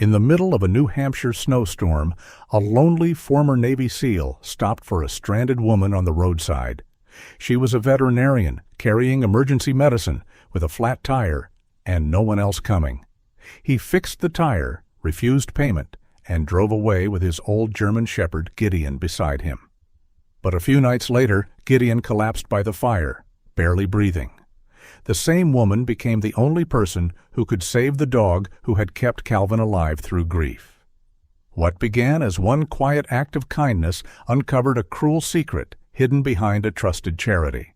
In the middle of a New Hampshire snowstorm, a lonely former Navy SEAL stopped for a stranded woman on the roadside. She was a veterinarian carrying emergency medicine with a flat tire and no one else coming. He fixed the tire, refused payment, and drove away with his old German shepherd Gideon beside him. But a few nights later, Gideon collapsed by the fire, barely breathing. The same woman became the only person who could save the dog who had kept Calvin alive through grief. What began as one quiet act of kindness uncovered a cruel secret hidden behind a trusted charity.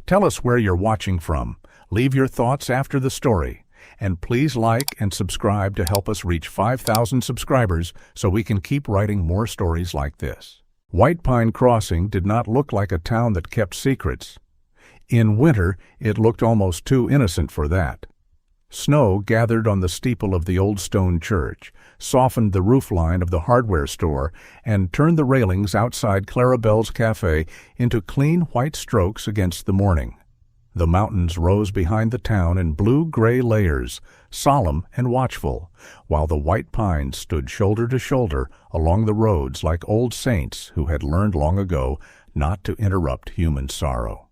Tell us where you're watching from, leave your thoughts after the story, and please like and subscribe to help us reach 5,000 subscribers so we can keep writing more stories like this. White Pine Crossing did not look like a town that kept secrets. In winter, it looked almost too innocent for that. Snow gathered on the steeple of the old stone church, softened the roofline of the hardware store, and turned the railings outside Clarabelle's Cafe into clean white strokes against the morning. The mountains rose behind the town in blue-gray layers, solemn and watchful, while the white pines stood shoulder to shoulder along the roads like old saints who had learned long ago not to interrupt human sorrow.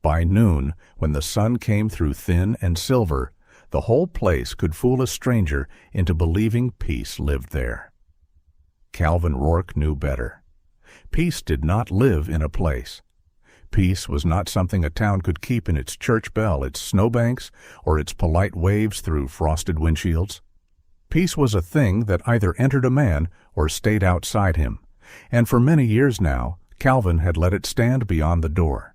By noon, when the sun came through thin and silver, the whole place could fool a stranger into believing peace lived there. Calvin Rourke knew better. Peace did not live in a place. Peace was not something a town could keep in its church bell, its snowbanks, or its polite waves through frosted windshields. Peace was a thing that either entered a man or stayed outside him, and for many years now, Calvin had let it stand beyond the door.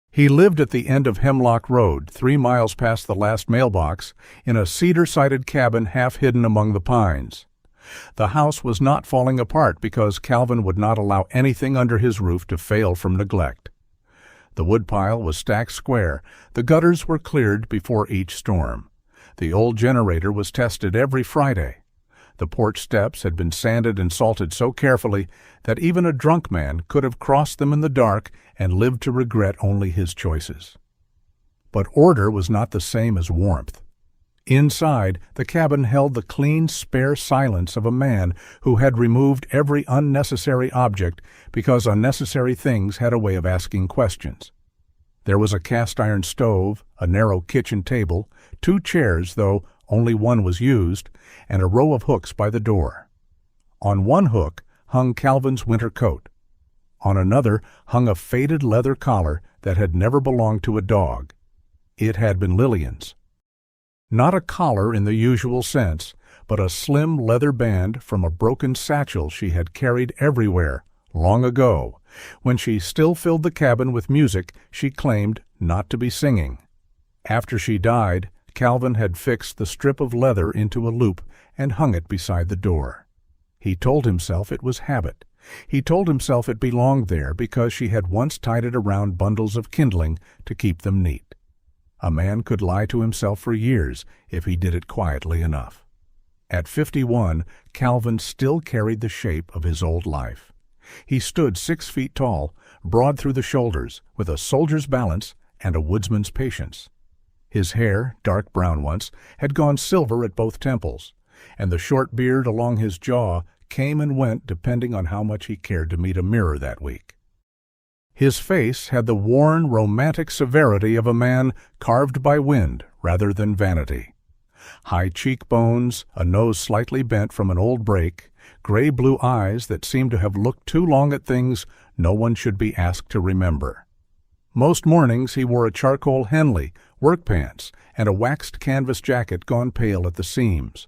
He lived at the end of Hemlock Road, 3 miles past the last mailbox, in a cedar-sided cabin half hidden among the pines. The house was not falling apart because Calvin would not allow anything under his roof to fail from neglect. The woodpile was stacked square, the gutters were cleared before each storm. The old generator was tested every Friday. The porch steps had been sanded and salted so carefully that even a drunk man could have crossed them in the dark and lived to regret only his choices. But order was not the same as warmth. Inside, the cabin held the clean, spare silence of a man who had removed every unnecessary object because unnecessary things had a way of asking questions. There was a cast-iron stove, a narrow kitchen table, 2 chairs, though only one was used, and a row of hooks by the door. On one hook hung Calvin's winter coat. On another hung a faded leather collar that had never belonged to a dog. It had been Lillian's. Not a collar in the usual sense, but a slim leather band from a broken satchel she had carried everywhere, long ago, when she still filled the cabin with music she claimed not to be singing. After she died, Calvin had fixed the strip of leather into a loop and hung it beside the door. He told himself it was habit. He told himself it belonged there because she had once tied it around bundles of kindling to keep them neat. A man could lie to himself for years if he did it quietly enough. At 51, Calvin still carried the shape of his old life. He stood 6 feet tall, broad through the shoulders, with a soldier's balance and a woodsman's patience. His hair, dark brown once, had gone silver at both temples, and the short beard along his jaw came and went depending on how much he cared to meet a mirror that week. His face had the worn, romantic severity of a man carved by wind rather than vanity. High cheekbones, a nose slightly bent from an old break, gray-blue eyes that seemed to have looked too long at things no one should be asked to remember. Most mornings he wore a charcoal Henley, work pants, and a waxed canvas jacket gone pale at the seams.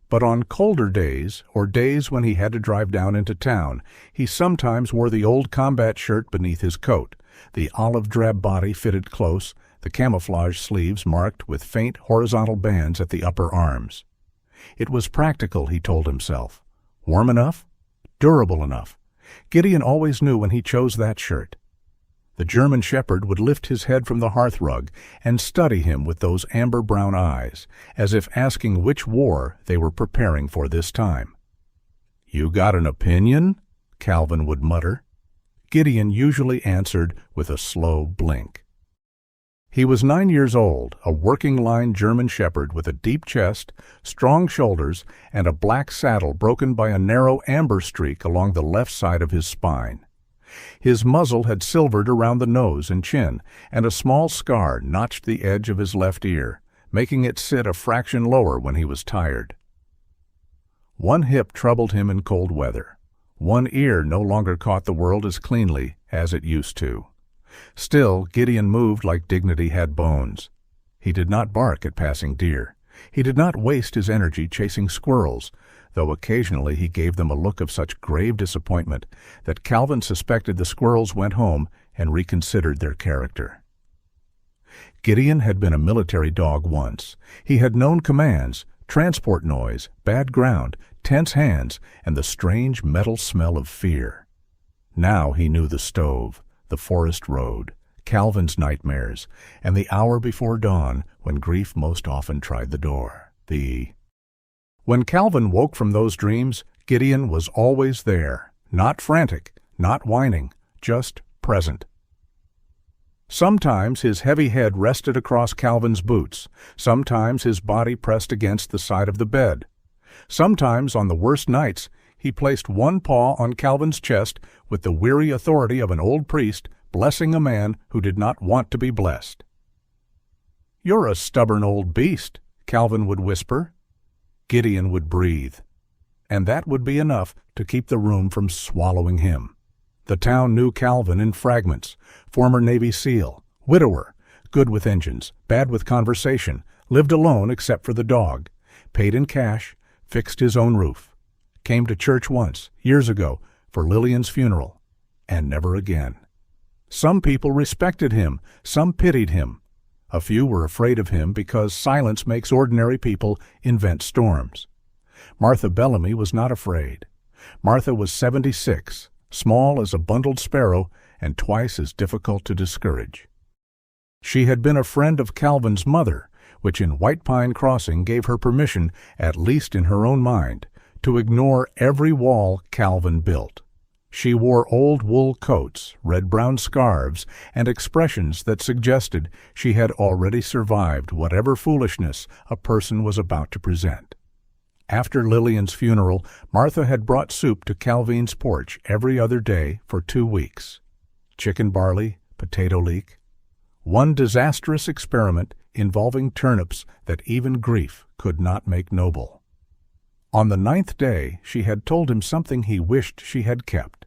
But on colder days, or days when he had to drive down into town, he sometimes wore the old combat shirt beneath his coat, the olive-drab body fitted close, the camouflage sleeves marked with faint horizontal bands at the upper arms. It was practical, he told himself. Warm enough? Durable enough. Gideon always knew when he chose that shirt. The German shepherd would lift his head from the hearthrug and study him with those amber-brown eyes, as if asking which war they were preparing for this time. "You got an opinion?" Calvin would mutter. Gideon usually answered with a slow blink. He was 9 years old, a working-line German shepherd with a deep chest, strong shoulders, and a black saddle broken by a narrow amber streak along the left side of his spine. His muzzle had silvered around the nose and chin, and a small scar notched the edge of his left ear, making it sit a fraction lower when he was tired. One hip troubled him in cold weather. One ear no longer caught the world as cleanly as it used to. Still, Gideon moved like dignity had bones. He did not bark at passing deer. He did not waste his energy chasing squirrels, though occasionally he gave them a look of such grave disappointment that Calvin suspected the squirrels went home and reconsidered their character. Gideon had been a military dog once. He had known commands, transport noise, bad ground, tense hands, and the strange metal smell of fear. Now he knew the stove, the forest road, Calvin's nightmares, and the hour before dawn when grief most often tried the door. When Calvin woke from those dreams, Gideon was always there, not frantic, not whining, just present. Sometimes his heavy head rested across Calvin's boots. Sometimes his body pressed against the side of the bed. Sometimes, on the worst nights, he placed one paw on Calvin's chest with the weary authority of an old priest blessing a man who did not want to be blessed. "You're a stubborn old beast," Calvin would whisper. Gideon would breathe, and that would be enough to keep the room from swallowing him. The town knew Calvin in fragments: former Navy SEAL, widower, good with engines, bad with conversation, lived alone except for the dog, paid in cash, fixed his own roof. Came to church once, years ago, for Lillian's funeral, and never again. Some people respected him, some pitied him. A few were afraid of him because silence makes ordinary people invent storms. Martha Bellamy was not afraid. Martha was 76, small as a bundled sparrow, and twice as difficult to discourage. She had been a friend of Calvin's mother, which in White Pine Crossing gave her permission, at least in her own mind, to ignore every wall Calvin built. She wore old wool coats, red-brown scarves, and expressions that suggested she had already survived whatever foolishness a person was about to present. After Lillian's funeral, Martha had brought soup to Calvin's porch every other day for 2 weeks. Chicken barley, potato leek. One disastrous experiment involving turnips that even grief could not make noble. On the 9th day, she had told him something he wished she had kept.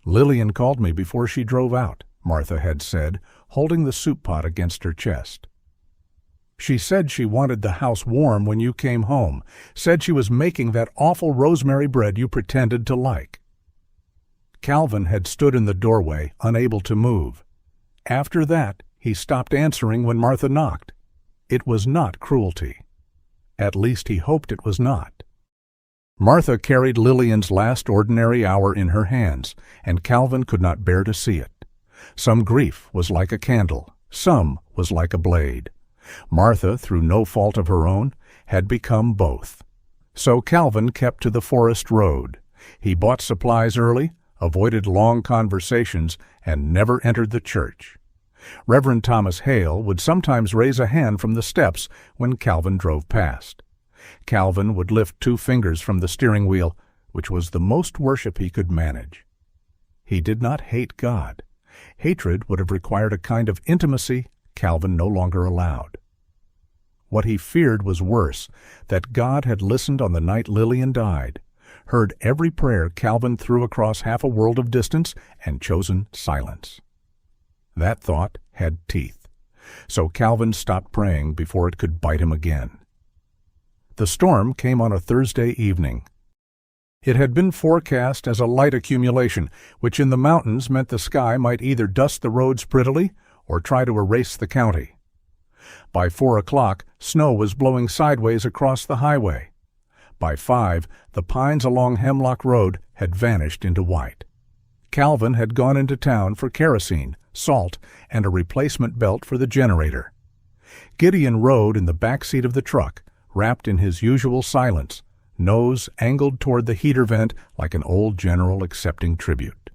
"Lillian called me before she drove out," Martha had said, holding the soup pot against her chest. "She said she wanted the house warm when you came home, said she was making that awful rosemary bread you pretended to like." Calvin had stood in the doorway, unable to move. After that, he stopped answering when Martha knocked. It was not cruelty. At least he hoped it was not. Martha carried Lillian's last ordinary hour in her hands, and Calvin could not bear to see it. Some grief was like a candle, some was like a blade. Martha, through no fault of her own, had become both. So Calvin kept to the forest road. He bought supplies early, avoided long conversations, and never entered the church. Reverend Thomas Hale would sometimes raise a hand from the steps when Calvin drove past. Calvin would lift 2 fingers from the steering wheel, which was the most worship he could manage. He did not hate God. Hatred would have required a kind of intimacy Calvin no longer allowed. What he feared was worse, that God had listened on the night Lillian died, heard every prayer Calvin threw across half a world of distance, and chosen silence. That thought had teeth, so Calvin stopped praying before it could bite him again. The storm came on a Thursday evening. It had been forecast as a light accumulation, which in the mountains meant the sky might either dust the roads prettily or try to erase the county. By 4 o'clock, snow was blowing sideways across the highway. By 5, the pines along Hemlock Road had vanished into white. Calvin had gone into town for kerosene, salt, and a replacement belt for the generator. Gideon rode in the back seat of the truck, wrapped in his usual silence, nose angled toward the heater vent like an old general accepting tribute.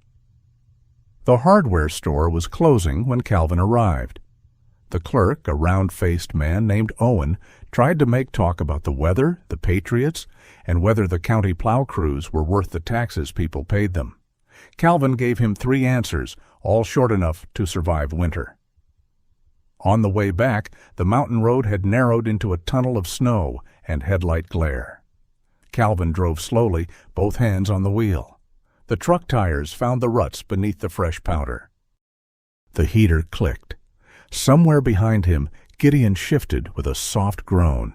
The hardware store was closing when Calvin arrived. The clerk, a round-faced man named Owen, tried to make talk about the weather, the Patriots, and whether the county plow crews were worth the taxes people paid them. Calvin gave him 3 answers, all short enough to survive winter. On the way back, the mountain road had narrowed into a tunnel of snow and headlight glare. Calvin drove slowly, both hands on the wheel. The truck tires found the ruts beneath the fresh powder. The heater clicked. Somewhere behind him, Gideon shifted with a soft groan.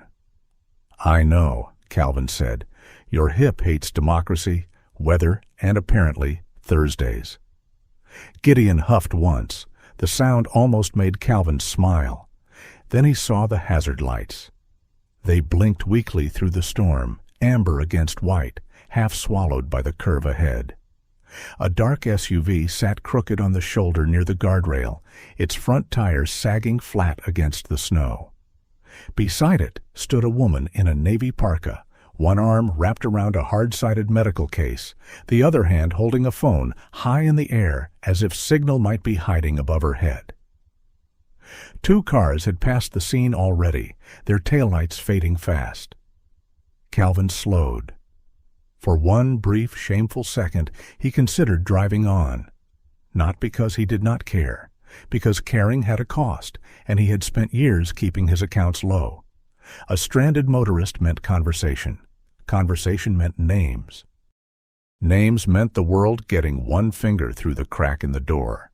"I know," Calvin said. "Your hip hates democracy, weather, and apparently Thursdays." Gideon huffed once. The sound almost made Calvin smile. Then he saw the hazard lights. They blinked weakly through the storm, amber against white, half swallowed by the curve ahead. A dark SUV sat crooked on the shoulder near the guardrail, its front tires sagging flat against the snow. Beside it stood a woman in a navy parka, one arm wrapped around a hard-sided medical case, the other hand holding a phone high in the air as if signal might be hiding above her head. 2 cars had passed the scene already, their taillights fading fast. Calvin slowed. For one brief, shameful second, he considered driving on. Not because he did not care, because caring had a cost, and he had spent years keeping his accounts low. A stranded motorist meant conversation. Conversation meant names. Names meant the world getting one finger through the crack in the door.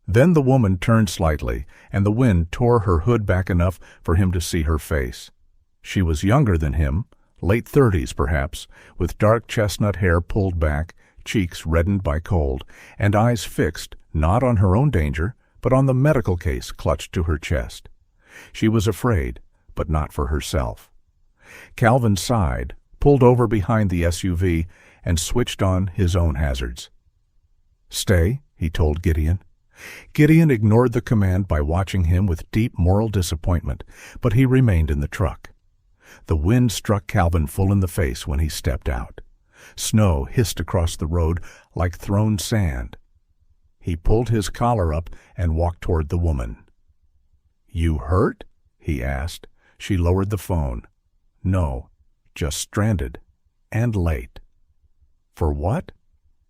Then the woman turned slightly, and the wind tore her hood back enough for him to see her face. She was younger than him, late 30s perhaps, with dark chestnut hair pulled back, cheeks reddened by cold, and eyes fixed not on her own danger, but on the medical case clutched to her chest. She was afraid, but not for herself. Calvin sighed, pulled over behind the SUV, and switched on his own hazards. "Stay," he told Gideon. Gideon ignored the command by watching him with deep moral disappointment, but he remained in the truck. The wind struck Calvin full in the face when he stepped out. Snow hissed across the road like thrown sand. He pulled his collar up and walked toward the woman. "You hurt?" he asked. She lowered the phone. "No, just stranded. And late." "For what?"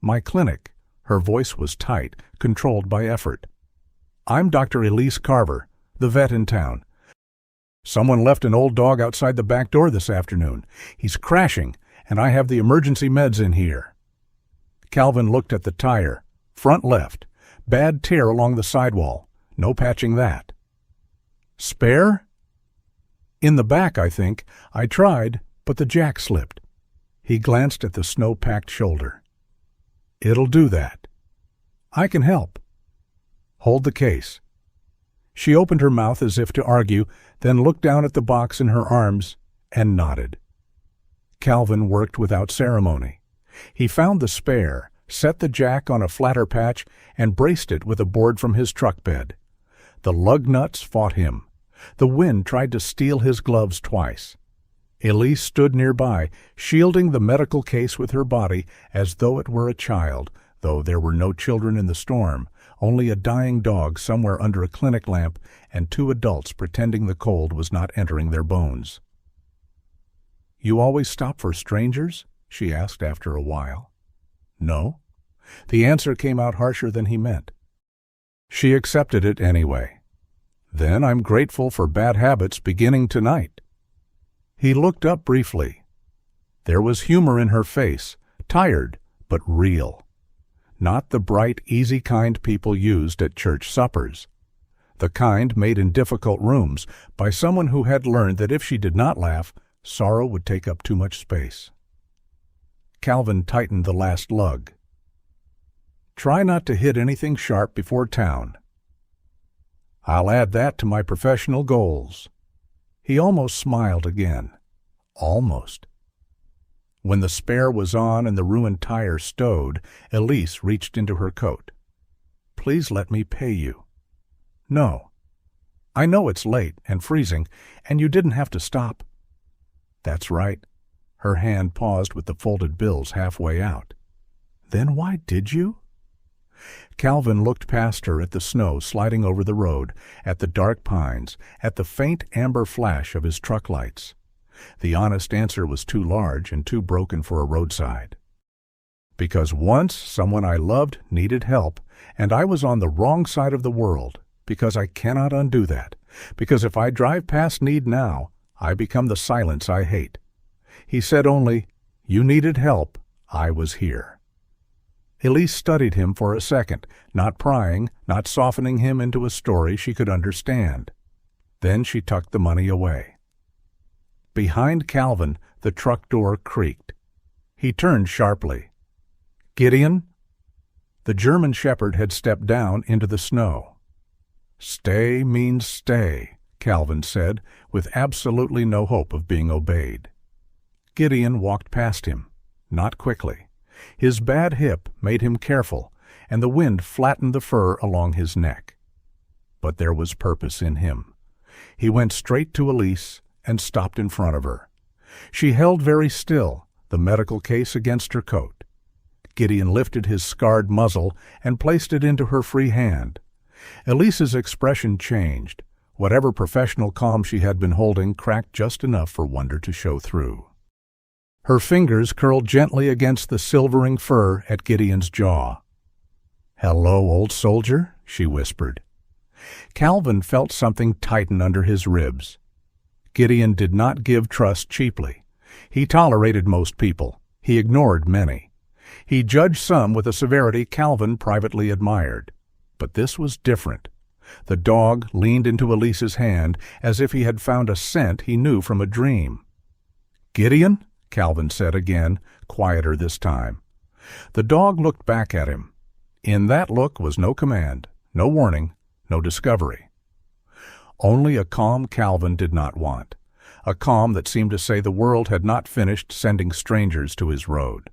"My clinic." Her voice was tight, controlled by effort. "I'm Dr. Elise Carver, the vet in town. Someone left an old dog outside the back door this afternoon. He's crashing, and I have the emergency meds in here." Calvin looked at the tire. Front left. Bad tear along the sidewall. No patching that. "Spare?" "In the back, I think. I tried, but the jack slipped." He glanced at the snow-packed shoulder. "It'll do that." "I can help." "Hold the case." She opened her mouth as if to argue, then looked down at the box in her arms and nodded. Calvin worked without ceremony. He found the spare, set the jack on a flatter patch, and braced it with a board from his truck bed. The lug nuts fought him. The wind tried to steal his gloves twice. Elise stood nearby, shielding the medical case with her body as though it were a child, though there were no children in the storm, only a dying dog somewhere under a clinic lamp and 2 adults pretending the cold was not entering their bones. "You always stop for strangers?" she asked after a while. "No." The answer came out harsher than he meant. She accepted it anyway. "Then I'm grateful for bad habits beginning tonight." He looked up briefly. There was humor in her face, tired but real. Not the bright, easy kind people used at church suppers. The kind made in difficult rooms by someone who had learned that if she did not laugh, sorrow would take up too much space. Calvin tightened the last lug. "Try not to hit anything sharp before town." "I'll add that to my professional goals." He almost smiled again. Almost. When the spare was on and the ruined tire stowed, Elise reached into her coat. "Please let me pay you." "No." "I know it's late and freezing, and you didn't have to stop." "That's right." Her hand paused with the folded bills halfway out. "Then why did you?" Calvin looked past her at the snow sliding over the road, at the dark pines, at the faint amber flash of his truck lights. The honest answer was too large and too broken for a roadside. Because once someone I loved needed help, and I was on the wrong side of the world, because I cannot undo that, because if I drive past need now, I become the silence I hate. He said only, "You needed help, I was here." Elise studied him for a second, not prying, not softening him into a story she could understand. Then she tucked the money away. Behind Calvin, the truck door creaked. He turned sharply. "Gideon?" The German shepherd had stepped down into the snow. "Stay means stay," Calvin said, with absolutely no hope of being obeyed. Gideon walked past him, not quickly. His bad hip made him careful, and the wind flattened the fur along his neck. But there was purpose in him. He went straight to Elise and stopped in front of her. She held very still, the medical case against her coat. Gideon lifted his scarred muzzle and placed it into her free hand. Elise's expression changed. Whatever professional calm she had been holding cracked just enough for wonder to show through. Her fingers curled gently against the silvering fur at Gideon's jaw. "Hello, old soldier," she whispered. Calvin felt something tighten under his ribs. Gideon did not give trust cheaply. He tolerated most people. He ignored many. He judged some with a severity Calvin privately admired. But this was different. The dog leaned into Elise's hand as if he had found a scent he knew from a dream. "Gideon?" Calvin said again, quieter this time. The dog looked back at him. In that look was no command, no warning, no discovery. Only a calm Calvin did not want, a calm that seemed to say the world had not finished sending strangers to his road.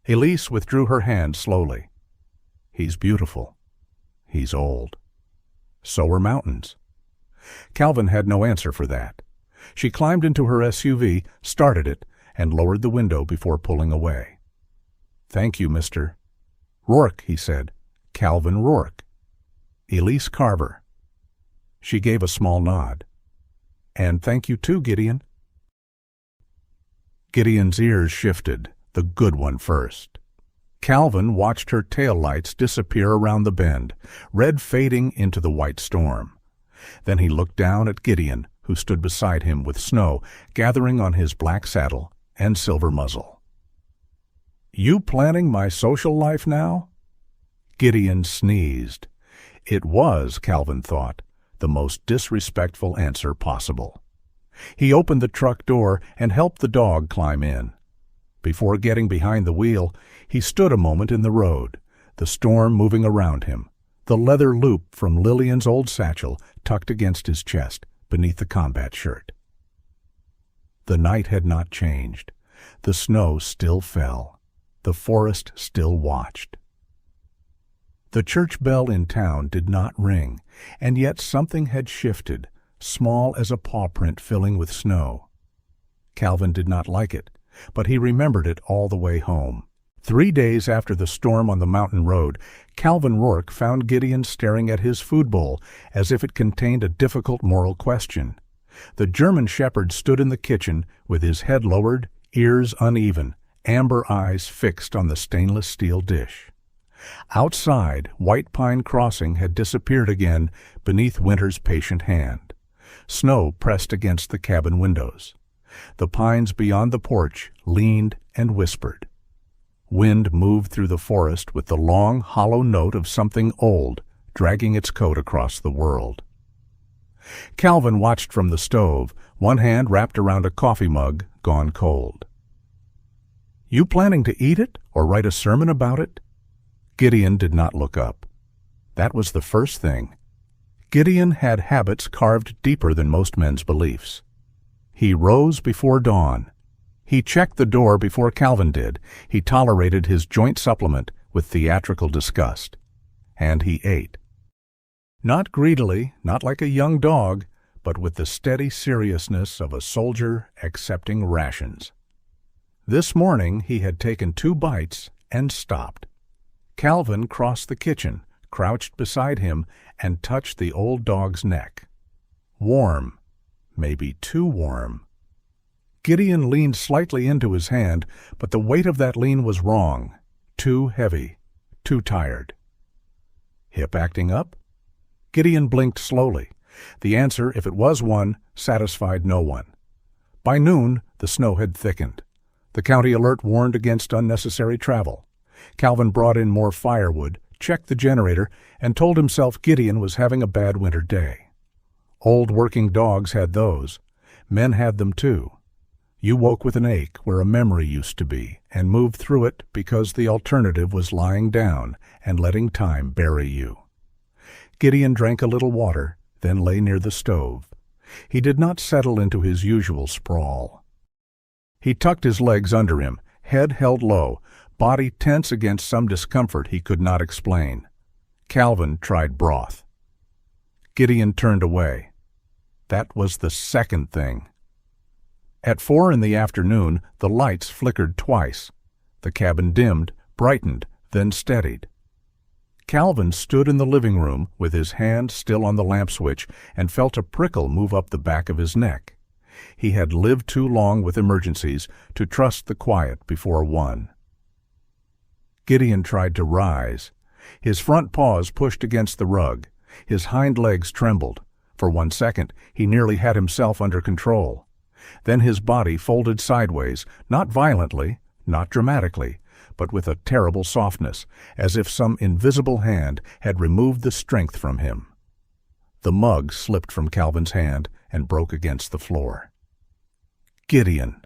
Elise withdrew her hand slowly. "He's beautiful. He's old. So are mountains." Calvin had no answer for that. She climbed into her SUV, started it, and lowered the window before pulling away. "Thank you, Mr. Rourke," he said. "Calvin Rourke." "Elise Carver." She gave a small nod. "And thank you too, Gideon." Gideon's ears shifted, the good one first. Calvin watched her tail lights disappear around the bend, red fading into the white storm. Then he looked down at Gideon, who stood beside him with snow gathering on his black saddle and silver muzzle. "You planning my social life now?" Gideon sneezed. It was, Calvin thought, the most disrespectful answer possible. He opened the truck door and helped the dog climb in. Before getting behind the wheel, he stood a moment in the road, the storm moving around him, the leather loop from Lillian's old satchel tucked against his chest beneath the combat shirt. The night had not changed. The snow still fell. The forest still watched. The church bell in town did not ring, and yet something had shifted, small as a paw print filling with snow. Calvin did not like it, but he remembered it all the way home. 3 days after the storm on the mountain road, Calvin Rourke found Gideon staring at his food bowl as if it contained a difficult moral question. The German shepherd stood in the kitchen with his head lowered, ears uneven, amber eyes fixed on the stainless steel dish. Outside, White Pine Crossing had disappeared again beneath winter's patient hand. Snow pressed against the cabin windows. The pines beyond the porch leaned and whispered. Wind moved through the forest with the long, hollow note of something old dragging its coat across the world. Calvin watched from the stove, one hand wrapped around a coffee mug gone cold. "You planning to eat it or write a sermon about it?" Gideon did not look up. That was the first thing. Gideon had habits carved deeper than most men's beliefs. He rose before dawn. He checked the door before Calvin did. He tolerated his joint supplement with theatrical disgust. And he ate. Not greedily, not like a young dog, but with the steady seriousness of a soldier accepting rations. This morning he had taken 2 bites and stopped. Calvin crossed the kitchen, crouched beside him, and touched the old dog's neck. Warm, maybe too warm. Gideon leaned slightly into his hand, but the weight of that lean was wrong. Too heavy, too tired. Hip acting up? Gideon blinked slowly. The answer, if it was one, satisfied no one. By noon, the snow had thickened. The county alert warned against unnecessary travel. Calvin brought in more firewood, checked the generator, and told himself Gideon was having a bad winter day. Old working dogs had those. Men had them too. You woke with an ache where a memory used to be, and moved through it because the alternative was lying down and letting time bury you. Gideon drank a little water, then lay near the stove. He did not settle into his usual sprawl. He tucked his legs under him, head held low, body tense against some discomfort he could not explain. Calvin tried broth. Gideon turned away. That was the second thing. At 4 in the afternoon, the lights flickered twice. The cabin dimmed, brightened, then steadied. Calvin stood in the living room with his hand still on the lamp switch and felt a prickle move up the back of his neck. He had lived too long with emergencies to trust the quiet before one. Gideon tried to rise. His front paws pushed against the rug. His hind legs trembled. For 1 second, he nearly had himself under control. Then his body folded sideways, not violently, not dramatically, but with a terrible softness, as if some invisible hand had removed the strength from him. The mug slipped from Calvin's hand and broke against the floor. Gideon!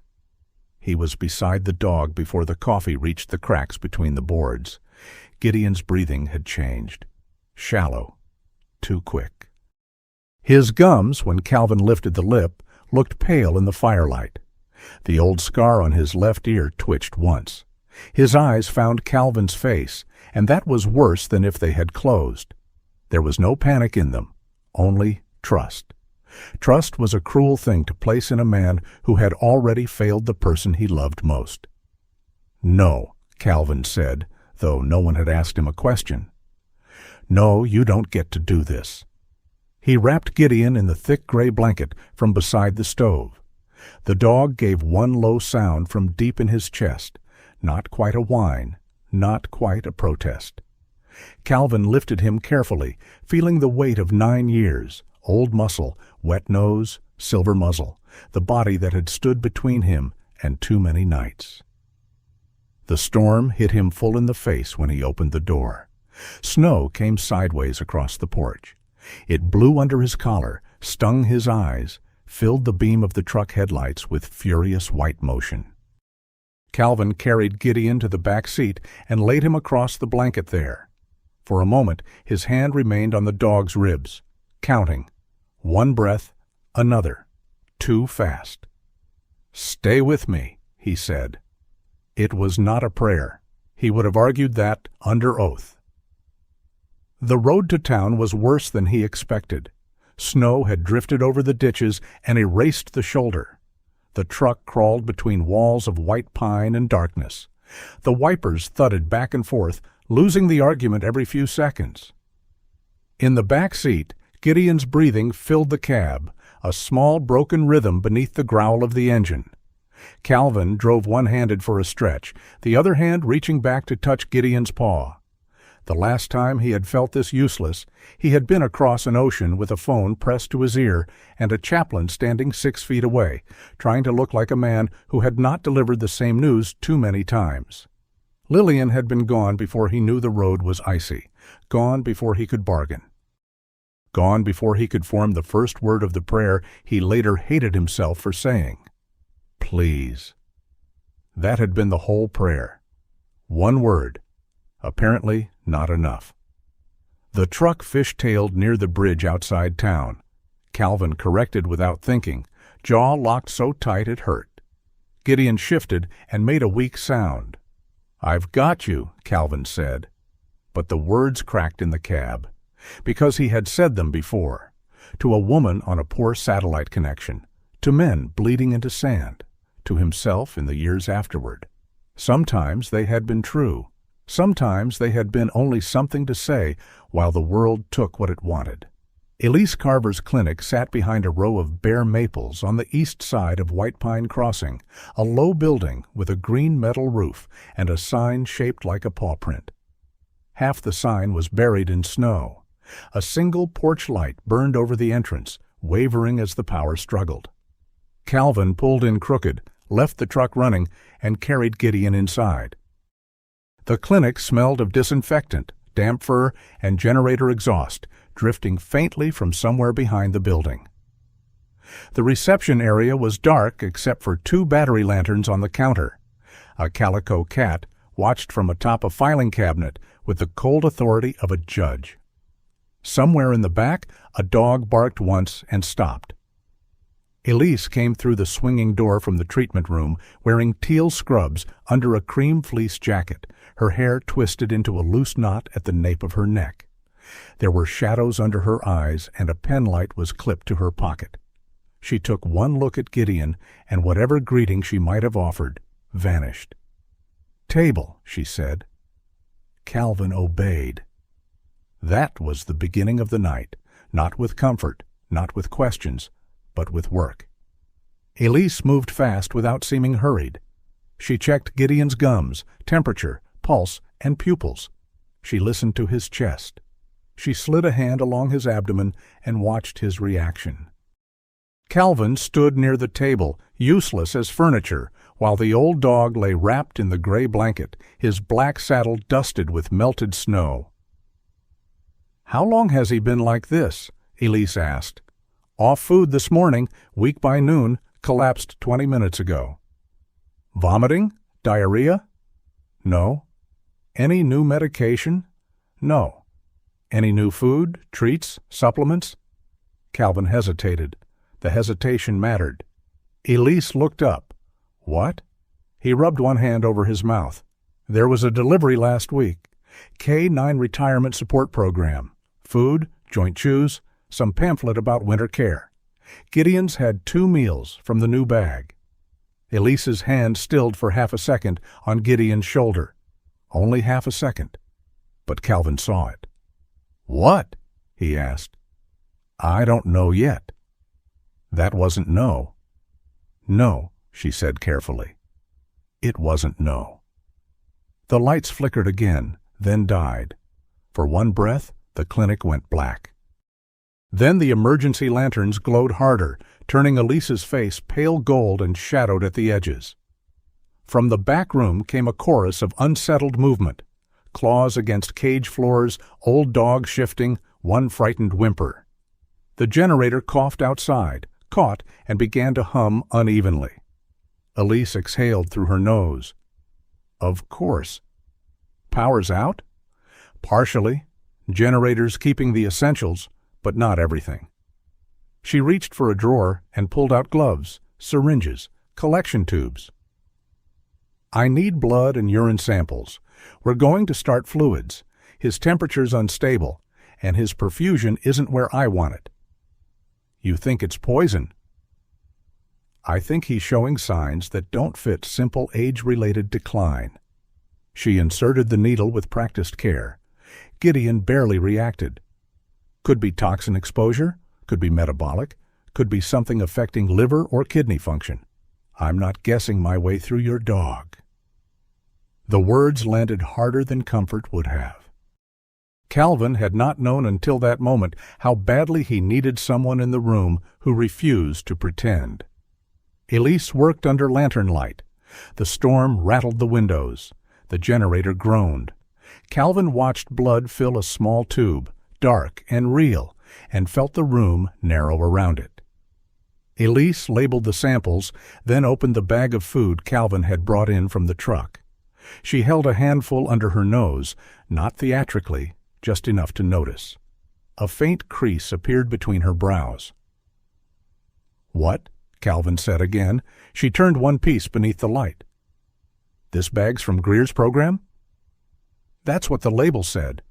He was beside the dog before the coffee reached the cracks between the boards. Gideon's breathing had changed. Shallow. Too quick. His gums, when Calvin lifted the lip, looked pale in the firelight. The old scar on his left ear twitched once. His eyes found Calvin's face, and that was worse than if they had closed. There was no panic in them, only trust. Trust was a cruel thing to place in a man who had already failed the person he loved most. "No," Calvin said, though no one had asked him a question. "No, you don't get to do this." He wrapped Gideon in the thick gray blanket from beside the stove. The dog gave one low sound from deep in his chest, not quite a whine, not quite a protest. Calvin lifted him carefully, feeling the weight of 9 years, old muscle, wet nose, silver muzzle, the body that had stood between him and too many nights. The storm hit him full in the face when he opened the door. Snow came sideways across the porch. It blew under his collar, stung his eyes, filled the beam of the truck headlights with furious white motion. Calvin carried Gideon to the back seat and laid him across the blanket there. For a moment, his hand remained on the dog's ribs, counting. 1 breath, another. Too fast. "Stay with me," he said. It was not a prayer. He would have argued that under oath. The road to town was worse than he expected. Snow had drifted over the ditches and erased the shoulder. The truck crawled between walls of white pine and darkness. The wipers thudded back and forth, losing the argument every few seconds. In the back seat, Gideon's breathing filled the cab, a small broken rhythm beneath the growl of the engine. Calvin drove one-handed for a stretch, the other hand reaching back to touch Gideon's paw. The last time he had felt this useless, he had been across an ocean with a phone pressed to his ear and a chaplain standing 6 feet away, trying to look like a man who had not delivered the same news too many times. Lillian had been gone before he knew the road was icy, gone before he could bargain. Gone before he could form the first word of the prayer he later hated himself for saying. Please. That had been the whole prayer. One word. Apparently not enough. The truck fish-tailed near the bridge outside town. Calvin corrected without thinking, jaw locked so tight it hurt. Gideon shifted and made a weak sound. "I've got you," Calvin said. But the words cracked in the cab, because he had said them before, to a woman on a poor satellite connection, to men bleeding into sand, to himself in the years afterward. Sometimes they had been true, Sometimes they had been only something to say while the world took what it wanted. Elise Carver's clinic sat behind a row of bare maples on the east side of White Pine Crossing, a low building with a green metal roof and a sign shaped like a paw print. Half the sign was buried in snow. A single porch light burned over the entrance, wavering as the power struggled. Calvin pulled in crooked, left the truck running, and carried Gideon inside. The clinic smelled of disinfectant, damp fur, and generator exhaust, drifting faintly from somewhere behind the building. The reception area was dark except for 2 battery lanterns on the counter. A calico cat watched from atop a filing cabinet with the cold authority of a judge. Somewhere in the back, a dog barked once and stopped. Elise came through the swinging door from the treatment room, wearing teal scrubs under a cream fleece jacket, her hair twisted into a loose knot at the nape of her neck. There were shadows under her eyes, and a penlight was clipped to her pocket. She took one look at Gideon, and whatever greeting she might have offered vanished. "Table," she said. Calvin obeyed. That was the beginning of the night, not with comfort, not with questions, but with work. Elise moved fast without seeming hurried. She checked Gideon's gums, temperature, pulse, and pupils. She listened to his chest. She slid a hand along his abdomen and watched his reaction. Calvin stood near the table, useless as furniture, while the old dog lay wrapped in the gray blanket, his black saddle dusted with melted snow. "How long has he been like this?" Elise asked. "Off food this morning, weak by noon, collapsed 20 minutes ago." "Vomiting? Diarrhea?" "No." "Any new medication?" "No." "Any new food, treats, supplements?" Calvin hesitated. The hesitation mattered. Elise looked up. "What?" He rubbed one hand over his mouth. "There was a delivery last week. K-9 Retirement Support Program. Food, joint chews, some pamphlet about winter care. Gideon's had 2 meals from the new bag." Elise's hand stilled for half a second on Gideon's shoulder. Only half a second. But Calvin saw it. "What?" he asked. "I don't know yet." That wasn't no. "No," she said carefully. It wasn't no. The lights flickered again, then died. For one breath, the clinic went black. Then the emergency lanterns glowed harder, turning Elise's face pale gold and shadowed at the edges. From the back room came a chorus of unsettled movement. Claws against cage floors, old dog shifting, one frightened whimper. The generator coughed outside, caught, and began to hum unevenly. Elise exhaled through her nose. Of course. Power's out? Partially. Generators keeping the essentials, but not everything. She reached for a drawer and pulled out gloves, syringes, collection tubes. "I need blood and urine samples. We're going to start fluids. His temperature's unstable, and his perfusion isn't where I want it." "You think it's poison?" "I think he's showing signs that don't fit simple age-related decline." She inserted the needle with practiced care. Gideon barely reacted. Could be toxin exposure, could be metabolic, could be something affecting liver or kidney function. "I'm not guessing my way through your dog." The words landed harder than comfort would have. Calvin had not known until that moment how badly he needed someone in the room who refused to pretend. Elise worked under lantern light. The storm rattled the windows. The generator groaned. Calvin watched blood fill a small tube, dark and real, and felt the room narrow around it. Elise labeled the samples, then opened the bag of food Calvin had brought in from the truck. She held a handful under her nose, not theatrically, just enough to notice. A faint crease appeared between her brows. "What?" Calvin said again. She turned one piece beneath the light. "This bag's from Greer's program?" "That's what the label said."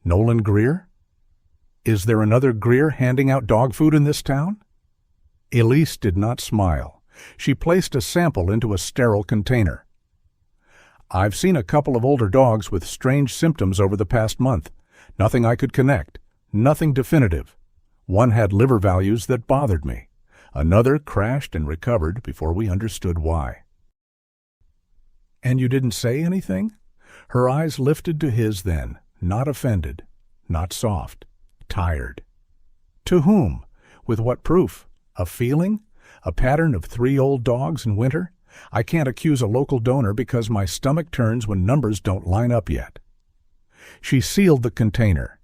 "Nolan Greer? Is there another Greer handing out dog food in this town?" Elise did not smile. She placed a sample into a sterile container. I've seen a couple of older dogs with strange symptoms over the past month. Nothing I could connect. Nothing definitive. One had liver values that bothered me. Another crashed and recovered before we understood why. And you didn't say anything? Her eyes lifted to his then, not offended, not soft, tired. To whom? With what proof? A feeling? A pattern of 3 old dogs in winter? I can't accuse a local donor because my stomach turns when numbers don't line up yet. She sealed the container.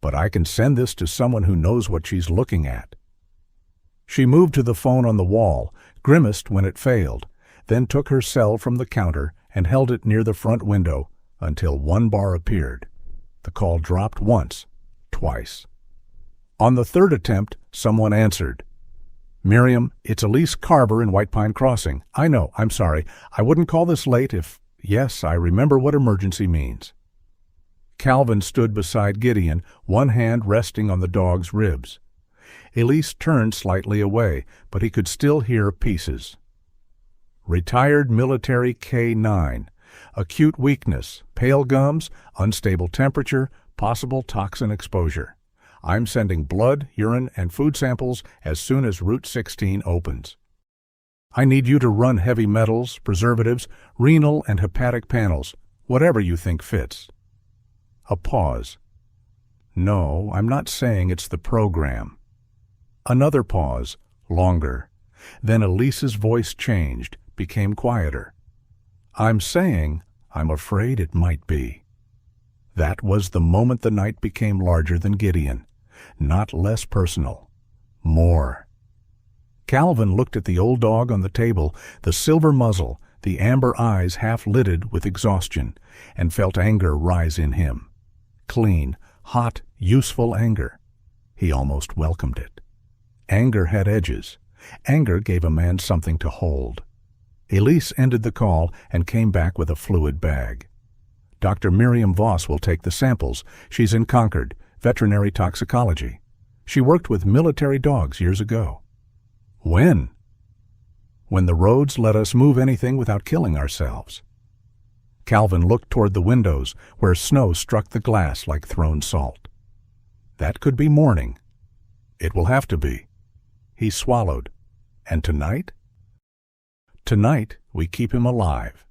But I can send this to someone who knows what she's looking at. She moved to the phone on the wall, grimaced when it failed, then took her cell from the counter and held it near the front window until 1 bar appeared. The call dropped once, twice. On the 3rd attempt, someone answered. "Miriam, it's Elise Carver in White Pine Crossing. I know, I'm sorry. I wouldn't call this late if... Yes, I remember what emergency means." Calvin stood beside Gideon, one hand resting on the dog's ribs. Elise turned slightly away, but he could still hear pieces. "Retired military K9. Acute weakness, pale gums, unstable temperature, possible toxin exposure. I'm sending blood, urine, and food samples as soon as Route 16 opens. I need you to run heavy metals, preservatives, renal and hepatic panels, whatever you think fits." A pause. "No, I'm not saying it's the program." Another pause, longer. Then Elise's voice changed, became quieter. "I'm saying I'm afraid it might be." That was the moment the night became larger than Gideon. Not less personal. More. Calvin looked at the old dog on the table, the silver muzzle, the amber eyes half-lidded with exhaustion, and felt anger rise in him. Clean, hot, useful anger. He almost welcomed it. Anger had edges. Anger gave a man something to hold. Elise ended the call and came back with a fluid bag. "Dr. Miriam Voss will take the samples. She's in Concord, veterinary toxicology. She worked with military dogs years ago." "When?" "When the roads let us move anything without killing ourselves." Calvin looked toward the windows, where snow struck the glass like thrown salt. "That could be morning." "It will have to be." He swallowed. "And tonight?" "Tonight we keep him alive."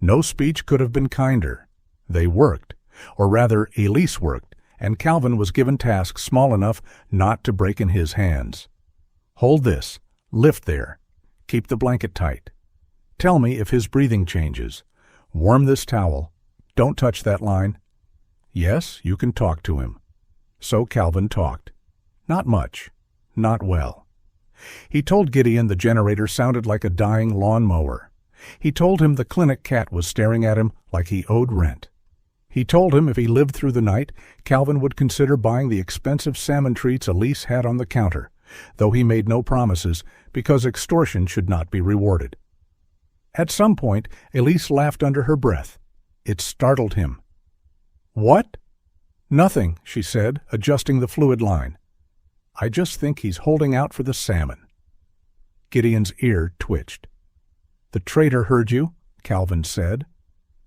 No speech could have been kinder. They worked, or rather Elise worked, and Calvin was given tasks small enough not to break in his hands. "Hold this. Lift there. Keep the blanket tight. Tell me if his breathing changes. Warm this towel. Don't touch that line." Yes, you can talk to him. So Calvin talked. Not much. Not well. He told Gideon the generator sounded like a dying lawnmower. He told him the clinic cat was staring at him like he owed rent. He told him if he lived through the night, Calvin would consider buying the expensive salmon treats Elise had on the counter, though he made no promises because extortion should not be rewarded. At some point, Elise laughed under her breath. It startled him. "What?" "Nothing," she said, adjusting the fluid line. "I just think he's holding out for the salmon." Gideon's ear twitched. "The traitor heard you," Calvin said.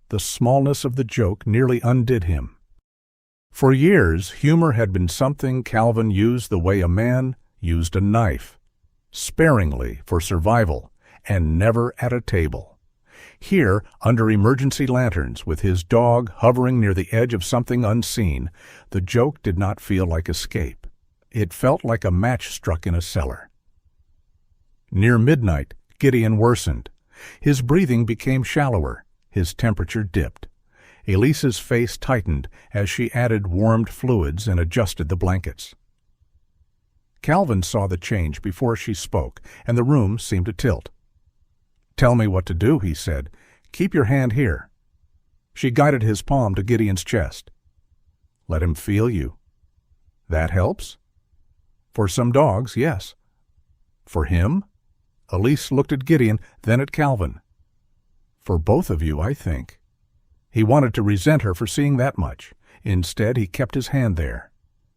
The smallness of the joke nearly undid him. For years, humor had been something Calvin used the way a man used a knife, sparingly for survival, and never at a table. Here, under emergency lanterns, with his dog hovering near the edge of something unseen, the joke did not feel like escape. It felt like a match struck in a cellar. Near midnight, Gideon worsened. His breathing became shallower. His temperature dipped. Elise's face tightened as she added warmed fluids and adjusted the blankets. Calvin saw the change before she spoke, and the room seemed to tilt. "Tell me what to do," he said. "Keep your hand here." She guided his palm to Gideon's chest. "Let him feel you." "That helps?" "For some dogs, yes." "For him?" Elise looked at Gideon, then at Calvin. "For both of you, I think." He wanted to resent her for seeing that much. Instead, he kept his hand there.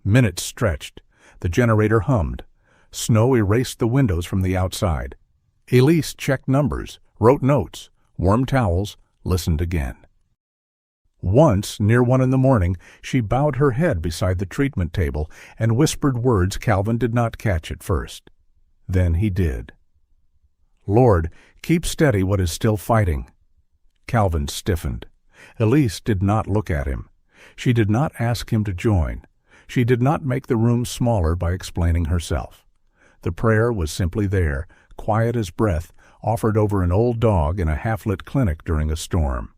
Minutes stretched. The generator hummed. Snow erased the windows from the outside. Elise checked numbers, wrote notes, warmed towels, listened again. Once, near 1 in the morning, she bowed her head beside the treatment table and whispered words Calvin did not catch at first. Then he did. "Lord, keep steady what is still fighting." Calvin stiffened. Elise did not look at him. She did not ask him to join. She did not make the room smaller by explaining herself. The prayer was simply there, quiet as breath, offered over an old dog in a half-lit clinic during a storm.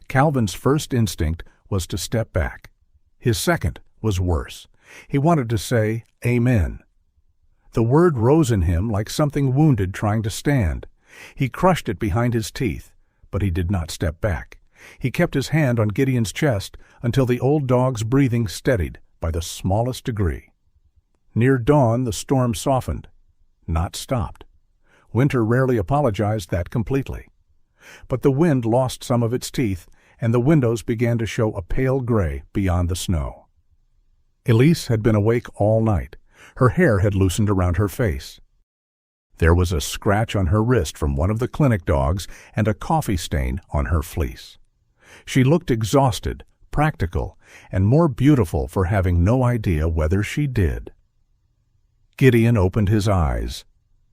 Calvin's first instinct was to step back. His second was worse. He wanted to say, "Amen." The word rose in him like something wounded trying to stand. He crushed it behind his teeth, but he did not step back. He kept his hand on Gideon's chest until the old dog's breathing steadied by the smallest degree. Near dawn, the storm softened, not stopped. Winter rarely apologized that completely. But the wind lost some of its teeth, and the windows began to show a pale gray beyond the snow. Elise had been awake all night. Her hair had loosened around her face. There was a scratch on her wrist from one of the clinic dogs and a coffee stain on her fleece. She looked exhausted, practical, and more beautiful for having no idea whether she did. Gideon opened his eyes.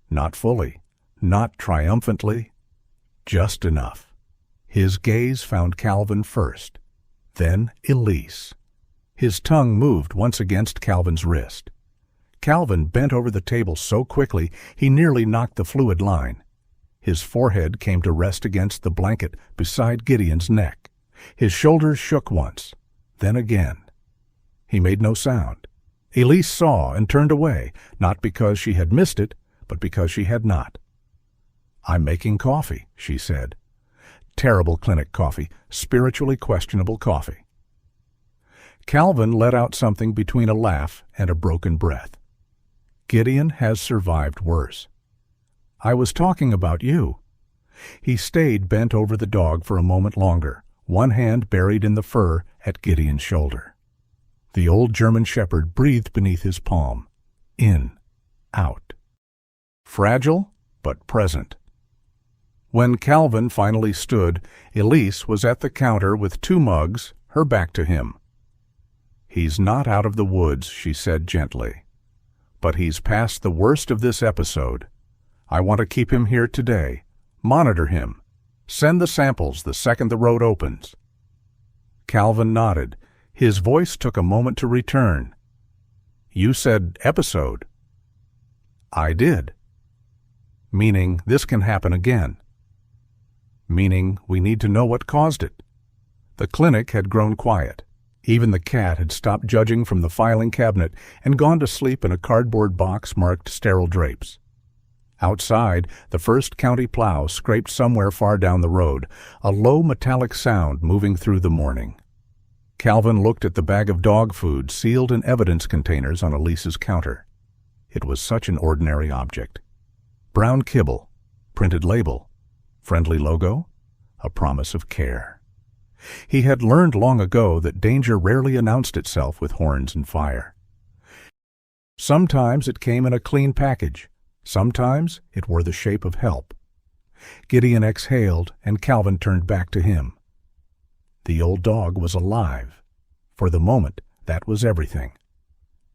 Not fully, not triumphantly, just enough. His gaze found Calvin first, then Elise. His tongue moved once against Calvin's wrist. Calvin bent over the table so quickly he nearly knocked the fluid line. His forehead came to rest against the blanket beside Gideon's neck. His shoulders shook once, then again. He made no sound. Elise saw and turned away, not because she had missed it, but because she had not. "I'm making coffee," she said. Terrible clinic coffee, spiritually questionable coffee. Calvin let out something between a laugh and a broken breath. "Gideon has survived worse." "I was talking about you." He stayed bent over the dog for a moment longer, one hand buried in the fur at Gideon's shoulder. The old German shepherd breathed beneath his palm. In, out. Fragile, but present. When Calvin finally stood, Elise was at the counter with 2 mugs, her back to him. "He's not out of the woods," she said gently. "But he's past the worst of this episode. I want to keep him here today. Monitor him. Send the samples the second the road opens." Calvin nodded. His voice took a moment to return. "You said episode." "I did." "Meaning this can happen again." "Meaning we need to know what caused it." The clinic had grown quiet. Even the cat had stopped judging from the filing cabinet and gone to sleep in a cardboard box marked sterile drapes. Outside, the first county plow scraped somewhere far down the road, a low metallic sound moving through the morning. Calvin looked at the bag of dog food sealed in evidence containers on Elise's counter. It was such an ordinary object. Brown kibble, printed label, friendly logo, a promise of care. He had learned long ago that danger rarely announced itself with horns and fire. Sometimes it came in a clean package. Sometimes it wore the shape of help. Gideon exhaled, and Calvin turned back to him. The old dog was alive. For the moment, that was everything.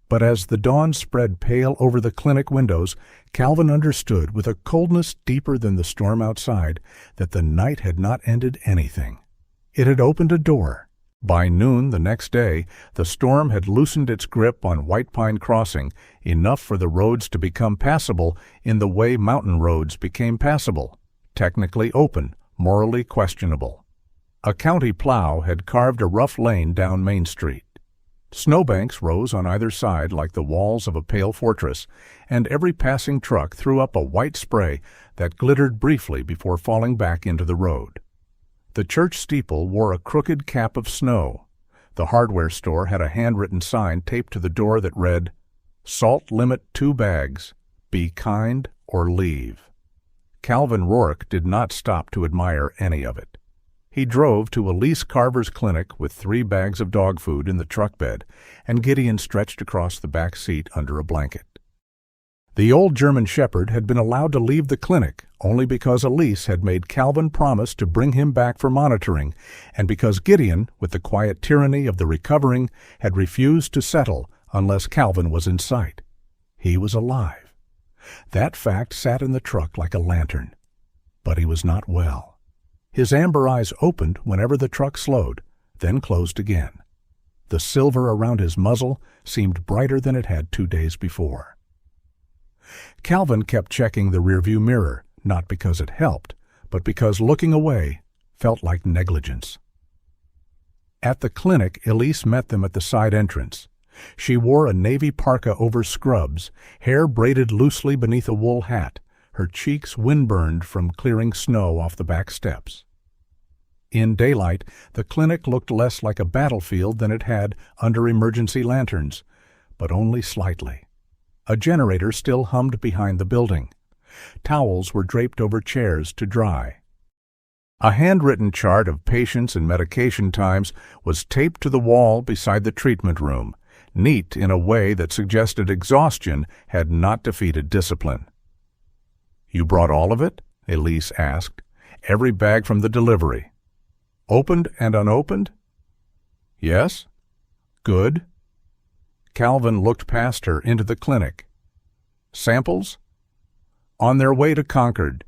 But as the dawn spread pale over the clinic windows, Calvin understood with a coldness deeper than the storm outside that the night had not ended anything. It had opened a door. By noon the next day, the storm had loosened its grip on White Pine Crossing, enough for the roads to become passable in the way mountain roads became passable, technically open, morally questionable. A county plow had carved a rough lane down Main Street. Snowbanks rose on either side like the walls of a pale fortress, and every passing truck threw up a white spray that glittered briefly before falling back into the road. The church steeple wore a crooked cap of snow. The hardware store had a handwritten sign taped to the door that read, "Salt limit 2 bags. Be kind or leave." Calvin Rourke did not stop to admire any of it. He drove to Elise Carver's clinic with 3 bags of dog food in the truck bed, and Gideon stretched across the back seat under a blanket. The old German shepherd had been allowed to leave the clinic only because Elise had made Calvin promise to bring him back for monitoring, and because Gideon, with the quiet tyranny of the recovering, had refused to settle unless Calvin was in sight. He was alive. That fact sat in the truck like a lantern. But he was not well. His amber eyes opened whenever the truck slowed, then closed again. The silver around his muzzle seemed brighter than it had 2 days before. Calvin kept checking the rearview mirror, not because it helped, but because looking away felt like negligence. At the clinic, Elise met them at the side entrance. She wore a navy parka over scrubs, hair braided loosely beneath a wool hat, her cheeks windburned from clearing snow off the back steps. In daylight, the clinic looked less like a battlefield than it had under emergency lanterns, but only slightly. A generator still hummed behind the building. Towels were draped over chairs to dry. A handwritten chart of patients and medication times was taped to the wall beside the treatment room, neat in a way that suggested exhaustion had not defeated discipline. "You brought all of it?" Elise asked. "Every bag from the delivery. Opened and unopened?" "Yes." "Good." Calvin looked past her into the clinic. "Samples?" "On their way to Concord.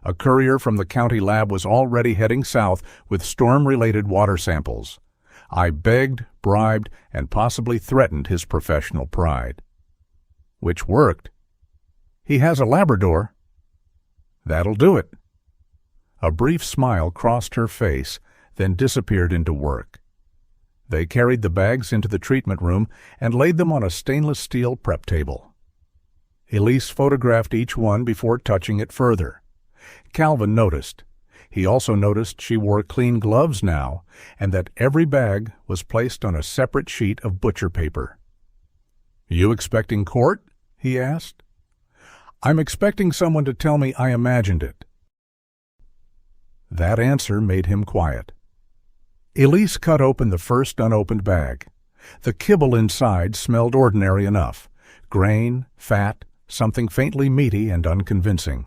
A courier from the county lab was already heading south with storm-related water samples. I begged, bribed, and possibly threatened his professional pride." "Which worked." "He has a Labrador." "That'll do it." A brief smile crossed her face, then disappeared into work. They carried the bags into the treatment room and laid them on a stainless steel prep table. Elise photographed each one before touching it further. Calvin noticed. He also noticed she wore clean gloves now, and that every bag was placed on a separate sheet of butcher paper. "You expecting court?" he asked. "I'm expecting someone to tell me I imagined it." That answer made him quiet. Elise cut open the first unopened bag. The kibble inside smelled ordinary enough. Grain, fat, something faintly meaty and unconvincing.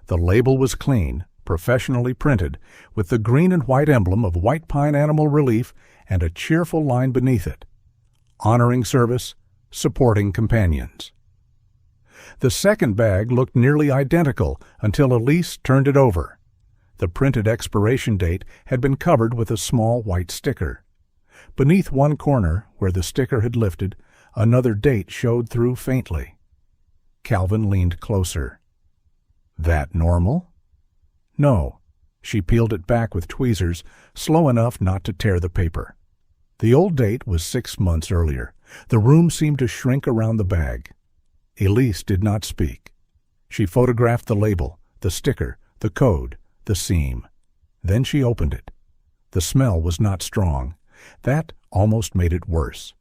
The label was clean, professionally printed, with the green and white emblem of White Pine Animal Relief and a cheerful line beneath it: "Honoring service, supporting companions." The second bag looked nearly identical until Elise turned it over. The printed expiration date had been covered with a small white sticker. Beneath one corner, where the sticker had lifted, another date showed through faintly. Calvin leaned closer. "That normal?" "No." She peeled it back with tweezers, slow enough not to tear the paper. The old date was 6 months earlier. The room seemed to shrink around the bag. Elise did not speak. She photographed the label, the sticker, the code, the seam. Then she opened it. The smell was not strong. That almost made it worse.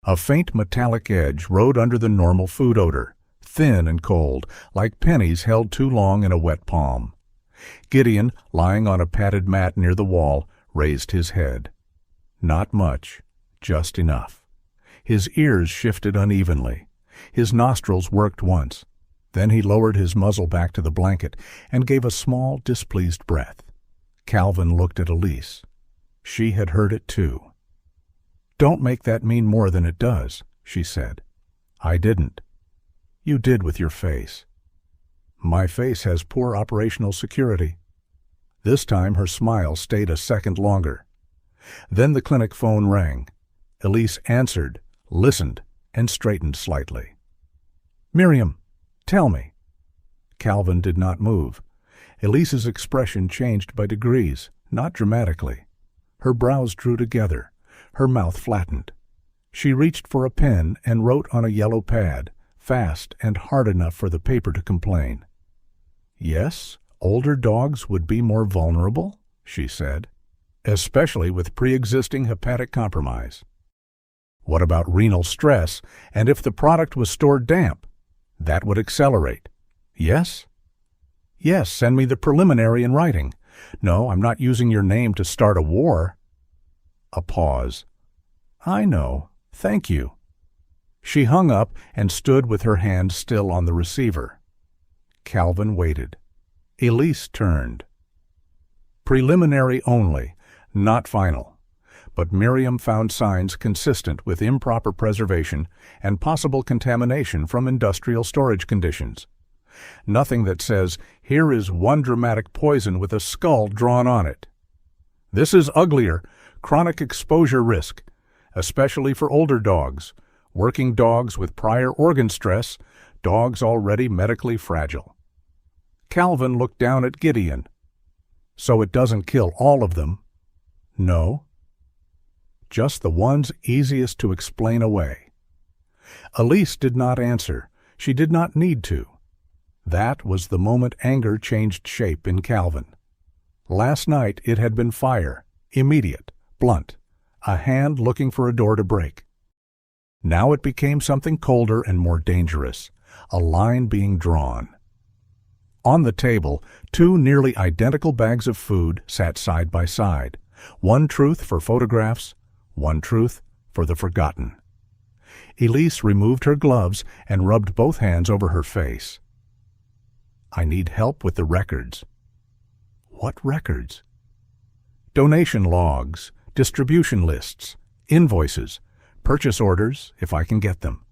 A faint metallic edge rode under the normal food odor, thin and cold, like pennies held too long in a wet palm. Gideon, lying on a padded mat near the wall, raised his head. Not much, just enough. His ears shifted unevenly. His nostrils worked once. Then he lowered his muzzle back to the blanket and gave a small, displeased breath. Calvin looked at Elise. She had heard it too. "Don't make that mean more than it does," she said. "I didn't." "You did with your face." "My face has poor operational security." This time her smile stayed a second longer. Then the clinic phone rang. Elise answered, listened, and straightened slightly. "Miriam, tell me." Calvin did not move. Elise's expression changed by degrees, not dramatically. Her brows drew together. Her mouth flattened. She reached for a pen and wrote on a yellow pad, fast and hard enough for the paper to complain. "Yes, older dogs would be more vulnerable," she said, "especially with pre-existing hepatic compromise." "What about renal stress, and if the product was stored damp? That would accelerate." "Yes?" "Yes, send me the preliminary in writing. No, I'm not using your name to start a war." A pause. "I know. Thank you." She hung up and stood with her hand still on the receiver. Calvin waited. Elise turned. Preliminary only, not final. But Miriam found signs consistent with improper preservation and possible contamination from industrial storage conditions. Nothing that says, here is one dramatic poison with a skull drawn on it. This is uglier, chronic exposure risk, especially for older dogs, working dogs with prior organ stress, dogs already medically fragile. Calvin looked down at Gideon. So it doesn't kill all of them? No. Just the ones easiest to explain away. Elise did not answer. She did not need to. That was the moment anger changed shape in Calvin. Last night it had been fire, immediate, blunt, a hand looking for a door to break. Now it became something colder and more dangerous, a line being drawn. On the table, two nearly identical bags of food sat side by side, one truth for photographs, one truth for the forgotten. Elise removed her gloves and rubbed both hands over her face. I need help with the records. What records? Donation logs, distribution lists, invoices, purchase orders, if I can get them.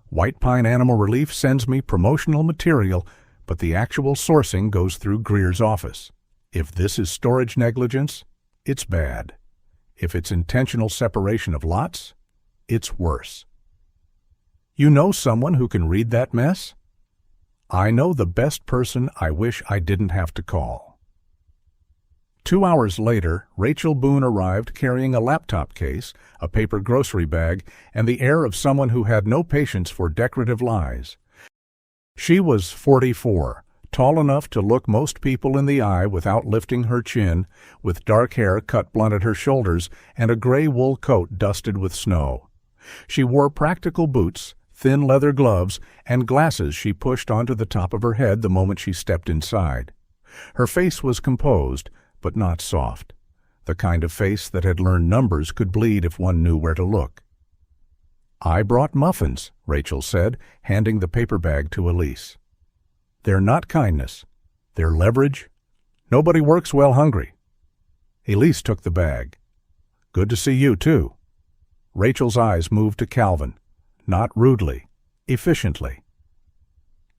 White Pine Animal Relief sends me promotional material, but the actual sourcing goes through Greer's office. If this is storage negligence, it's bad. If it's intentional separation of lots, it's worse. You know someone who can read that mess? I know the best person I wish I didn't have to call. 2 hours later, Rachel Boone arrived carrying a laptop case, a paper grocery bag, and the air of someone who had no patience for decorative lies. She was 44, tall enough to look most people in the eye without lifting her chin, with dark hair cut blunt at her shoulders and a gray wool coat dusted with snow. She wore practical boots, thin leather gloves, and glasses she pushed onto the top of her head the moment she stepped inside. Her face was composed, but not soft, the kind of face that had learned numbers could bleed if one knew where to look. I brought muffins, Rachel said, handing the paper bag to Elise. They're not kindness. They're leverage. Nobody works well hungry. Elise took the bag. Good to see you, too. Rachel's eyes moved to Calvin, not rudely, efficiently.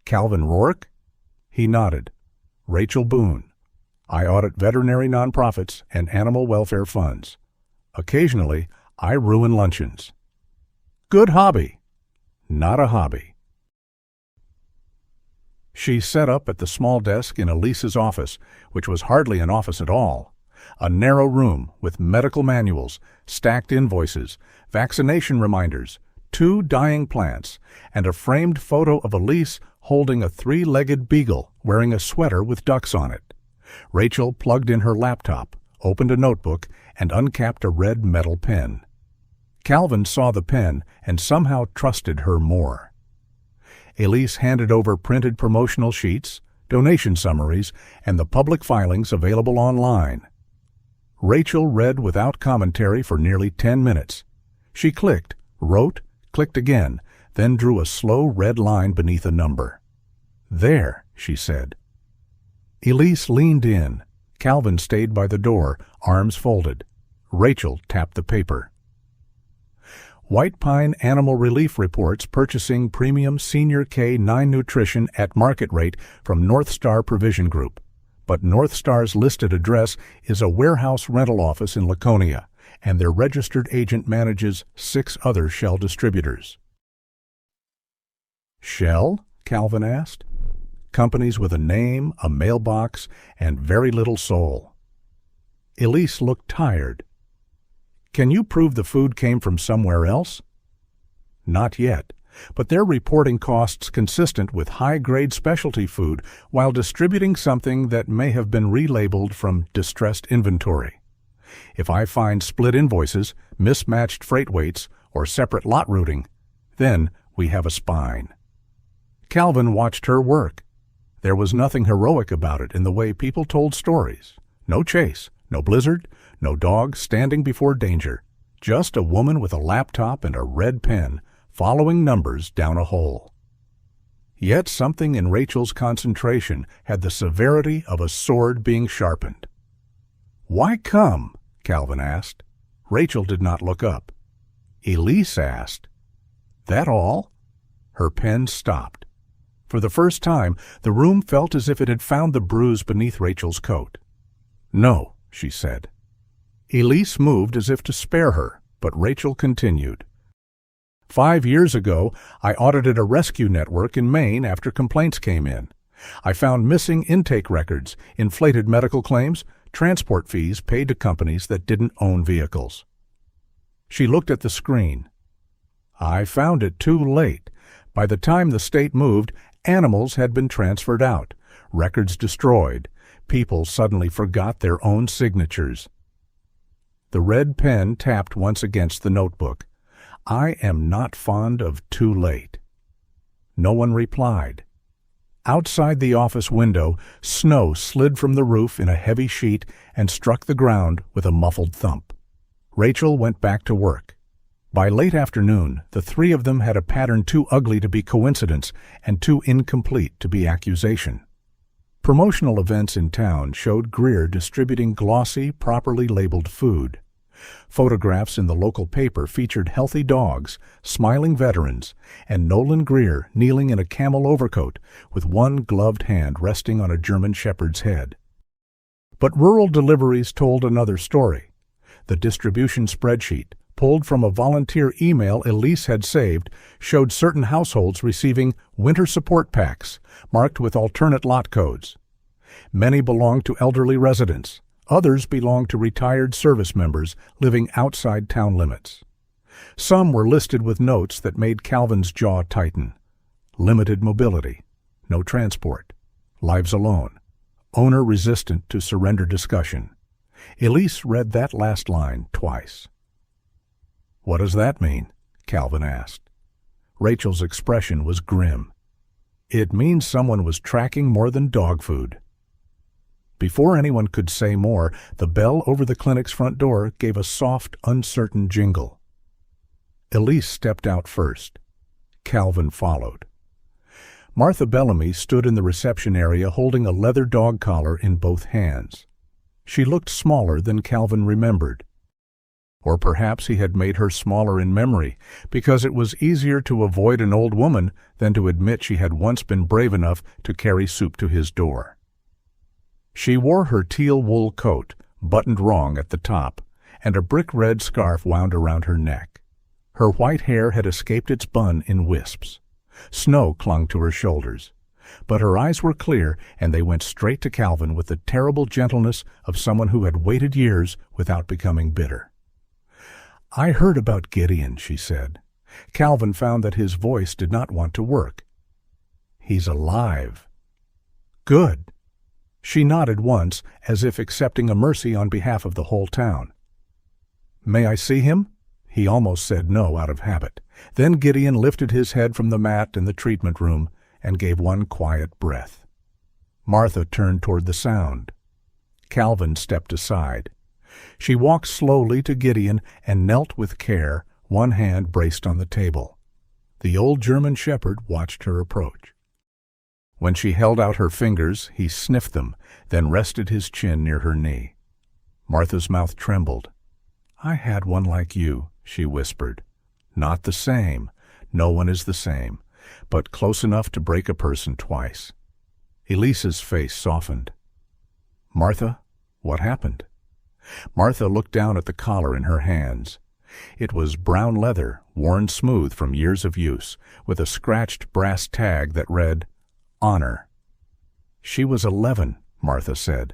Calvin Rourke? He nodded. Rachel Boone. I audit veterinary nonprofits and animal welfare funds. Occasionally, I ruin luncheons. Good hobby. Not a hobby. She sat up at the small desk in Elise's office, which was hardly an office at all. A narrow room with medical manuals, stacked invoices, vaccination reminders, 2 dying plants, and a framed photo of Elise holding a 3-legged beagle wearing a sweater with ducks on it. Rachel plugged in her laptop, opened a notebook, and uncapped a red metal pen. Calvin saw the pen and somehow trusted her more. Elise handed over printed promotional sheets, donation summaries, and the public filings available online. Rachel read without commentary for nearly 10 minutes. She clicked, wrote, clicked again, then drew a slow red line beneath a number. There, she said. Elise leaned in. Calvin stayed by the door, arms folded. Rachel tapped the paper. White Pine Animal Relief reports purchasing premium Senior K9 nutrition at market rate from North Star Provision Group. But North Star's listed address is a warehouse rental office in Laconia, and their registered agent manages 6 other Shell distributors. Shell? Calvin asked. Companies with a name, a mailbox, and very little soul. Elise looked tired. Can you prove the food came from somewhere else? Not yet, but they're reporting costs consistent with high-grade specialty food while distributing something that may have been relabeled from distressed inventory. If I find split invoices, mismatched freight weights, or separate lot routing, then we have a spine. Calvin watched her work. There was nothing heroic about it in the way people told stories. No chase, no blizzard, no dog standing before danger. Just a woman with a laptop and a red pen, following numbers down a hole. Yet something in Rachel's concentration had the severity of a sword being sharpened. "Why come?" Calvin asked. Rachel did not look up. Elise asked, "That all?" Her pen stopped. For the first time, the room felt as if it had found the bruise beneath Rachel's coat. "No," she said. Elise moved as if to spare her, but Rachel continued. 5 years ago, I audited a rescue network in Maine after complaints came in. I found missing intake records, inflated medical claims, transport fees paid to companies that didn't own vehicles. She looked at the screen. I found it too late. By the time the state moved, animals had been transferred out, records destroyed. People suddenly forgot their own signatures. The red pen tapped once against the notebook. I am not fond of too late. No one replied. Outside the office window, snow slid from the roof in a heavy sheet and struck the ground with a muffled thump. Rachel went back to work. By late afternoon, the three of them had a pattern too ugly to be coincidence and too incomplete to be accusation. Promotional events in town showed Greer distributing glossy, properly labeled food. Photographs in the local paper featured healthy dogs, smiling veterans, and Nolan Greer kneeling in a camel overcoat with one gloved hand resting on a German shepherd's head. But rural deliveries told another story. The distribution spreadsheet, pulled from a volunteer email Elise had saved, showed certain households receiving winter support packs marked with alternate lot codes. Many belonged to elderly residents. Others belonged to retired service members living outside town limits. Some were listed with notes that made Calvin's jaw tighten. Limited mobility, no transport, lives alone, owner resistant to surrender discussion. Elise read that last line twice. "What does that mean?" Calvin asked. Rachel's expression was grim. "It means someone was tracking more than dog food." Before anyone could say more, the bell over the clinic's front door gave a soft, uncertain jingle. Elise stepped out first. Calvin followed. Martha Bellamy stood in the reception area holding a leather dog collar in both hands. She looked smaller than Calvin remembered. Or perhaps he had made her smaller in memory, because it was easier to avoid an old woman than to admit she had once been brave enough to carry soup to his door. She wore her teal wool coat, buttoned wrong at the top, and a brick-red scarf wound around her neck. Her white hair had escaped its bun in wisps. Snow clung to her shoulders. But her eyes were clear, and they went straight to Calvin with the terrible gentleness of someone who had waited years without becoming bitter. "I heard about Gideon," she said. Calvin found that his voice did not want to work. "He's alive." "Good." She nodded once, as if accepting a mercy on behalf of the whole town. "May I see him?" He almost said no out of habit. Then Gideon lifted his head from the mat in the treatment room and gave one quiet breath. Martha turned toward the sound. Calvin stepped aside. She walked slowly to Gideon and knelt with care, one hand braced on the table. The old German shepherd watched her approach. When she held out her fingers, he sniffed them, then rested his chin near her knee. Martha's mouth trembled. "I had one like you," she whispered. "Not the same. No one is the same, but close enough to break a person twice." Elise's face softened. "Martha, what happened?" Martha looked down at the collar in her hands. It was brown leather, worn smooth from years of use, with a scratched brass tag that read, "Honor." "She was 11, Martha said.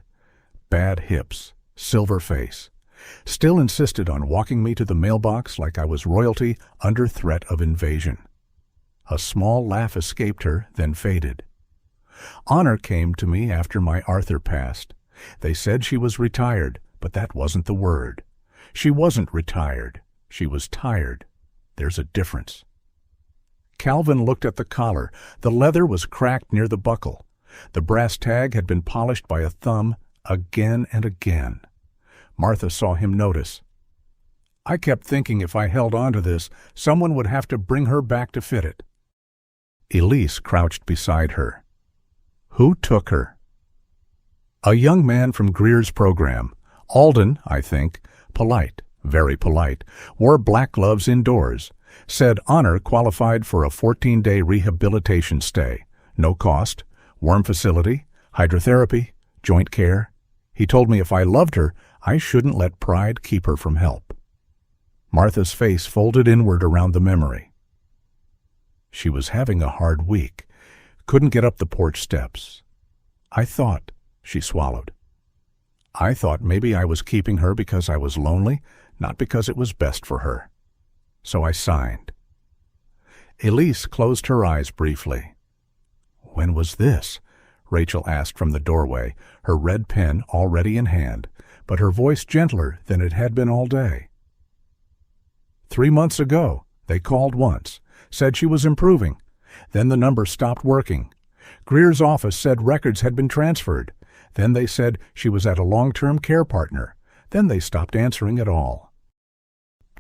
Bad hips, silver face. Still insisted on walking me to the mailbox like I was royalty under threat of invasion." A small laugh escaped her, then faded. "Honor came to me after my Arthur passed. They said she was retired, but that wasn't the word. She wasn't retired. She was tired. There's a difference." Calvin looked at the collar. The leather was cracked near the buckle. The brass tag had been polished by a thumb again and again. Martha saw him notice. I kept thinking if I held on to this, someone would have to bring her back to fit it. Elise crouched beside her. Who took her? A young man from Greer's program. Alden, I think, polite, very polite, wore black gloves indoors, said Honor qualified for a 14-day rehabilitation stay, no cost, warm facility, hydrotherapy, joint care. He told me if I loved her, I shouldn't let pride keep her from help. Martha's face folded inward around the memory. She was having a hard week, couldn't get up the porch steps. I thought, she swallowed. I thought maybe I was keeping her because I was lonely, not because it was best for her. So I signed. Elise closed her eyes briefly. When was this? Rachel asked from the doorway, her red pen already in hand, but her voice gentler than it had been all day. 3 months ago. They called once, said she was improving. Then the number stopped working. Greer's office said records had been transferred. Then they said she was at a long-term care partner. Then they stopped answering at all.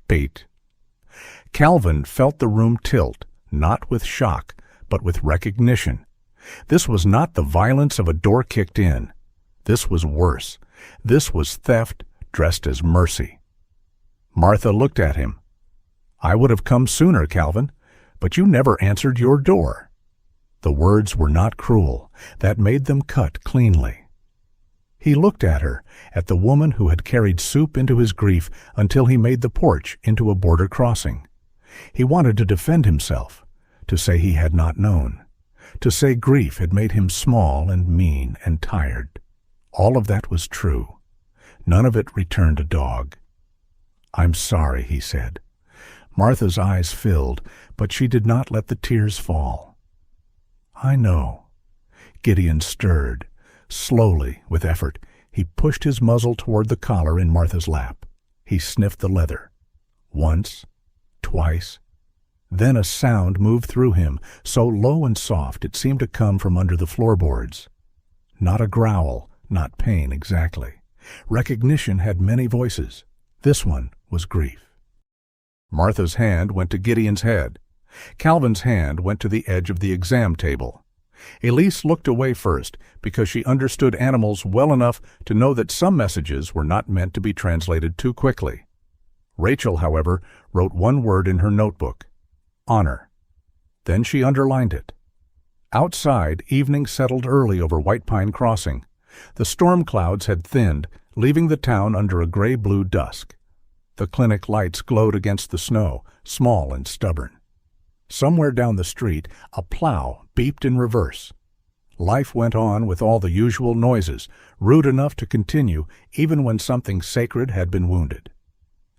Bait. Calvin felt the room tilt, not with shock, but with recognition. This was not the violence of a door kicked in. This was worse. This was theft dressed as mercy. Martha looked at him. I would have come sooner, Calvin, but you never answered your door. The words were not cruel. That made them cut cleanly. He looked at her, at the woman who had carried soup into his grief until he made the porch into a border crossing. He wanted to defend himself, to say he had not known, to say grief had made him small and mean and tired. All of that was true. None of it returned a dog. I'm sorry, he said. Martha's eyes filled, but she did not let the tears fall. I know. Gideon stirred. Slowly, with effort, he pushed his muzzle toward the collar in Martha's lap. He sniffed the leather. Once, twice. Then a sound moved through him, so low and soft it seemed to come from under the floorboards. Not a growl, not pain exactly. Recognition had many voices. This one was grief. Martha's hand went to Gideon's head. Calvin's hand went to the edge of the exam table. Elise looked away first because she understood animals well enough to know that some messages were not meant to be translated too quickly. Rachel, however, wrote one word in her notebook, honor. Then she underlined it. Outside, evening settled early over White Pine Crossing. The storm clouds had thinned, leaving the town under a gray-blue dusk. The clinic lights glowed against the snow, small and stubborn. Somewhere down the street, a plow beeped in reverse. Life went on with all the usual noises, rude enough to continue even when something sacred had been wounded.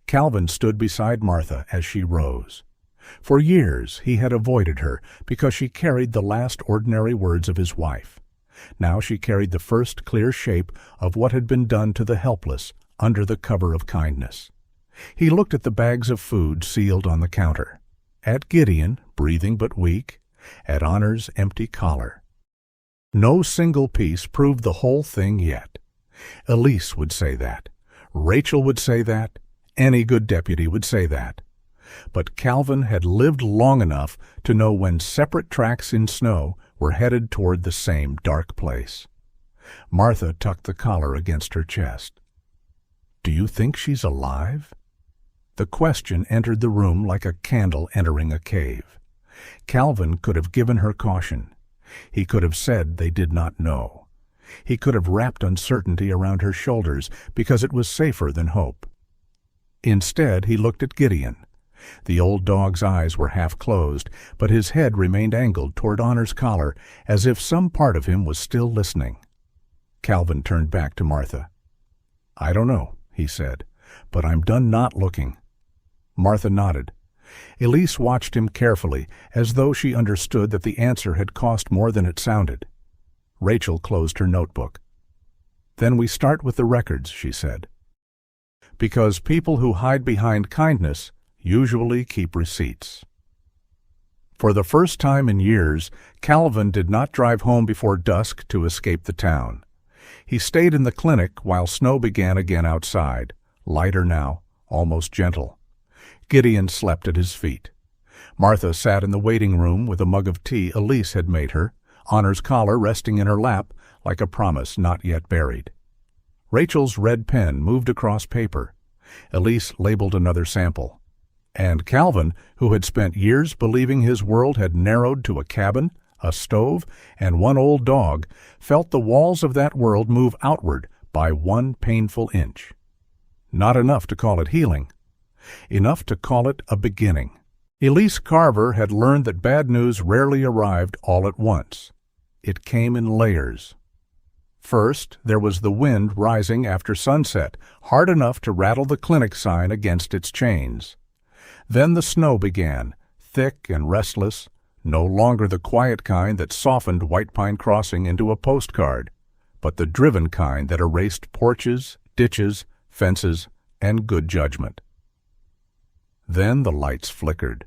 Calvin stood beside Martha as she rose. For years he had avoided her because she carried the last ordinary words of his wife. Now she carried the first clear shape of what had been done to the helpless under the cover of kindness. He looked at the bags of food sealed on the counter, at Gideon, breathing but weak, at Honor's empty collar. No single piece proved the whole thing yet. Elise would say that. Rachel would say that. Any good deputy would say that. But Calvin had lived long enough to know when separate tracks in snow were headed toward the same dark place. Martha tucked the collar against her chest. Do you think she's alive? The question entered the room like a candle entering a cave. Calvin could have given her caution. He could have said they did not know. He could have wrapped uncertainty around her shoulders because it was safer than hope. Instead, he looked at Gideon. The old dog's eyes were half closed, but his head remained angled toward Honor's collar as if some part of him was still listening. Calvin turned back to Martha. I don't know, he said, but I'm done not looking. Martha nodded. Elise watched him carefully, as though she understood that the answer had cost more than it sounded. Rachel closed her notebook. Then we start with the records, she said. Because people who hide behind kindness usually keep receipts. For the first time in years, Calvin did not drive home before dusk to escape the town. He stayed in the clinic while snow began again outside, lighter now, almost gentle. Gideon slept at his feet. Martha sat in the waiting room with a mug of tea Elise had made her, Honor's collar resting in her lap like a promise not yet buried. Rachel's red pen moved across paper. Elise labeled another sample. And Calvin, who had spent years believing his world had narrowed to a cabin, a stove, and one old dog, felt the walls of that world move outward by one painful inch. Not enough to call it healing. Enough to call it a beginning. Elise Carver had learned that bad news rarely arrived all at once. It came in layers. First, there was the wind rising after sunset, hard enough to rattle the clinic sign against its chains. Then the snow began, thick and restless, no longer the quiet kind that softened White Pine Crossing into a postcard, but the driven kind that erased porches, ditches, fences, and good judgment. Then the lights flickered.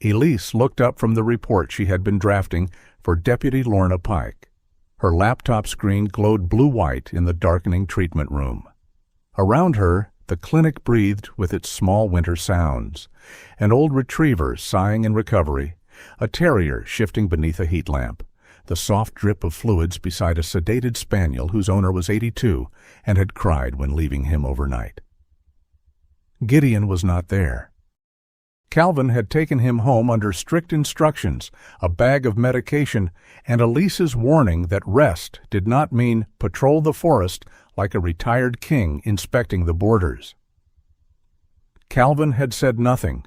Elise looked up from the report she had been drafting for Deputy Lorna Pike. Her laptop screen glowed blue-white in the darkening treatment room. Around her, the clinic breathed with its small winter sounds, an old retriever sighing in recovery, a terrier shifting beneath a heat lamp, the soft drip of fluids beside a sedated spaniel whose owner was 82 and had cried when leaving him overnight. Gideon was not there. Calvin had taken him home under strict instructions, a bag of medication, and Elise's warning that rest did not mean patrol the forest like a retired king inspecting the borders. Calvin had said nothing.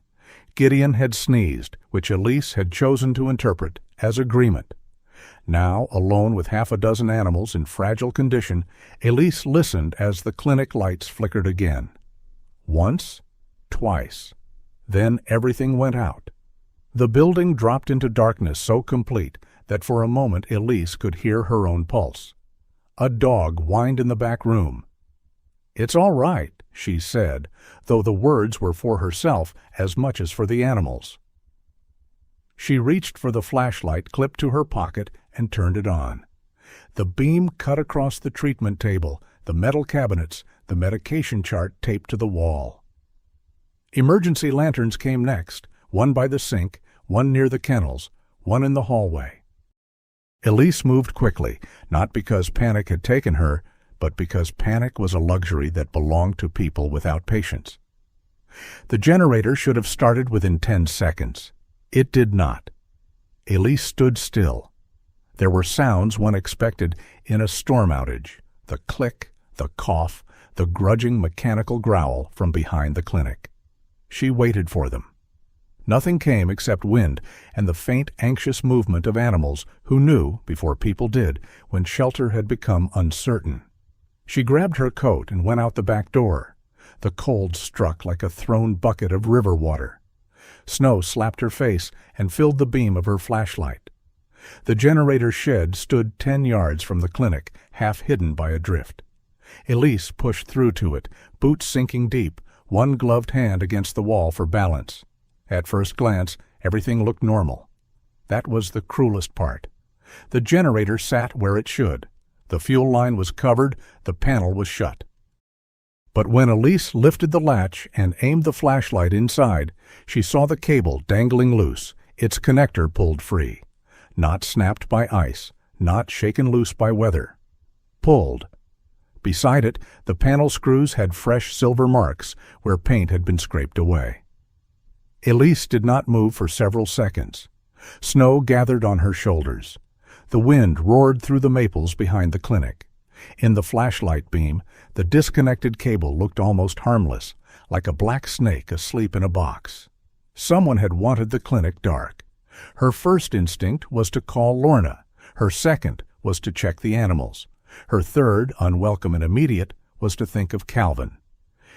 Gideon had sneezed, which Elise had chosen to interpret as agreement. Now, alone with half a dozen animals in fragile condition, Elise listened as the clinic lights flickered again. Once, twice. Then everything went out. The building dropped into darkness so complete that for a moment Elise could hear her own pulse. A dog whined in the back room. "It's all right," she said, though the words were for herself as much as for the animals. She reached for the flashlight clipped to her pocket and turned it on. The beam cut across the treatment table, the metal cabinets, the medication chart taped to the wall. Emergency lanterns came next, one by the sink, one near the kennels, one in the hallway. Elise moved quickly, not because panic had taken her, but because panic was a luxury that belonged to people without patience. The generator should have started within 10 seconds. It did not. Elise stood still. There were sounds one expected in a storm outage, the click, the cough, the grudging mechanical growl from behind the clinic. She waited for them. Nothing came except wind and the faint, anxious movement of animals who knew, before people did, when shelter had become uncertain. She grabbed her coat and went out the back door. The cold struck like a thrown bucket of river water. Snow slapped her face and filled the beam of her flashlight. The generator shed stood 10 yards from the clinic, half hidden by a drift. Elise pushed through to it, boots sinking deep, one gloved hand against the wall for balance. At first glance, everything looked normal. That was the cruelest part. The generator sat where it should. The fuel line was covered, the panel was shut. But when Elise lifted the latch and aimed the flashlight inside, she saw the cable dangling loose, its connector pulled free. Not snapped by ice, not shaken loose by weather. Pulled. Beside it, the panel screws had fresh silver marks where paint had been scraped away. Elise did not move for several seconds. Snow gathered on her shoulders. The wind roared through the maples behind the clinic. In the flashlight beam, the disconnected cable looked almost harmless, like a black snake asleep in a box. Someone had wanted the clinic dark. Her first instinct was to call Lorna. Her second was to check the animals. Her third, unwelcome and immediate, was to think of Calvin.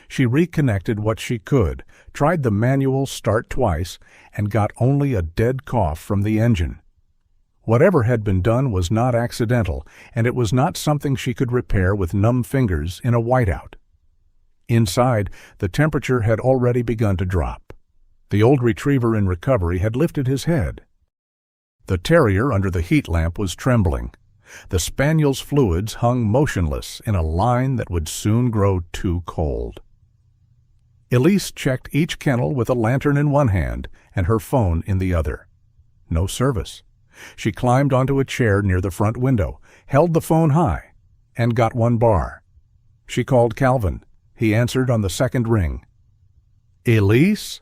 She reconnected what she could, tried the manual start twice, and got only a dead cough from the engine. Whatever had been done was not accidental, and it was not something she could repair with numb fingers in a whiteout. Inside, the temperature had already begun to drop. The old retriever in recovery had lifted his head. The terrier under the heat lamp was trembling. The spaniel's fluids hung motionless in a line that would soon grow too cold. Elise checked each kennel with a lantern in one hand and her phone in the other. No service. She climbed onto a chair near the front window, held the phone high, and got one bar. She called Calvin. He answered on the second ring. "Elise?"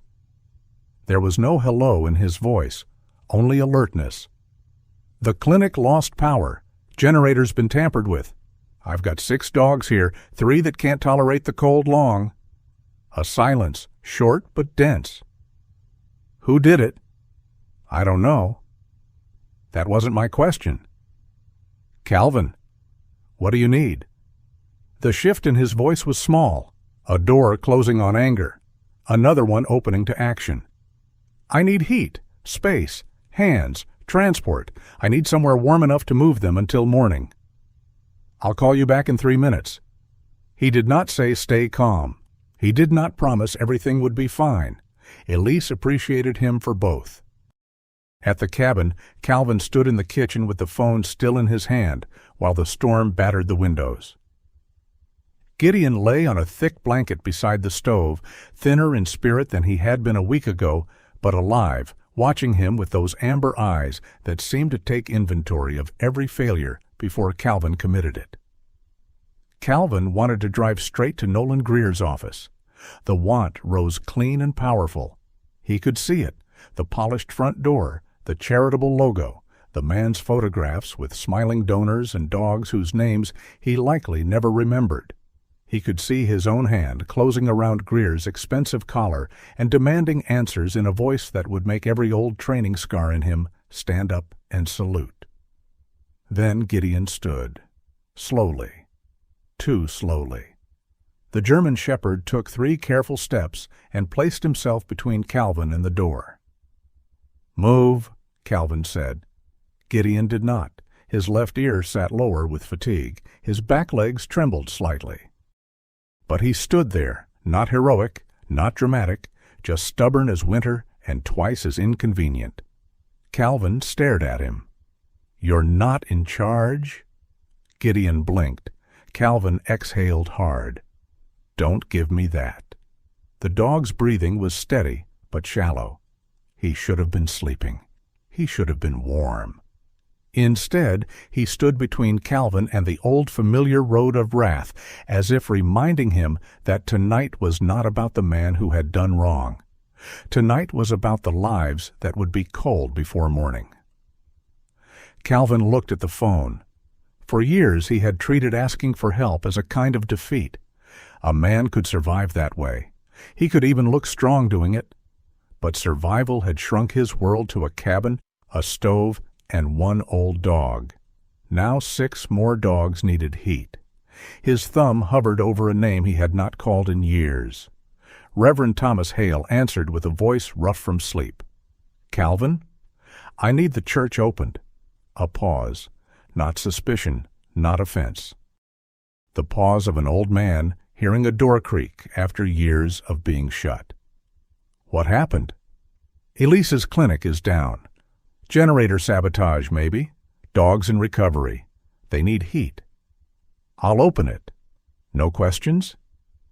There was no hello in his voice, only alertness. "The clinic lost power. Generator's been tampered with. I've got 6 dogs here, 3 that can't tolerate the cold long." A silence, short but dense. "Who did it?" "I don't know." "That wasn't my question." "Calvin, what do you need?" The shift in his voice was small, a door closing on anger, another one opening to action. "I need heat, space, hands, transport. I need somewhere warm enough to move them until morning." "I'll call you back in 3 minutes." He did not say stay calm. He did not promise everything would be fine. Elise appreciated him for both. At the cabin, Calvin stood in the kitchen with the phone still in his hand while the storm battered the windows. Gideon lay on a thick blanket beside the stove, thinner in spirit than he had been a week ago, but alive, watching him with those amber eyes that seemed to take inventory of every failure before Calvin committed it. Calvin wanted to drive straight to Nolan Greer's office. The want rose clean and powerful. He could see it, the polished front door, the charitable logo, the man's photographs with smiling donors and dogs whose names he likely never remembered. He could see his own hand closing around Greer's expensive collar and demanding answers in a voice that would make every old training scar in him stand up and salute. Then Gideon stood, slowly, too slowly. The German shepherd took 3 careful steps and placed himself between Calvin and the door. "Move," Calvin said. Gideon did not. His left ear sat lower with fatigue. His back legs trembled slightly. But he stood there, not heroic, not dramatic, just stubborn as winter and twice as inconvenient. Calvin stared at him. "You're not in charge?" Gideon blinked. Calvin exhaled hard. "Don't give me that." The dog's breathing was steady but shallow. He should have been sleeping. He should have been warm. Instead, he stood between Calvin and the old familiar road of wrath, as if reminding him that tonight was not about the man who had done wrong. Tonight was about the lives that would be cold before morning. Calvin looked at the phone. For years he had treated asking for help as a kind of defeat. A man could survive that way. He could even look strong doing it. But survival had shrunk his world to a cabin, a stove, and 1 old dog. Now 6 more dogs needed heat. His thumb hovered over a name he had not called in years. Reverend Thomas Hale answered with a voice rough from sleep. "Calvin? I need the church opened." A pause. Not suspicion, not offense. The pause of an old man hearing a door creak after years of being shut. "What happened?" "Elise's clinic is down. Generator sabotage, maybe. Dogs in recovery. They need heat." "I'll open it." "No questions?"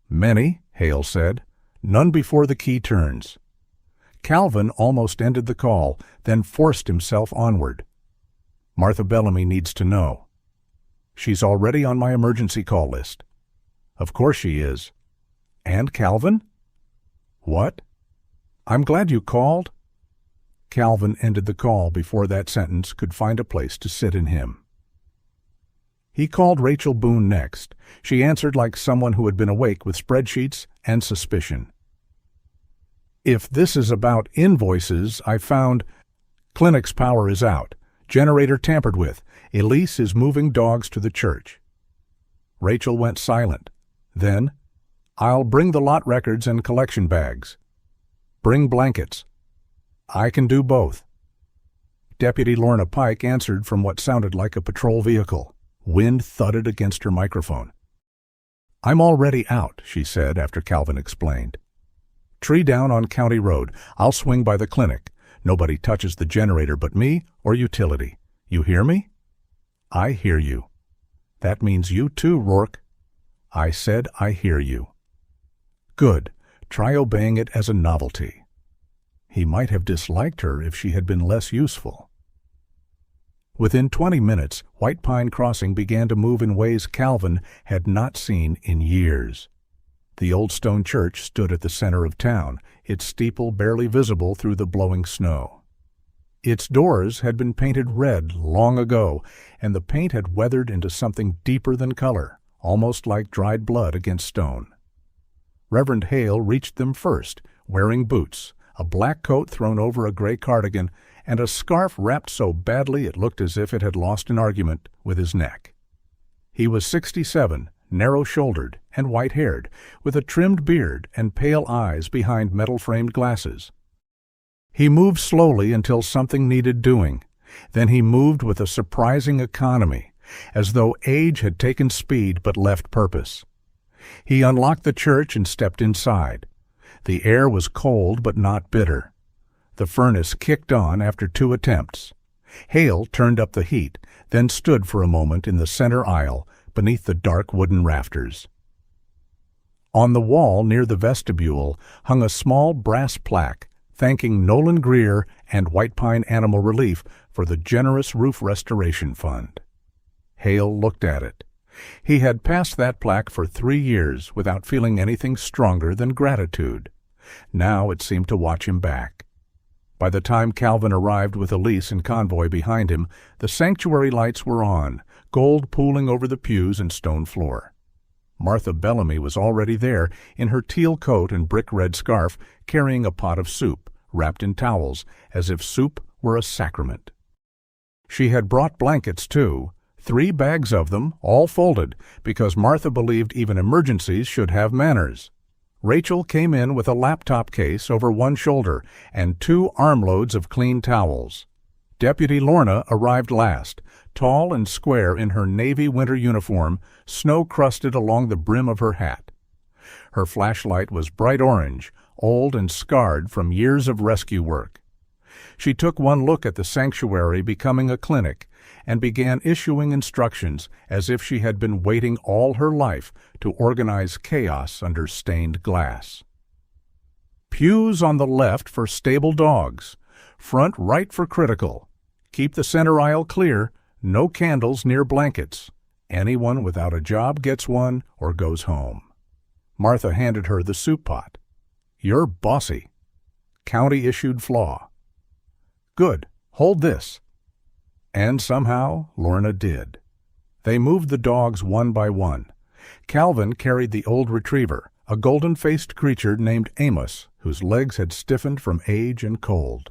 "Many," Hale said. "None before the key turns." Calvin almost ended the call, then forced himself onward. "Martha Bellamy needs to know." "She's already on my emergency call list." "Of course she is." "And Calvin?" "What?" "I'm glad you called." Calvin ended the call before that sentence could find a place to sit in him. He called Rachel Boone next. She answered like someone who had been awake with spreadsheets and suspicion. "If this is about invoices, I found clinic's power is out. Generator tampered with. Elise is moving dogs to the church." Rachel went silent. Then, "I'll bring the lot records and collection bags." "Bring blankets." "I can do both." Deputy Lorna Pike answered from what sounded like a patrol vehicle. Wind thudded against her microphone. "I'm already out," she said after Calvin explained. "Tree down on County Road. I'll swing by the clinic. Nobody touches the generator but me or utility. You hear me?" "I hear you." "That means you too, Rourke." "I said I hear you." "Good. try obeying it as a novelty. He might have disliked her if she had been less useful. Within 20 minutes, White Pine Crossing began to move in ways Calvin had not seen in years. The old stone church stood at the center of town, its steeple barely visible through the blowing snow. Its doors had been painted red long ago, and the paint had weathered into something deeper than color, almost like dried blood against stone. Reverend Hale reached them first, wearing boots, a black coat thrown over a gray cardigan, and a scarf wrapped so badly it looked as if it had lost an argument with his neck. He was 67, narrow-shouldered and white-haired, with a trimmed beard and pale eyes behind metal-framed glasses. He moved slowly until something needed doing. Then he moved with a surprising economy, as though age had taken speed but left purpose. He unlocked the church and stepped inside. The air was cold but not bitter. The furnace kicked on after 2 attempts. Hale turned up the heat, then stood for a moment in the center aisle beneath the dark wooden rafters. On the wall near the vestibule hung a small brass plaque thanking Nolan Greer and White Pine Animal Relief for the generous roof restoration fund. Hale looked at it. He had passed that plaque for 3 years without feeling anything stronger than gratitude. Now it seemed to watch him back. By the time Calvin arrived with Elise and convoy behind him, the sanctuary lights were on, gold pooling over the pews and stone floor. Martha Bellamy was already there, in her teal coat and brick-red scarf, carrying a pot of soup, wrapped in towels, as if soup were a sacrament. She had brought blankets, too, 3 bags of them, all folded, because Martha believed even emergencies should have manners. Rachel came in with a laptop case over one shoulder and 2 armloads of clean towels. Deputy Lorna arrived last, tall and square in her navy winter uniform, snow-crusted along the brim of her hat. Her flashlight was bright orange, old and scarred from years of rescue work. She took one look at the sanctuary becoming a clinic and began issuing instructions as if she had been waiting all her life to organize chaos under stained glass. Pews on the left for stable dogs, front right for critical. Keep the center aisle clear, no candles near blankets. Anyone without a job gets one or goes home. Martha handed her the soup pot. You're bossy. County-issued flaw. Good, hold this. And somehow Lorna did. They moved the dogs one by one. Calvin carried the old retriever, a golden-faced creature named Amos, whose legs had stiffened from age and cold.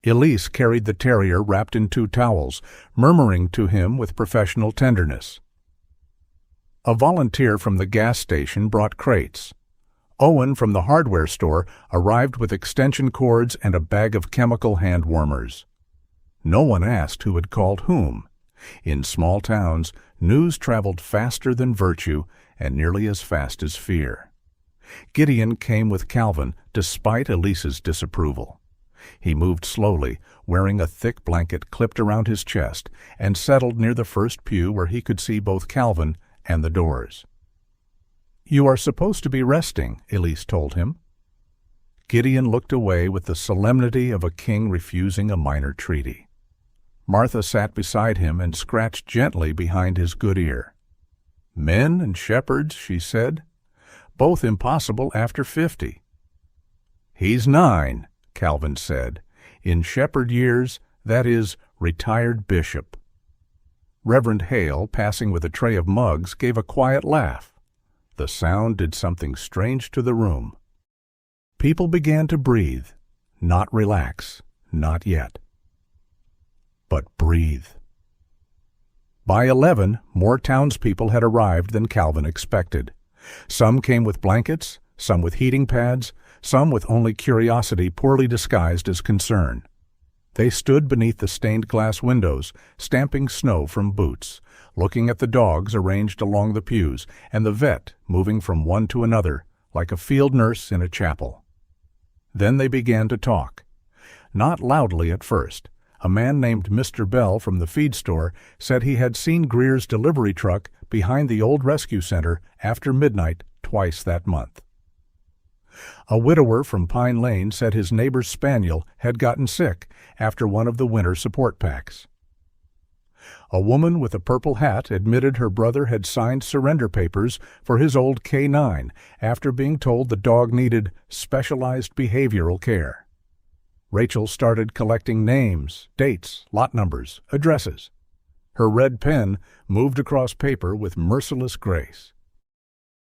Elise carried the terrier wrapped in 2 towels, murmuring to him with professional tenderness. A volunteer from the gas station brought crates. Owen from the hardware store arrived with extension cords and a bag of chemical hand warmers. No one asked who had called whom. In small towns, news traveled faster than virtue and nearly as fast as fear. Gideon came with Calvin, despite Elise's disapproval. He moved slowly, wearing a thick blanket clipped around his chest, and settled near the first pew where he could see both Calvin and the doors. "You are supposed to be resting," Elise told him. Gideon looked away with the solemnity of a king refusing a minor treaty. Martha sat beside him and scratched gently behind his good ear. "Men and shepherds," she said, "both impossible after 50. "He's 9, Calvin said. "In shepherd years, that is, retired bishop." Reverend Hale, passing with a tray of mugs, gave a quiet laugh. The sound did something strange to the room. People began to breathe, not relax, not yet. But breathe. By 11, more townspeople had arrived than Calvin expected. Some came with blankets, some with heating pads, some with only curiosity poorly disguised as concern. They stood beneath the stained glass windows, stamping snow from boots, looking at the dogs arranged along the pews, and the vet moving from one to another, like a field nurse in a chapel. Then they began to talk. Not loudly at first. A man named Mr. Bell from the feed store said he had seen Greer's delivery truck behind the old rescue center after midnight twice that month. A widower from Pine Lane said his neighbor's spaniel had gotten sick after one of the winter support packs. A woman with a purple hat admitted her brother had signed surrender papers for his old K9 after being told the dog needed specialized behavioral care. Rachel started collecting names, dates, lot numbers, addresses. Her red pen moved across paper with merciless grace.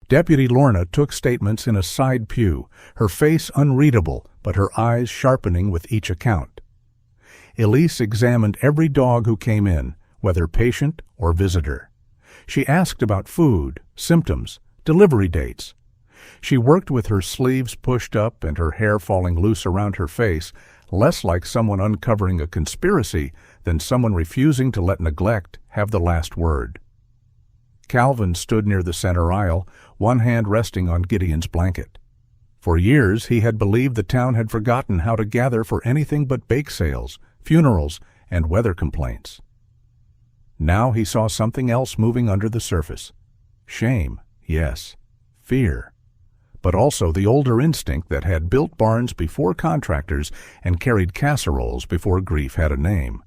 Deputy Lorna took statements in a side pew, her face unreadable but her eyes sharpening with each account. Elise examined every dog who came in, whether patient or visitor. She asked about food, symptoms, delivery dates. She worked with her sleeves pushed up and her hair falling loose around her face, less like someone uncovering a conspiracy than someone refusing to let neglect have the last word. Calvin stood near the center aisle, one hand resting on Gideon's blanket. For years he had believed the town had forgotten how to gather for anything but bake sales, funerals, and weather complaints. Now he saw something else moving under the surface. Shame, yes. Fear. But also the older instinct that had built barns before contractors and carried casseroles before grief had a name.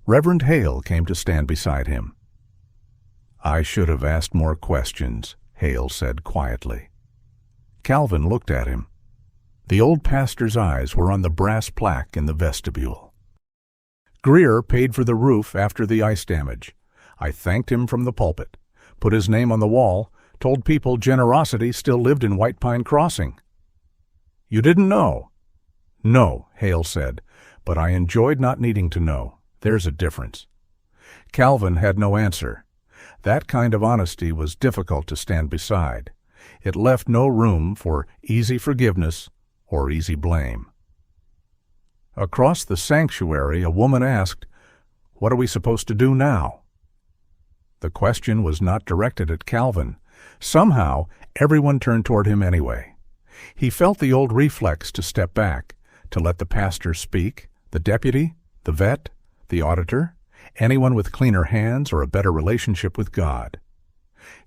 Reverend Hale came to stand beside him. "I should have asked more questions," Hale said quietly. Calvin looked at him. The old pastor's eyes were on the brass plaque in the vestibule. "Greer paid for the roof after the ice damage. I thanked him from the pulpit, put his name on the wall, told people generosity still lived in White Pine Crossing." "You didn't know?" "No," Hale said, "but I enjoyed not needing to know. There's a difference." Calvin had no answer. That kind of honesty was difficult to stand beside. It left no room for easy forgiveness or easy blame. Across the sanctuary, a woman asked, "What are we supposed to do now?" The question was not directed at Calvin. Somehow, everyone turned toward him anyway. He felt the old reflex to step back, to let the pastor speak, the deputy, the vet, the auditor, anyone with cleaner hands or a better relationship with God.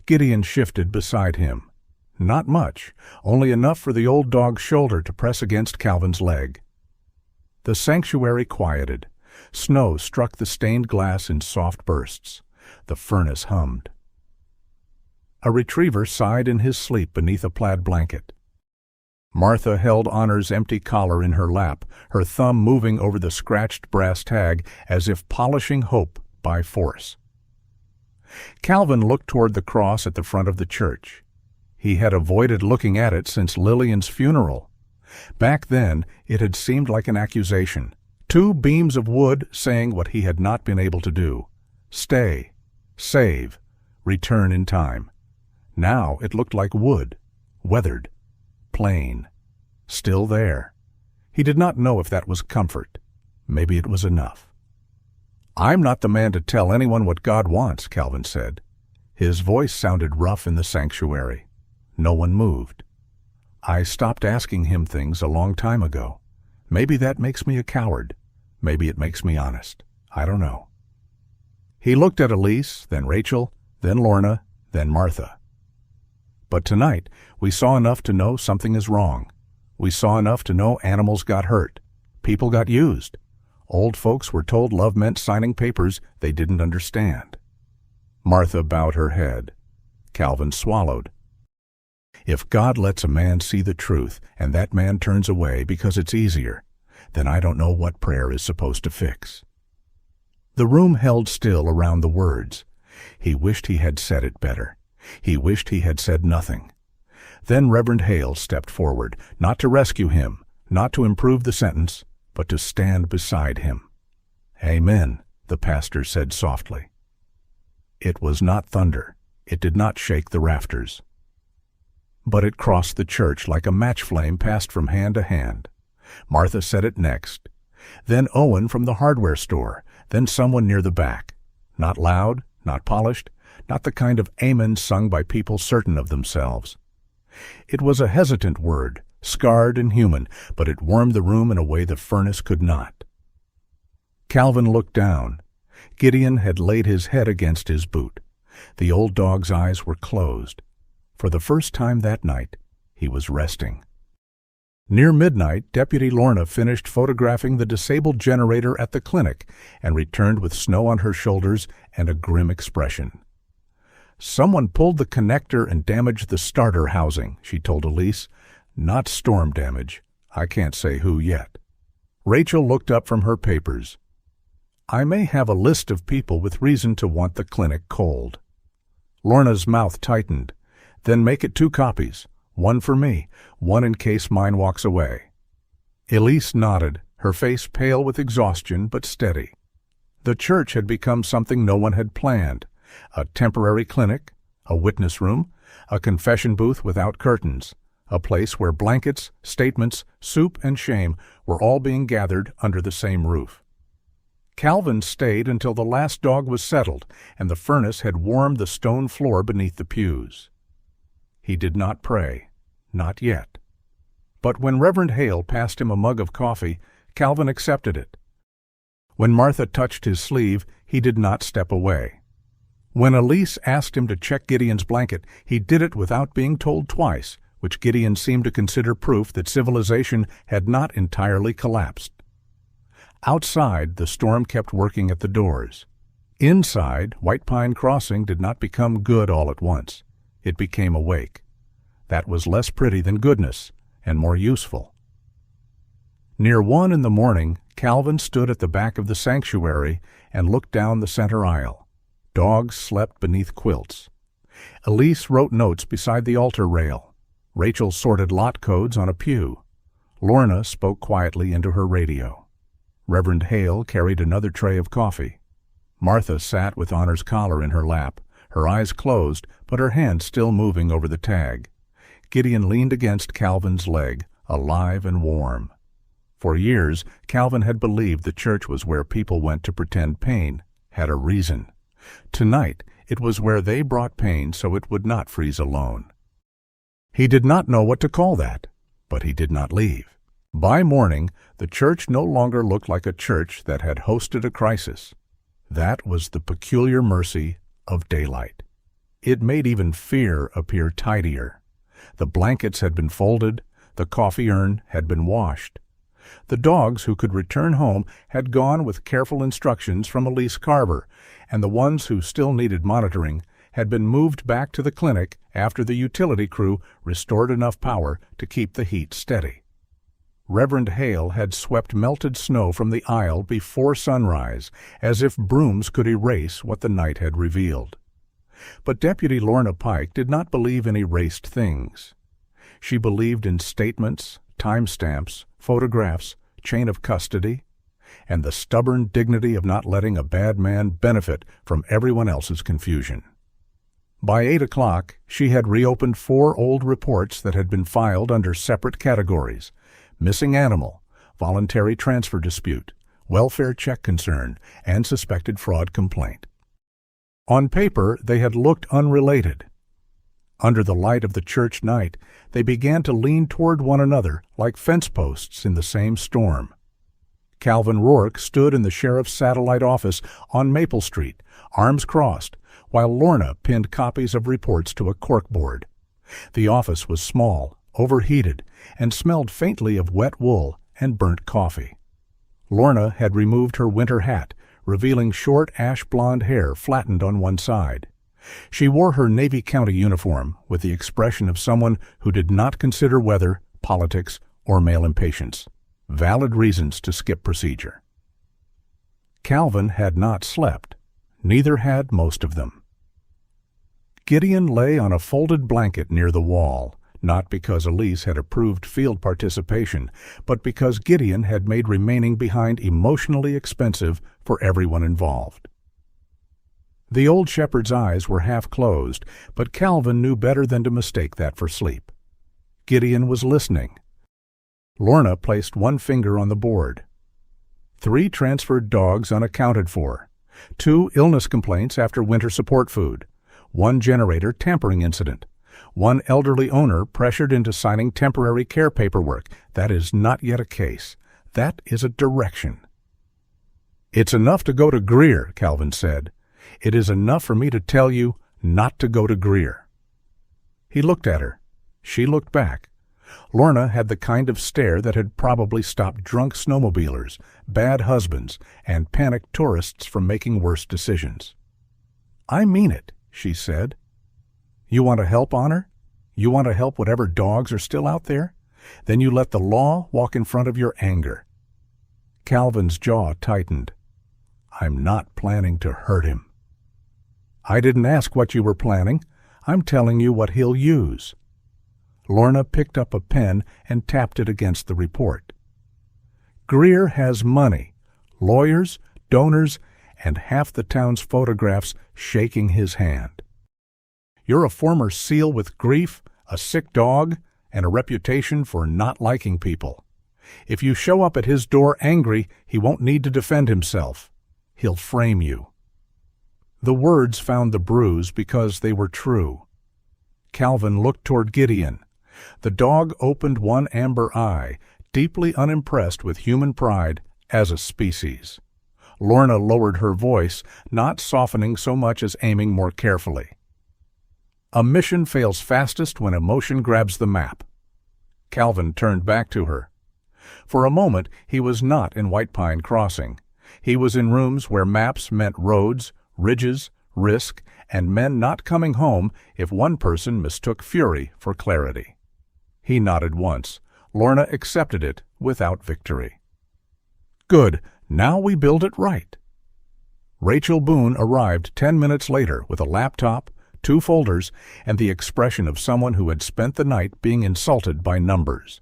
Gideon shifted beside him. Not much, only enough for the old dog's shoulder to press against Calvin's leg. The sanctuary quieted. Snow struck the stained glass in soft bursts. The furnace hummed. A retriever sighed in his sleep beneath a plaid blanket. Martha held Honor's empty collar in her lap, her thumb moving over the scratched brass tag as if polishing hope by force. Calvin looked toward the cross at the front of the church. He had avoided looking at it since Lillian's funeral. Back then, it had seemed like an accusation. Two beams of wood saying what he had not been able to do. Stay, save, return in time. Now it looked like wood, weathered, plain, still there. He did not know if that was comfort. Maybe it was enough. "I'm not the man to tell anyone what God wants," Calvin said. His voice sounded rough in the sanctuary. No one moved. "I stopped asking him things a long time ago. Maybe that makes me a coward. Maybe it makes me honest. I don't know." He looked at Elise, then Rachel, then Lorna, then Martha. "But tonight, we saw enough to know something is wrong. We saw enough to know animals got hurt. People got used. Old folks were told love meant signing papers they didn't understand." Martha bowed her head. Calvin swallowed. "If God lets a man see the truth and that man turns away because it's easier, then I don't know what prayer is supposed to fix." The room held still around the words. He wished he had said it better. He wished he had said nothing. Then Reverend Hale stepped forward, not to rescue him, not to improve the sentence, but to stand beside him. "Amen," the pastor said softly. It was not thunder. It did not shake the rafters. But it crossed the church like a match flame passed from hand to hand. Martha said it next. Then Owen from the hardware store, then someone near the back. Not loud, not polished, not the kind of amen sung by people certain of themselves. It was a hesitant word, scarred and human, but it warmed the room in a way the furnace could not. Calvin looked down. Gideon had laid his head against his boot. The old dog's eyes were closed. For the first time that night, He was resting. Near midnight, Deputy Lorna finished photographing the disabled generator at the clinic and returned with snow on her shoulders and a grim expression. "Someone pulled the connector and damaged the starter housing," she told Elise. "Not storm damage. I can't say who yet." Rachel looked up from her papers. "I may have a list of people with reason to want the clinic cold." Lorna's mouth tightened. "Then make it 2 copies. One for me, one in case mine walks away." Elise nodded, her face pale with exhaustion but steady. The church had become something no one had planned: a temporary clinic, a witness room, a confession booth without curtains, a place where blankets, statements, soup, and shame were all being gathered under the same roof. Calvin stayed until the last dog was settled and the furnace had warmed the stone floor beneath the pews. He did not pray, not yet. But when Reverend Hale passed him a mug of coffee, Calvin accepted it. When Martha touched his sleeve, he did not step away. When Elise asked him to check Gideon's blanket, he did it without being told twice, which Gideon seemed to consider proof that civilization had not entirely collapsed. Outside, the storm kept working at the doors. Inside, White Pine Crossing did not become good all at once. It became awake. That was less pretty than goodness, and more useful. Near 1 in the morning, Calvin stood at the back of the sanctuary and looked down the center aisle. Dogs slept beneath quilts. Elise wrote notes beside the altar rail. Rachel sorted lot codes on a pew. Lorna spoke quietly into her radio. Reverend Hale carried another tray of coffee. Martha sat with Honor's collar in her lap, her eyes closed, but her hand still moving over the tag. Gideon leaned against Calvin's leg, alive and warm. For years, Calvin had believed the church was where people went to pretend pain had a reason. Tonight, it was where they brought pain so it would not freeze alone. He did not know what to call that, but he did not leave. By morning, the church no longer looked like a church that had hosted a crisis. That was the peculiar mercy of daylight. It made even fear appear tidier. The blankets had been folded, the coffee urn had been washed. The dogs who could return home had gone with careful instructions from Elise Carver, and the ones who still needed monitoring had been moved back to the clinic after the utility crew restored enough power to keep the heat steady. Reverend Hale had swept melted snow from the aisle before sunrise, as if brooms could erase what the night had revealed. But Deputy Lorna Pike did not believe in erased things. She believed in statements, timestamps, photographs, chain of custody, and the stubborn dignity of not letting a bad man benefit from everyone else's confusion. By 8 o'clock, she had reopened 4 old reports that had been filed under separate categories: missing animal, voluntary transfer dispute, welfare check concern, and suspected fraud complaint. On paper, they had looked unrelated. Under the light of the church night, they began to lean toward one another like fence posts in the same storm. Calvin Rourke stood in the sheriff's satellite office on Maple Street, arms crossed, while Lorna pinned copies of reports to a corkboard. The office was small, overheated, and smelled faintly of wet wool and burnt coffee. Lorna had removed her winter hat, revealing short ash-blonde hair flattened on one side. She wore her Navy County uniform with the expression of someone who did not consider weather, politics, or male impatience. Valid reasons to skip procedure. Calvin had not slept. Neither had most of them. Gideon lay on a folded blanket near the wall, not because Elise had approved field participation, but because Gideon had made remaining behind emotionally expensive for everyone involved. The old shepherd's eyes were half closed, but Calvin knew better than to mistake that for sleep. Gideon was listening. Lorna placed one finger on the board. 3 transferred dogs unaccounted for, 2 illness complaints after winter support food, 1 generator tampering incident, 1 elderly owner pressured into signing temporary care paperwork. That is not yet a case. That is a direction. "It's enough to go to Greer," Calvin said. "It is enough for me to tell you not to go to Greer." He looked at her. She looked back. Lorna had the kind of stare that had probably stopped drunk snowmobilers, bad husbands, and panicked tourists from making worse decisions. "I mean it," she said. "You want to help, Honor? You want to help whatever dogs are still out there? Then you let the law walk in front of your anger." Calvin's jaw tightened. "I'm not planning to hurt him." "I didn't ask what you were planning. I'm telling you what he'll use." Lorna picked up a pen and tapped it against the report. "Greer has money, lawyers, donors, and half the town's photographs shaking his hand. You're a former SEAL with grief, a sick dog, and a reputation for not liking people. If you show up at his door angry, he won't need to defend himself. He'll frame you." The words found the bruise because they were true. Calvin looked toward Gideon. The dog opened one amber eye, deeply unimpressed with human pride as a species. Lorna lowered her voice, not softening so much as aiming more carefully. "A mission fails fastest when emotion grabs the map." Calvin turned back to her. For a moment, he was not in White Pine Crossing. He was in rooms where maps meant roads, ridges, risk, and men not coming home if one person mistook fury for clarity. He nodded once. Lorna accepted it without victory. "Good. Now we build it right." Rachel Boone arrived 10 minutes later with a laptop, 2 folders, and the expression of someone who had spent the night being insulted by numbers.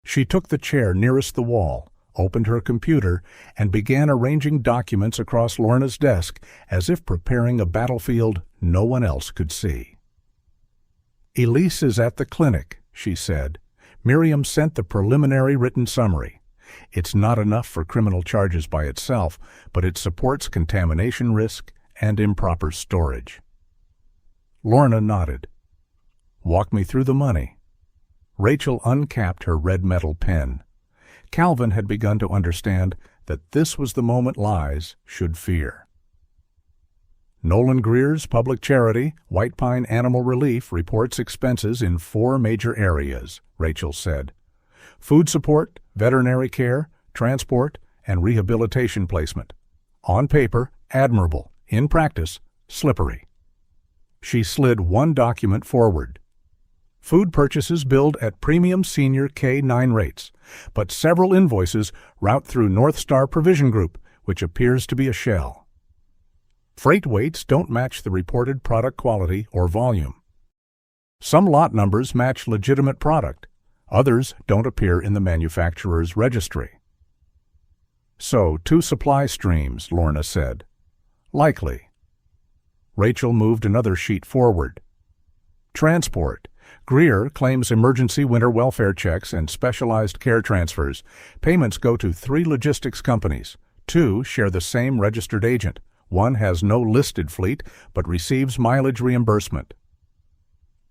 She took the chair nearest the wall, opened her computer, and began arranging documents across Lorna's desk as if preparing a battlefield no one else could see. "Elise is at the clinic," she said. Miriam sent the preliminary written summary. It's not enough for criminal charges by itself, but it supports contamination risk and improper storage. Lorna nodded. "Walk me through the money." Rachel uncapped her red metal pen. Calvin had begun to understand that this was the moment lies should fear. Nolan Greer's public charity, White Pine Animal Relief, reports expenses in 4 major areas, Rachel said. Food support, veterinary care, transport, and rehabilitation placement. On paper, admirable. In practice, slippery. She slid one document forward. Food purchases billed at premium senior K-9 rates, but several invoices route through North Star Provision Group, which appears to be a shell. Freight weights don't match the reported product quality or volume. Some lot numbers match legitimate product. Others don't appear in the manufacturer's registry. So, 2 supply streams, Lorna said. Likely. Rachel moved another sheet forward. Transport. Greer claims emergency winter welfare checks and specialized care transfers. Payments go to 3 logistics companies. 2 share the same registered agent. 1 has no listed fleet, but receives mileage reimbursement.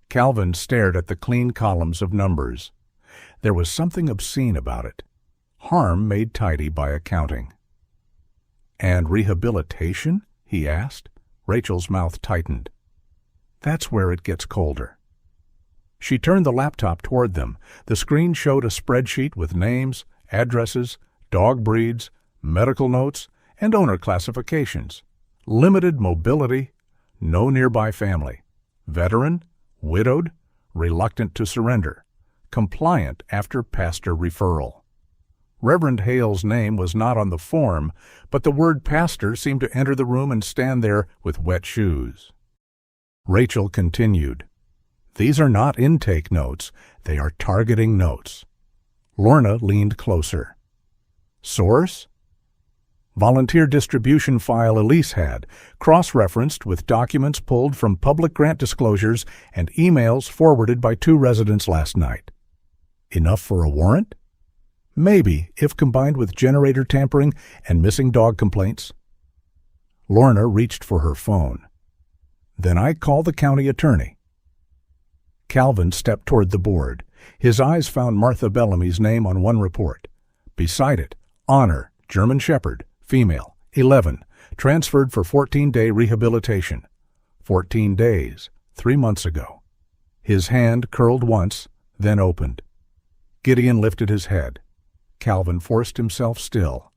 Calvin stared at the clean columns of numbers. There was something obscene about it. Harm made tidy by accounting. "And rehabilitation?" he asked. Rachel's mouth tightened. "That's where it gets colder." She turned the laptop toward them. The screen showed a spreadsheet with names, addresses, dog breeds, medical notes, and owner classifications. Limited mobility, no nearby family. Veteran, widowed, reluctant to surrender. Compliant after pastor referral. Reverend Hale's name was not on the form, but the word pastor seemed to enter the room and stand there with wet shoes. Rachel continued. These are not intake notes, they are targeting notes. Lorna leaned closer. Source? Volunteer distribution file Elise had, cross-referenced with documents pulled from public grant disclosures and emails forwarded by 2 residents last night. Enough for a warrant? Maybe, if combined with generator tampering and missing dog complaints. Lorna reached for her phone. Then I call the county attorney. Calvin stepped toward the board. His eyes found Martha Bellamy's name on one report. Beside it, Honor, German Shepherd, female, 11, transferred for 14-day rehabilitation. 14 days, 3 months ago. His hand curled once, then opened. Gideon lifted his head. Calvin forced himself still.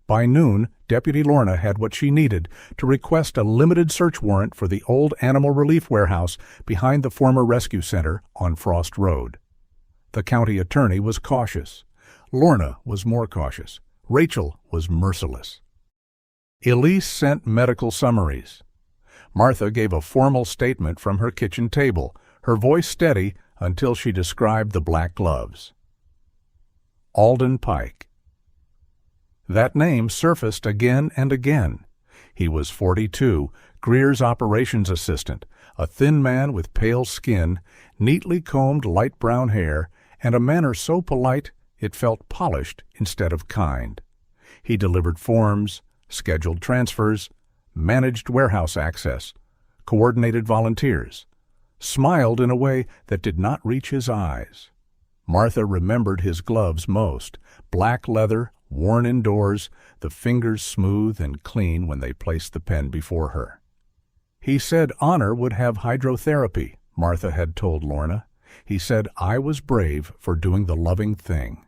By noon, Deputy Lorna had what she needed to request a limited search warrant for the old animal relief warehouse behind the former rescue center on Frost Road. The county attorney was cautious. Lorna was more cautious. Rachel was merciless. Elise sent medical summaries. Martha gave a formal statement from her kitchen table, her voice steady until she described the black gloves. Alden Pike. That name surfaced again and again. He was 42, Greer's operations assistant, a thin man with pale skin, neatly combed light brown hair, and a manner so polite it felt polished instead of kind. He delivered forms, scheduled transfers, managed warehouse access, coordinated volunteers, smiled in a way that did not reach his eyes. Martha remembered his gloves most, black leather, worn indoors, the fingers smooth and clean when they placed the pen before her. He said Honor would have hydrotherapy, Martha had told Lorna. He said I was brave for doing the loving thing.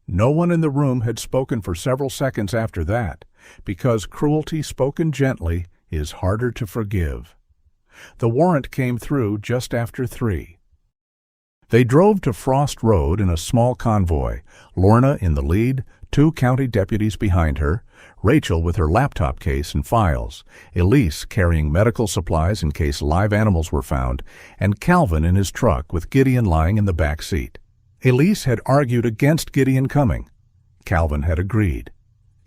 No one in the room had spoken for several seconds after that, because cruelty spoken gently is harder to forgive. The warrant came through just after 3. They drove to Frost Road in a small convoy, Lorna in the lead, 2 county deputies behind her, Rachel with her laptop case and files, Elise carrying medical supplies in case live animals were found, and Calvin in his truck with Gideon lying in the back seat. Elise had argued against Gideon coming. Calvin had agreed.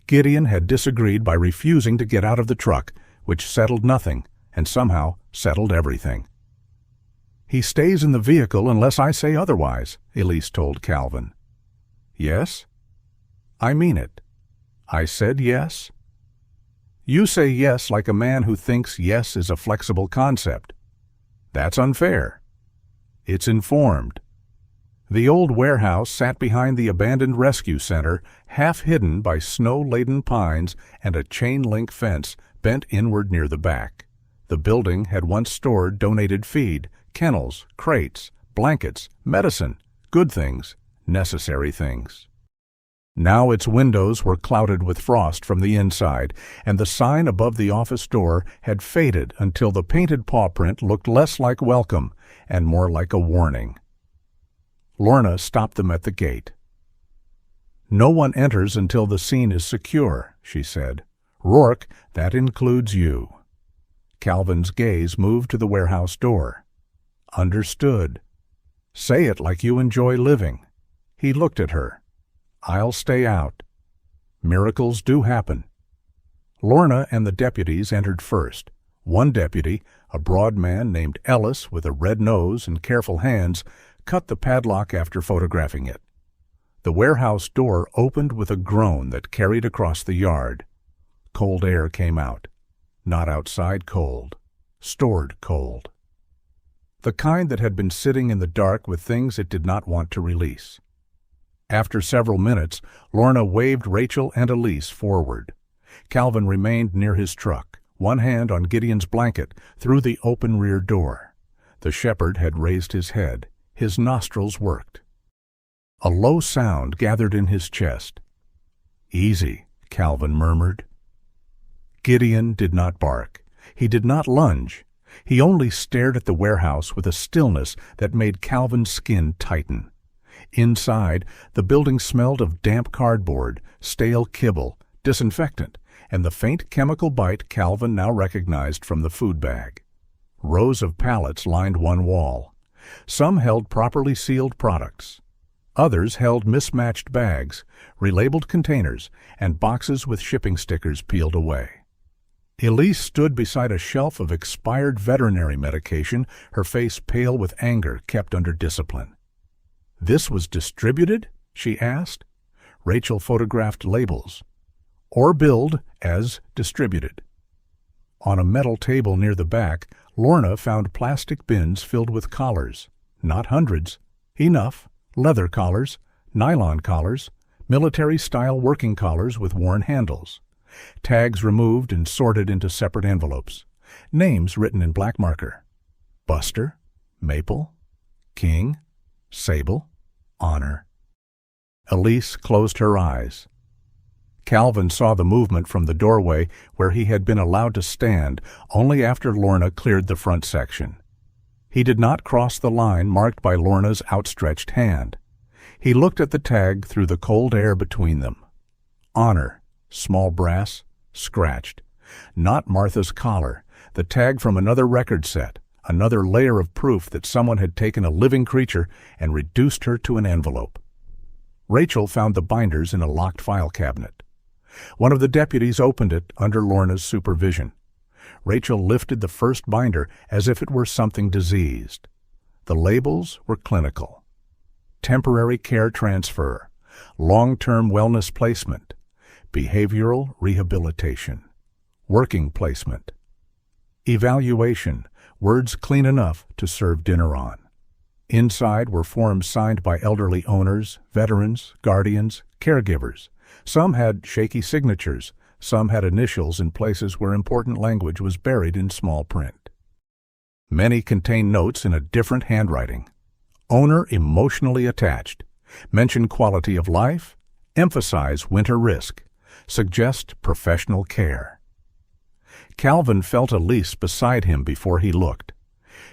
Gideon had disagreed by refusing to get out of the truck, which settled nothing, and somehow settled everything. He stays in the vehicle unless I say otherwise, Elise told Calvin. Yes? I mean it. I said yes. You say yes like a man who thinks yes is a flexible concept. That's unfair. It's informed. The old warehouse sat behind the abandoned rescue center, half hidden by snow-laden pines and a chain-link fence bent inward near the back. The building had once stored donated feed, kennels, crates, blankets, medicine, good things, necessary things. Now its windows were clouded with frost from the inside, and the sign above the office door had faded until the painted paw print looked less like welcome and more like a warning. Lorna stopped them at the gate. No one enters until the scene is secure, she said. Rourke, that includes you. Calvin's gaze moved to the warehouse door. Understood. Say it like you enjoy living. He looked at her. I'll stay out. Miracles do happen. Lorna and the deputies entered first. One deputy, a broad man named Ellis with a red nose and careful hands, cut the padlock after photographing it. The warehouse door opened with a groan that carried across the yard. Cold air came out. Not outside cold. Stored cold. The kind that had been sitting in the dark with things it did not want to release. After several minutes, Lorna waved Rachel and Elise forward. Calvin remained near his truck, one hand on Gideon's blanket, through the open rear door. The shepherd had raised his head. His nostrils worked. A low sound gathered in his chest. Easy, Calvin murmured. Gideon did not bark. He did not lunge. He only stared at the warehouse with a stillness that made Calvin's skin tighten. Inside, the building smelled of damp cardboard, stale kibble, disinfectant, and the faint chemical bite Calvin now recognized from the food bag. Rows of pallets lined one wall. Some held properly sealed products. Others held mismatched bags, relabeled containers, and boxes with shipping stickers peeled away. Elise stood beside a shelf of expired veterinary medication, her face pale with anger kept under discipline. "This was distributed?" she asked. Rachel photographed labels. "Or billed as distributed." On a metal table near the back, Lorna found plastic bins filled with collars. Not hundreds. Enough. Leather collars, nylon collars, military-style working collars with worn handles. Tags removed and sorted into separate envelopes. Names written in black marker. Buster, Maple? King? Sable? Honor? Elise closed her eyes. Calvin saw the movement from the doorway where he had been allowed to stand only after Lorna cleared the front section. He did not cross the line marked by Lorna's outstretched hand. He looked at the tag through the cold air between them. Honor, small brass, scratched. Not Martha's collar, the tag from another record set, another layer of proof that someone had taken a living creature and reduced her to an envelope. Rachel found the binders in a locked file cabinet. One of the deputies opened it under Lorna's supervision. Rachel lifted the first binder as if it were something diseased. The labels were clinical. Temporary care transfer, long-term wellness placement, behavioral rehabilitation, working placement, evaluation, words clean enough to serve dinner on. Inside were forms signed by elderly owners, veterans, guardians, caregivers. Some had shaky signatures, some had initials in places where important language was buried in small print. Many contained notes in a different handwriting. Owner emotionally attached. Mention quality of life. Emphasize winter risk. Suggest professional care. Calvin felt Elise beside him before he looked.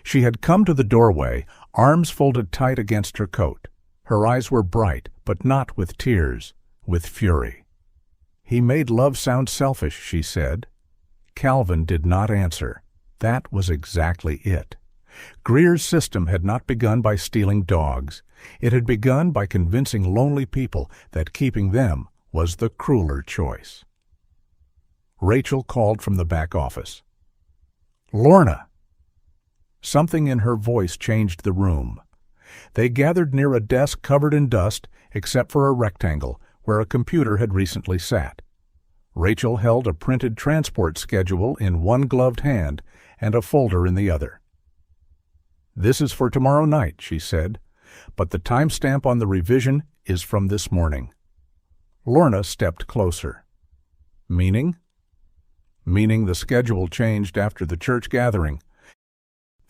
She had come to the doorway, arms folded tight against her coat. Her eyes were bright, but not with tears, with fury. He made love sound selfish, she said. Calvin did not answer. That was exactly it. Greer's system had not begun by stealing dogs. It had begun by convincing lonely people that keeping them was the crueler choice. Rachel called from the back office. "Lorna!" Something in her voice changed the room. They gathered near a desk covered in dust except for a rectangle where a computer had recently sat. Rachel held a printed transport schedule in one gloved hand and a folder in the other. "This is for tomorrow night," she said, "but the timestamp on the revision is from this morning." Lorna stepped closer. "Meaning?" "Meaning the schedule changed after the church gathering.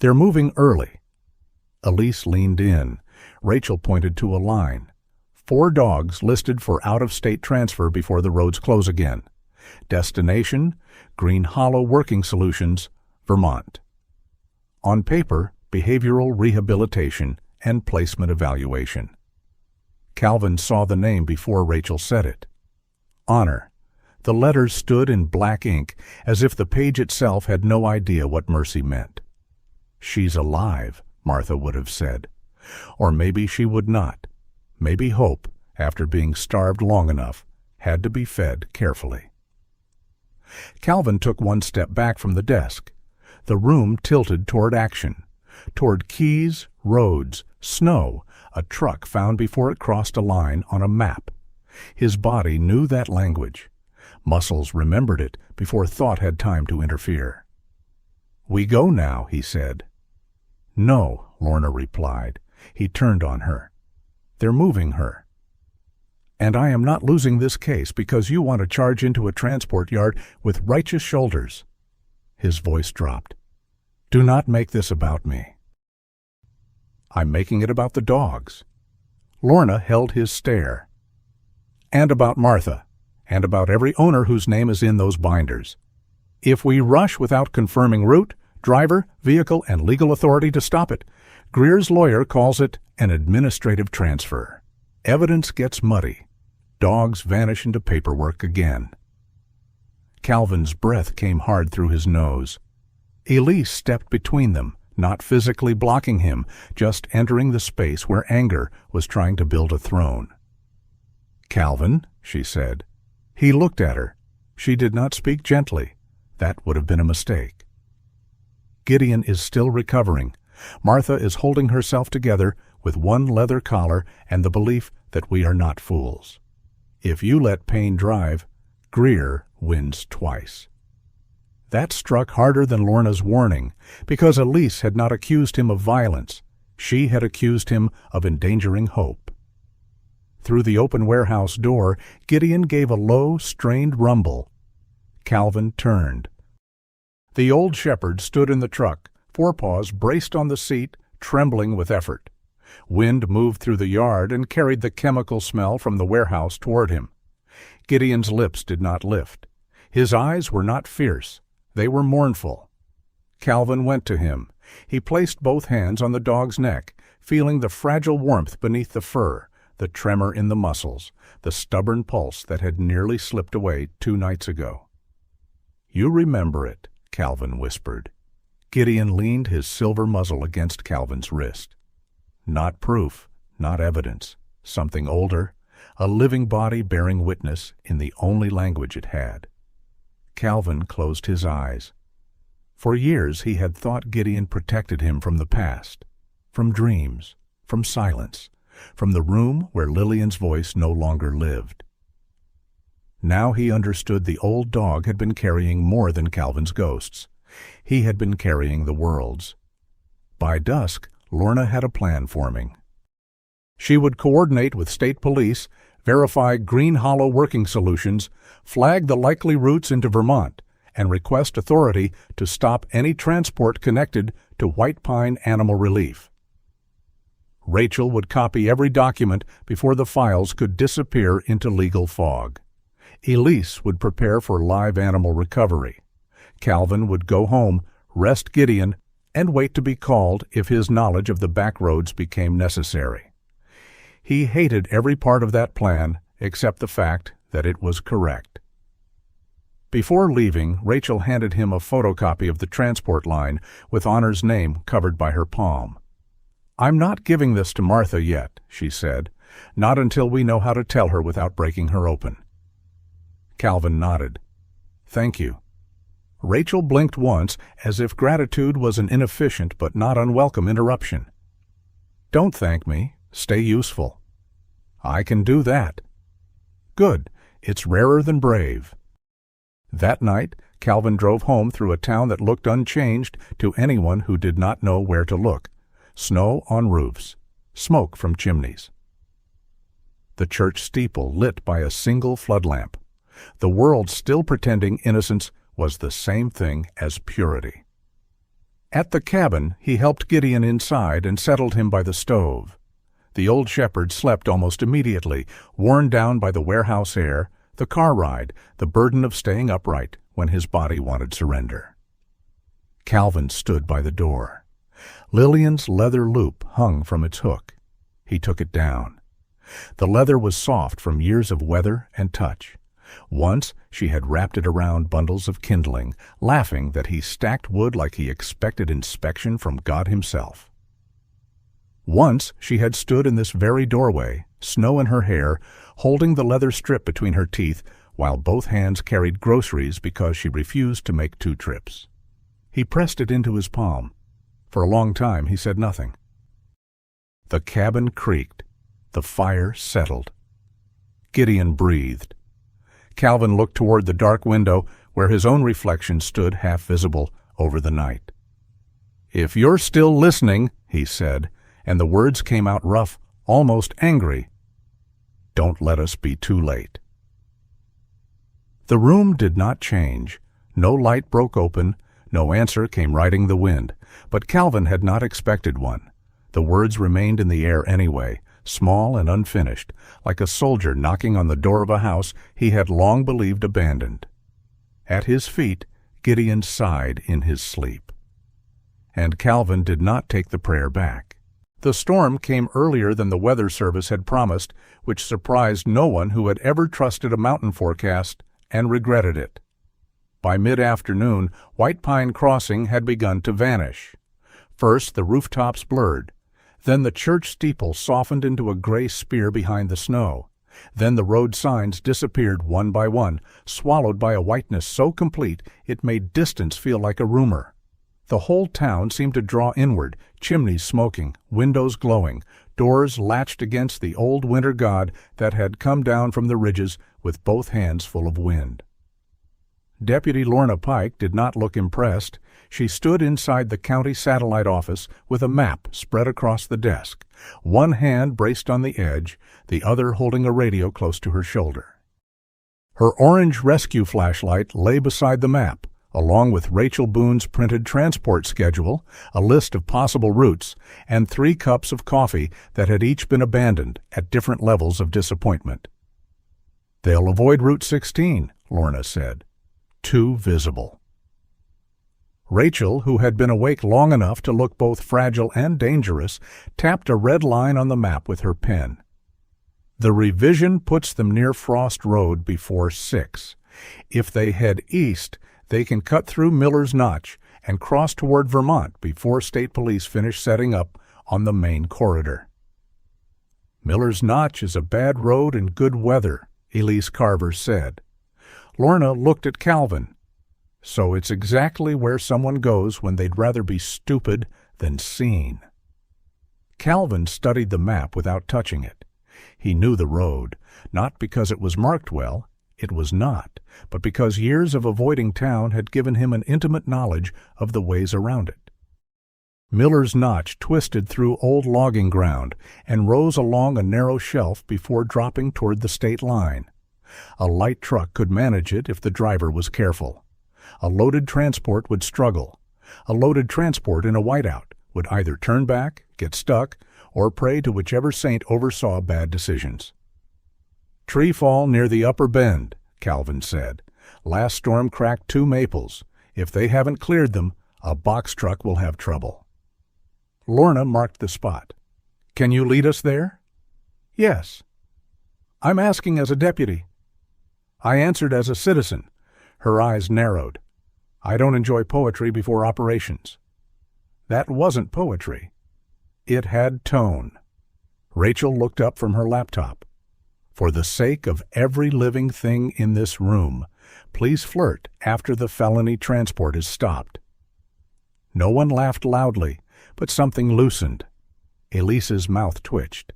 They're moving early." Elise leaned in. Rachel pointed to a line. 4 dogs listed for out-of-state transfer before the roads close again. Destination, Green Hollow Working Solutions, Vermont. On paper, behavioral rehabilitation and placement evaluation. Calvin saw the name before Rachel said it. Honor. The letters stood in black ink, as if the page itself had no idea what mercy meant. "She's alive," Martha would have said. Or maybe she would not. Maybe hope, after being starved long enough, had to be fed carefully. Calvin took one step back from the desk. The room tilted toward action, toward keys, roads, snow, a truck found before it crossed a line on a map. His body knew that language. Muscles remembered it before thought had time to interfere. "We go now," he said. "No," Lorna replied. He turned on her. "They're moving her. And I am not losing this case because you want to charge into a transport yard with righteous shoulders." His voice dropped. "Do not make this about me." "I'm making it about the dogs." Lorna held his stare. "And about Martha, and about every owner whose name is in those binders. If we rush without confirming route, driver, vehicle, and legal authority to stop it, Greer's lawyer calls it an administrative transfer. Evidence gets muddy. Dogs vanish into paperwork again." Calvin's breath came hard through his nose. Elise stepped between them, not physically blocking him, just entering the space where anger was trying to build a throne. "Calvin," she said. He looked at her. She did not speak gently. That would have been a mistake. "Gideon is still recovering. Martha is holding herself together with one leather collar and the belief that we are not fools. If you let pain drive, Greer wins twice." That struck harder than Lorna's warning, because Elise had not accused him of violence. She had accused him of endangering hope. Through the open warehouse door, Gideon gave a low, strained rumble. Calvin turned. The old shepherd stood in the truck, forepaws braced on the seat, trembling with effort. Wind moved through the yard and carried the chemical smell from the warehouse toward him. Gideon's lips did not lift. His eyes were not fierce. They were mournful. Calvin went to him. He placed both hands on the dog's neck, feeling the fragile warmth beneath the fur, the tremor in the muscles, the stubborn pulse that had nearly slipped away 2 nights ago. "You remember it," Calvin whispered. Gideon leaned his silver muzzle against Calvin's wrist. Not proof, not evidence. Something older, a living body bearing witness in the only language it had. Calvin closed his eyes. For years he had thought Gideon protected him from the past, from dreams, from silence, from the room where Lillian's voice no longer lived. Now he understood the old dog had been carrying more than Calvin's ghosts. He had been carrying the world's. By dusk, Lorna had a plan forming. She would coordinate with state police, verify Green Hollow working solutions, flag the likely routes into Vermont, and request authority to stop any transport connected to White Pine Animal Relief. Rachel would copy every document before the files could disappear into legal fog. Elise would prepare for live animal recovery. Calvin would go home, rest Gideon, and wait to be called if his knowledge of the back roads became necessary. He hated every part of that plan except the fact that it was correct. Before leaving, Rachel handed him a photocopy of the transport line with Honor's name covered by her palm. "I'm not giving this to Martha yet," she said, "not until we know how to tell her without breaking her open." Calvin nodded. "Thank you." Rachel blinked once, as if gratitude was an inefficient but not unwelcome interruption. "Don't thank me. Stay useful." "I can do that." "Good. It's rarer than brave." That night, Calvin drove home through a town that looked unchanged to anyone who did not know where to look. Snow on roofs, smoke from chimneys. The church steeple lit by a single flood lamp. The world still pretending innocence was the same thing as purity. At the cabin, he helped Gideon inside and settled him by the stove. The old shepherd slept almost immediately, worn down by the warehouse air, the car ride, the burden of staying upright when his body wanted surrender. Calvin stood by the door. Lillian's leather loop hung from its hook. He took it down. The leather was soft from years of weather and touch. Once she had wrapped it around bundles of kindling, laughing that he stacked wood like he expected inspection from God himself. Once she had stood in this very doorway, snow in her hair, holding the leather strip between her teeth, while both hands carried groceries because she refused to make 2 trips. He pressed it into his palm. For a long time he said nothing. The cabin creaked. The fire settled. Gideon breathed. Calvin looked toward the dark window where his own reflection stood half visible over the night. "If you're still listening," he said, and the words came out rough, almost angry, "don't let us be too late." The room did not change. No light broke open. No answer came riding the wind. But Calvin had not expected one. The words remained in the air anyway, small and unfinished, like a soldier knocking on the door of a house he had long believed abandoned. At his feet, Gideon sighed in his sleep. And Calvin did not take the prayer back. The storm came earlier than the Weather Service had promised, which surprised no one who had ever trusted a mountain forecast and regretted it. By mid-afternoon, White Pine Crossing had begun to vanish. First the rooftops blurred. Then the church steeple softened into a gray spear behind the snow. Then the road signs disappeared one by one, swallowed by a whiteness so complete it made distance feel like a rumor. The whole town seemed to draw inward, chimneys smoking, windows glowing, doors latched against the old winter god that had come down from the ridges with both hands full of wind. Deputy Lorna Pike did not look impressed. She stood inside the county satellite office with a map spread across the desk, one hand braced on the edge, the other holding a radio close to her shoulder. Her orange rescue flashlight lay beside the map, along with Rachel Boone's printed transport schedule, a list of possible routes, and 3 cups of coffee that had each been abandoned at different levels of disappointment. "They'll avoid Route 16, Lorna said. Too visible. Rachel, who had been awake long enough to look both fragile and dangerous, tapped a red line on the map with her pen. The revision puts them near Frost Road before 6. If they head east, they can cut through Miller's Notch and cross toward Vermont before state police finish setting up on the main corridor. Miller's Notch is a bad road in good weather, Elise Carver said. Lorna looked at Calvin. So it's exactly where someone goes when they'd rather be stupid than seen. Calvin studied the map without touching it. He knew the road, not because it was marked well, it was not, but because years of avoiding town had given him an intimate knowledge of the ways around it. Miller's Notch twisted through old logging ground and rose along a narrow shelf before dropping toward the state line. A light truck could manage it if the driver was careful. A loaded transport would struggle. A loaded transport in a whiteout would either turn back, get stuck, or pray to whichever saint oversaw bad decisions. "Tree fall near the upper bend," Calvin said. "Last storm cracked 2 maples. If they haven't cleared them, a box truck will have trouble." Lorna marked the spot. "Can you lead us there?" "Yes." "I'm asking as a deputy." I answered as a citizen. Her eyes narrowed. "I don't enjoy poetry before operations." That wasn't poetry. It had tone. Rachel looked up from her laptop. "For the sake of every living thing in this room, please flirt after the felony transport is stopped." No one laughed loudly, but something loosened. Elise's mouth twitched.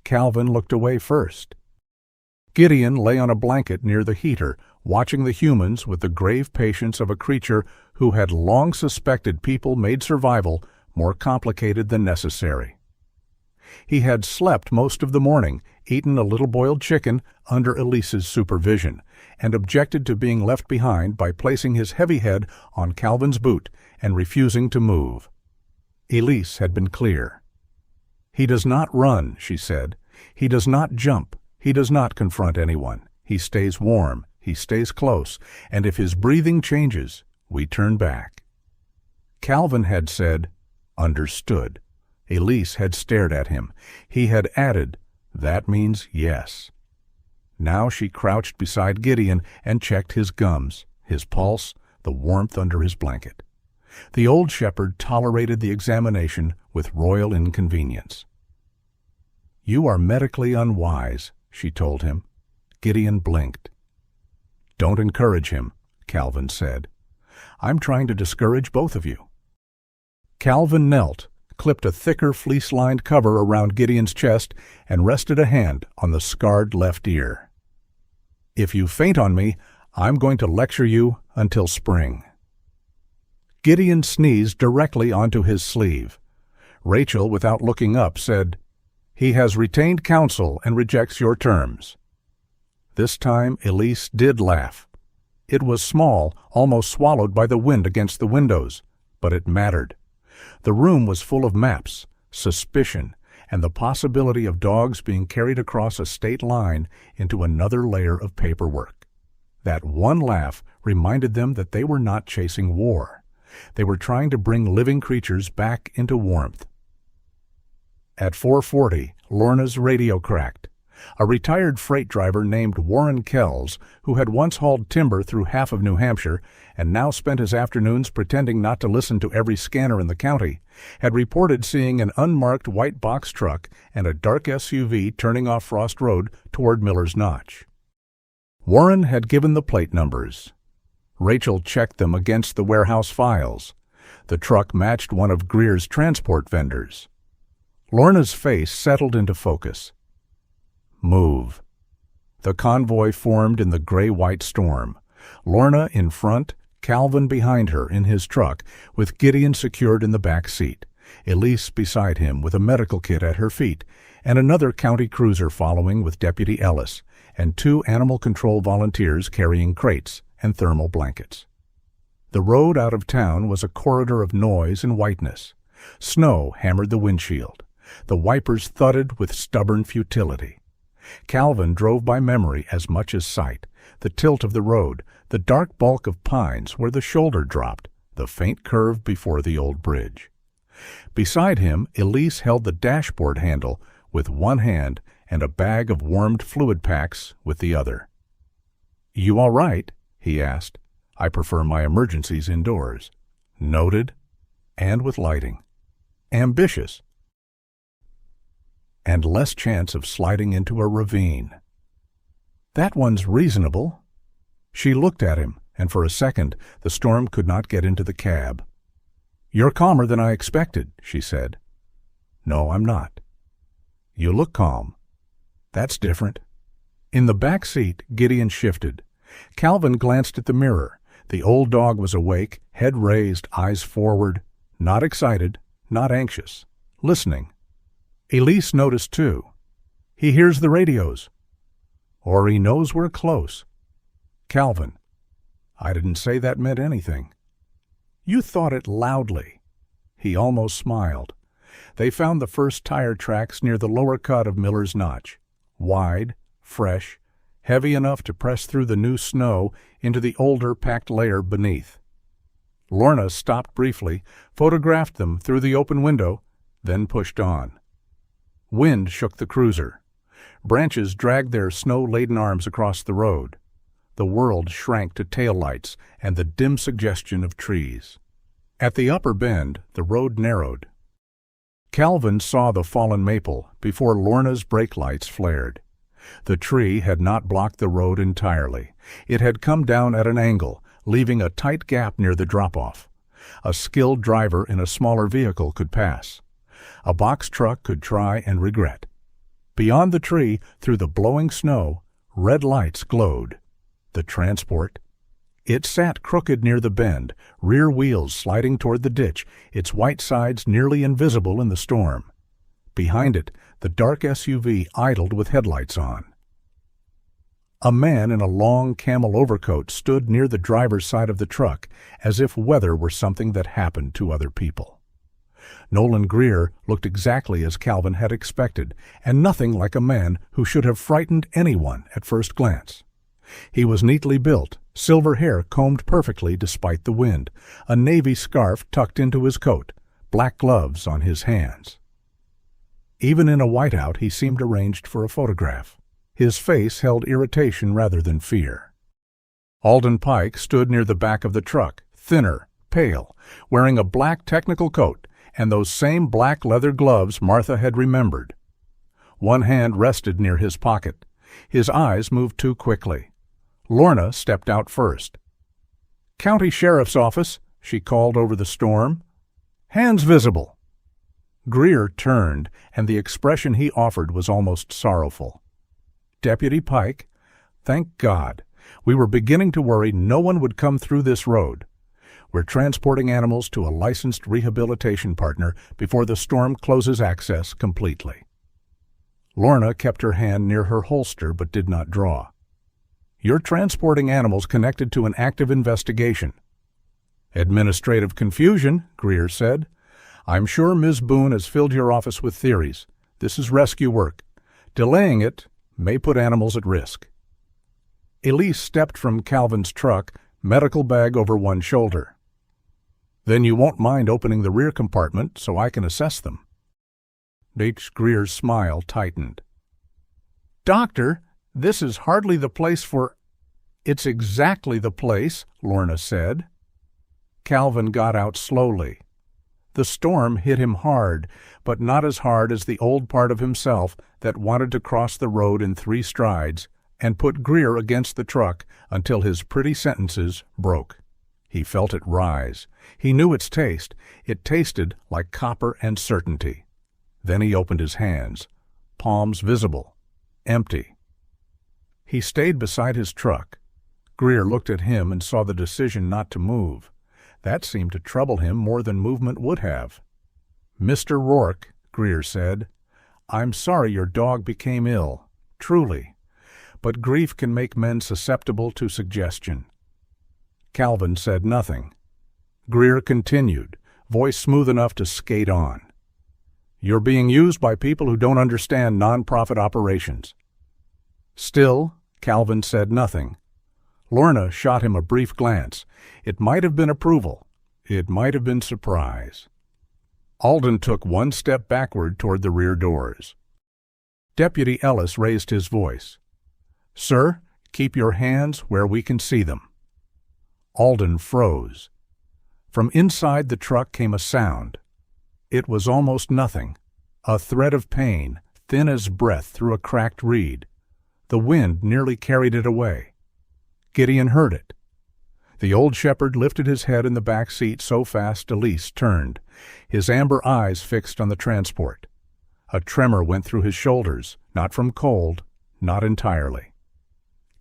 Calvin looked away first. Gideon lay on a blanket near the heater, watching the humans with the grave patience of a creature who had long suspected people made survival more complicated than necessary. He had slept most of the morning, eaten a little boiled chicken under Elise's supervision, and objected to being left behind by placing his heavy head on Calvin's boot and refusing to move. Elise had been clear. "He does not run," she said. "He does not jump. He does not confront anyone. He stays warm. He stays close. And if his breathing changes, we turn back." Calvin had said, "Understood." Elise had stared at him. He had added, "That means yes." Now she crouched beside Gideon and checked his gums, his pulse, the warmth under his blanket. The old shepherd tolerated the examination with royal inconvenience. "You are medically unwise," she told him. Gideon blinked. "Don't encourage him," Calvin said. "I'm trying to discourage both of you." Calvin knelt, clipped a thicker fleece-lined cover around Gideon's chest, and rested a hand on the scarred left ear. "If you faint on me, I'm going to lecture you until spring." Gideon sneezed directly onto his sleeve. Rachel, without looking up, said, "He has retained counsel and rejects your terms." This time Elise did laugh. It was small, almost swallowed by the wind against the windows, but it mattered. The room was full of maps, suspicion, and the possibility of dogs being carried across a state line into another layer of paperwork. That one laugh reminded them that they were not chasing war. They were trying to bring living creatures back into warmth. At 4:40, Lorna's radio cracked. A retired freight driver named Warren Kells, who had once hauled timber through half of New Hampshire and now spent his afternoons pretending not to listen to every scanner in the county, had reported seeing an unmarked white box truck and a dark SUV turning off Frost Road toward Miller's Notch. Warren had given the plate numbers. Rachel checked them against the warehouse files. The truck matched one of Greer's transport vendors. Lorna's face settled into focus. Move. The convoy formed in the gray-white storm. Lorna in front, Calvin behind her in his truck, with Gideon secured in the back seat, Elise beside him with a medical kit at her feet, and another county cruiser following with Deputy Ellis, and 2 animal control volunteers carrying crates and thermal blankets. The road out of town was a corridor of noise and whiteness. Snow hammered the windshield. The wipers thudded with stubborn futility. Calvin drove by memory as much as sight, the tilt of the road, the dark bulk of pines where the shoulder dropped, the faint curve before the old bridge. Beside him, Elise held the dashboard handle with one hand and a bag of warmed fluid packs with the other. "You all right?" he asked. "I prefer my emergencies indoors." Noted, and with lighting. Ambitious. And less chance of sliding into a ravine. "That one's reasonable." She looked at him, and for a second the storm could not get into the cab. "You're calmer than I expected," she said. "No, I'm not." "You look calm." "That's different." In the back seat, Gideon shifted. Calvin glanced at the mirror. The old dog was awake, head raised, eyes forward, not excited, not anxious, listening. Elise noticed too. "He hears the radios." "Or he knows we're close." "Calvin, I didn't say that meant anything." "You thought it loudly." He almost smiled. They found the first tire tracks near the lower cut of Miller's Notch. Wide, fresh, heavy enough to press through the new snow into the older packed layer beneath. Lorna stopped briefly, photographed them through the open window, then pushed on. Wind shook the cruiser. Branches dragged their snow-laden arms across the road. The world shrank to taillights and the dim suggestion of trees. At the upper bend, the road narrowed. Calvin saw the fallen maple before Lorna's brake lights flared. The tree had not blocked the road entirely. It had come down at an angle, leaving a tight gap near the drop-off. A skilled driver in a smaller vehicle could pass. A box truck could try and regret. Beyond the tree, through the blowing snow, red lights glowed. The transport. It sat crooked near the bend, rear wheels sliding toward the ditch, its white sides nearly invisible in the storm. Behind it, the dark SUV idled with headlights on. A man in a long camel overcoat stood near the driver's side of the truck, as if weather were something that happened to other people. Nolan Greer looked exactly as Calvin had expected, and nothing like a man who should have frightened anyone at first glance. He was neatly built, silver hair combed perfectly despite the wind, a navy scarf tucked into his coat, black gloves on his hands. Even in a whiteout, he seemed arranged for a photograph. His face held irritation rather than fear. Alden Pike stood near the back of the truck, thinner, pale, wearing a black technical coat and those same black leather gloves Martha had remembered. One hand rested near his pocket. His eyes moved too quickly. Lorna stepped out first. "County Sheriff's Office," she called over the storm. "Hands visible." Greer turned, and the expression he offered was almost sorrowful. "Deputy Pike, thank God. We were beginning to worry no one would come through this road. We're transporting animals to a licensed rehabilitation partner before the storm closes access completely." Lorna kept her hand near her holster but did not draw. "You're transporting animals connected to an active investigation." "Administrative confusion," Greer said. "I'm sure Ms. Boone has filled your office with theories. This is rescue work. Delaying it may put animals at risk." Elise stepped from Calvin's truck, medical bag over one shoulder. "Then you won't mind opening the rear compartment so I can assess them." H. Greer's smile tightened. "Doctor, this is hardly the place for—" "It's exactly the place," Lorna said. Calvin got out slowly. The storm hit him hard, but not as hard as the old part of himself that wanted to cross the road in 3 strides and put Greer against the truck until his pretty sentences broke. He felt it rise. He knew its taste. It tasted like copper and certainty. Then he opened his hands, palms visible, empty. He stayed beside his truck. Greer looked at him and saw the decision not to move. That seemed to trouble him more than movement would have. "Mr. Rourke," Greer said, "I'm sorry your dog became ill, truly. But grief can make men susceptible to suggestion." Calvin said nothing. Greer continued, voice smooth enough to skate on. "You're being used by people who don't understand non-profit operations." Still, Calvin said nothing. Lorna shot him a brief glance. It might have been approval. It might have been surprise. Alden took one step backward toward the rear doors. Deputy Ellis raised his voice. "Sir, keep your hands where we can see them." Alden froze. From inside the truck came a sound. It was almost nothing. A thread of pain, thin as breath through a cracked reed. The wind nearly carried it away. Gideon heard it. The old shepherd lifted his head in the back seat so fast Elise turned, his amber eyes fixed on the transport. A tremor went through his shoulders, not from cold, not entirely.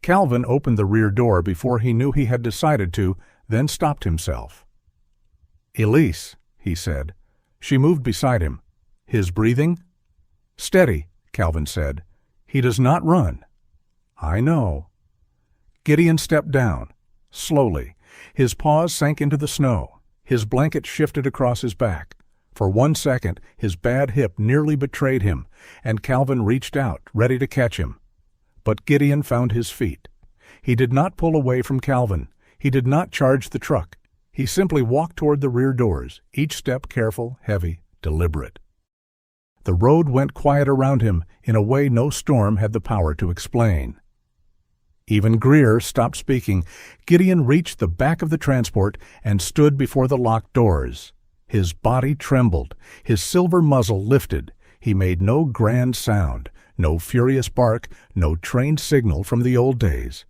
Calvin opened the rear door before he knew he had decided to, then stopped himself. "Elise," he said. She moved beside him. "His breathing?" "Steady," Calvin said. "He does not run." "I know." Gideon stepped down. Slowly, his paws sank into the snow. His blanket shifted across his back. For 1 second, his bad hip nearly betrayed him, and Calvin reached out, ready to catch him. But Gideon found his feet. He did not pull away from Calvin. He did not charge the truck. He simply walked toward the rear doors, each step careful, heavy, deliberate. The road went quiet around him in a way no storm had the power to explain. Even Greer stopped speaking. Gideon reached the back of the transport and stood before the locked doors. His body trembled, his silver muzzle lifted. He made no grand sound, no furious bark, no trained signal from the old days.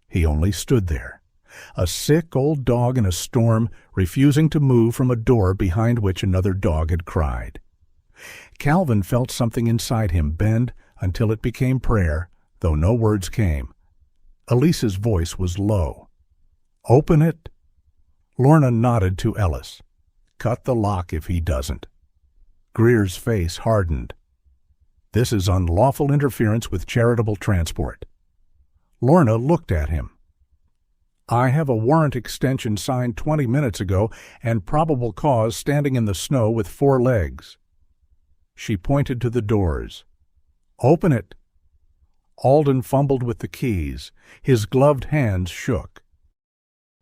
He only stood there, a sick old dog in a storm, refusing to move from a door behind which another dog had cried. Calvin felt something inside him bend until it became prayer, though no words came. Elise's voice was low. "Open it." Lorna nodded to Ellis. "Cut the lock if he doesn't." Greer's face hardened. "This is unlawful interference with charitable transport." Lorna looked at him. "I have a warrant extension signed 20 minutes ago and probable cause standing in the snow with 4 legs." She pointed to the doors. "Open it." Alden fumbled with the keys. His gloved hands shook.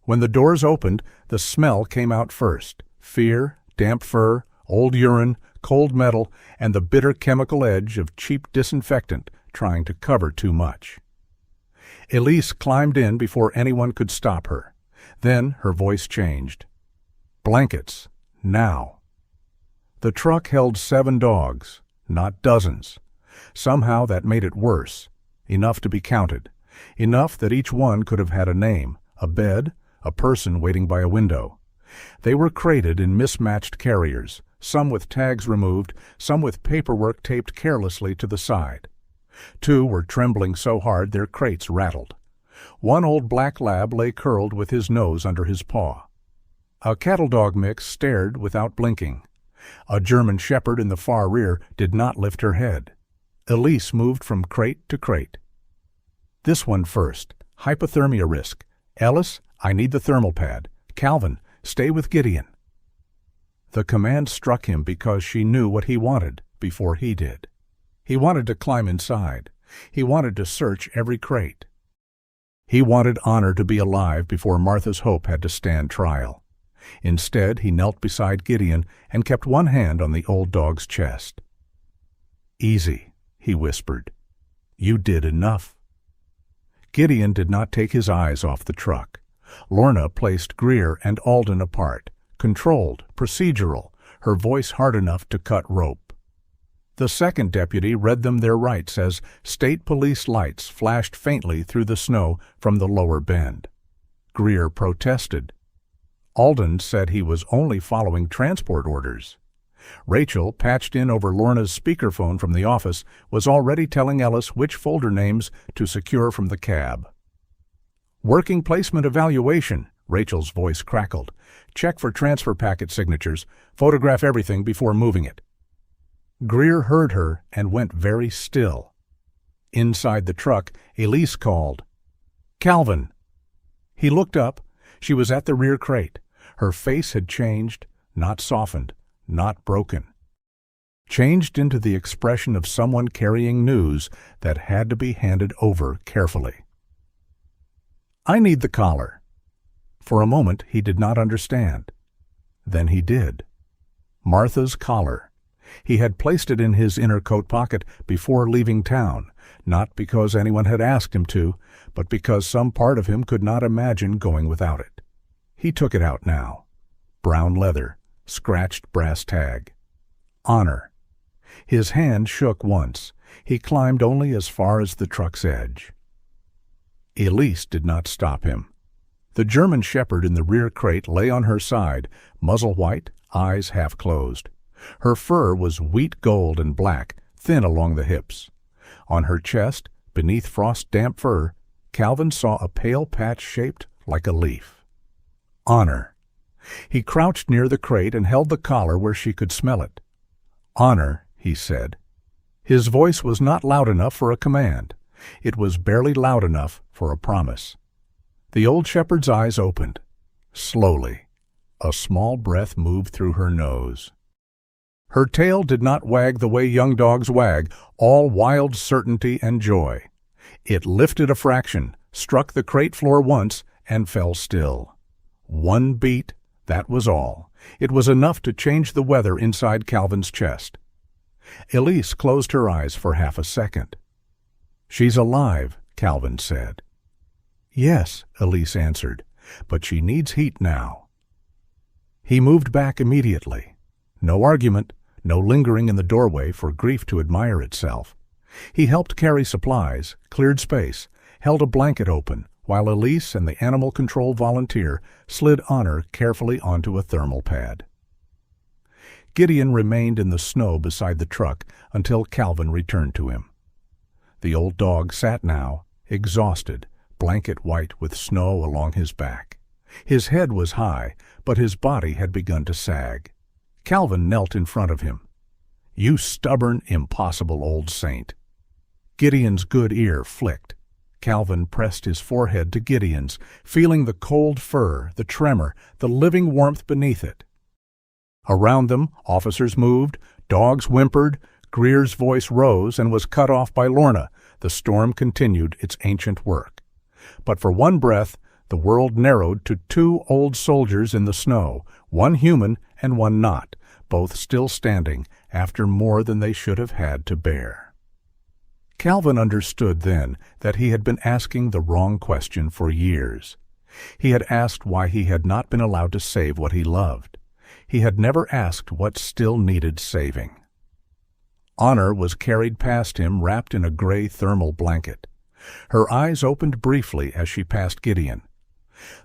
When the doors opened, the smell came out first. Fear, damp fur, old urine, cold metal, and the bitter chemical edge of cheap disinfectant trying to cover too much. Elise climbed in before anyone could stop her. Then her voice changed. "Blankets, now." The truck held 7 dogs, not dozens. Somehow that made it worse. Enough to be counted. Enough that each one could have had a name, a bed, a person waiting by a window. They were crated in mismatched carriers, some with tags removed, some with paperwork taped carelessly to the side. 2 were trembling so hard their crates rattled. One old black lab lay curled with his nose under his paw. A cattle-dog mix stared without blinking. A German shepherd in the far rear did not lift her head. Elise moved from crate to crate. "This one first. Hypothermia risk. Ellis, I need the thermal pad. Calvin, stay with Gideon." The command struck him because she knew what he wanted before he did. He wanted to climb inside. He wanted to search every crate. He wanted honor to be alive before Martha's hope had to stand trial. Instead, he knelt beside Gideon and kept one hand on the old dog's chest. "Easy," he whispered. "You did enough." Gideon did not take his eyes off the truck. Lorna placed Greer and Alden apart, controlled, procedural, her voice hard enough to cut rope. The second deputy read them their rights as state police lights flashed faintly through the snow from the lower bend. Greer protested. Alden said he was only following transport orders. Rachel, patched in over Lorna's speakerphone from the office, was already telling Ellis which folder names to secure from the cab. "Working placement evaluation," Rachel's voice crackled. "Check for transfer packet signatures. Photograph everything before moving it." Greer heard her and went very still. Inside the truck, Elise called, "Calvin." He looked up. She was at the rear crate. Her face had changed, not softened, not broken. Changed into the expression of someone carrying news that had to be handed over carefully. "I need the collar." For a moment he did not understand. Then he did. Martha's collar. He had placed it in his inner coat pocket before leaving town, not because anyone had asked him to, but because some part of him could not imagine going without it. He took it out now. Brown leather, scratched brass tag. Honor. His hand shook once. He climbed only as far as the truck's edge. Elise did not stop him. The German shepherd in the rear crate lay on her side, muzzle white, eyes half closed. Her fur was wheat gold and black, thin along the hips. On her chest, beneath frost-damp fur, Calvin saw a pale patch shaped like a leaf. Honor. He crouched near the crate and held the collar where she could smell it. "Honor," he said. His voice was not loud enough for a command. It was barely loud enough for a promise. The old shepherd's eyes opened. Slowly, a small breath moved through her nose. Her tail did not wag the way young dogs wag, all wild certainty and joy. It lifted a fraction, struck the crate floor once, and fell still. One beat, that was all. It was enough to change the weather inside Calvin's chest. Elise closed her eyes for half a second. "She's alive," Calvin said. "Yes," Elise answered, "but she needs heat now." He moved back immediately. No argument, no lingering in the doorway for grief to admire itself. He helped carry supplies, cleared space, held a blanket open, while Elise and the animal control volunteer slid Honor carefully onto a thermal pad. Gideon remained in the snow beside the truck until Calvin returned to him. The old dog sat now, exhausted, blanket white with snow along his back. His head was high, but his body had begun to sag. Calvin knelt in front of him. "You stubborn, impossible old saint." Gideon's good ear flicked. Calvin pressed his forehead to Gideon's, feeling the cold fur, the tremor, the living warmth beneath it. Around them, officers moved, dogs whimpered, Greer's voice rose and was cut off by Lorna. The storm continued its ancient work. But for one breath, the world narrowed to two old soldiers in the snow, one human and one not, both still standing after more than they should have had to bear. Calvin understood then that he had been asking the wrong question for years. He had asked why he had not been allowed to save what he loved. He had never asked what still needed saving. Honor was carried past him wrapped in a gray thermal blanket. Her eyes opened briefly as she passed Gideon.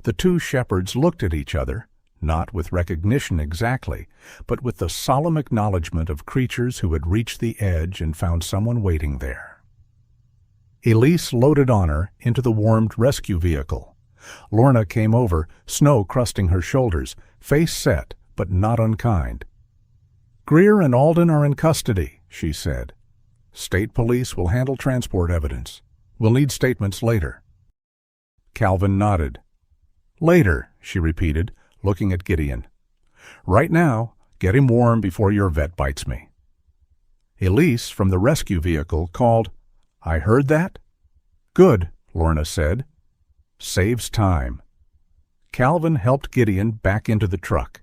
The two shepherds looked at each other, not with recognition exactly, but with the solemn acknowledgment of creatures who had reached the edge and found someone waiting there. Elise loaded Honor into the warmed rescue vehicle. Lorna came over, snow crusting her shoulders, face set but not unkind. "Greer and Alden are in custody," she said. "State police will handle transport evidence. We'll need statements later." Calvin nodded. "Later," she repeated, looking at Gideon. "Right now, get him warm before your vet bites me." Elise, from the rescue vehicle, called, "I heard that?" "Good," Lorna said. "Saves time." Calvin helped Gideon back into the truck.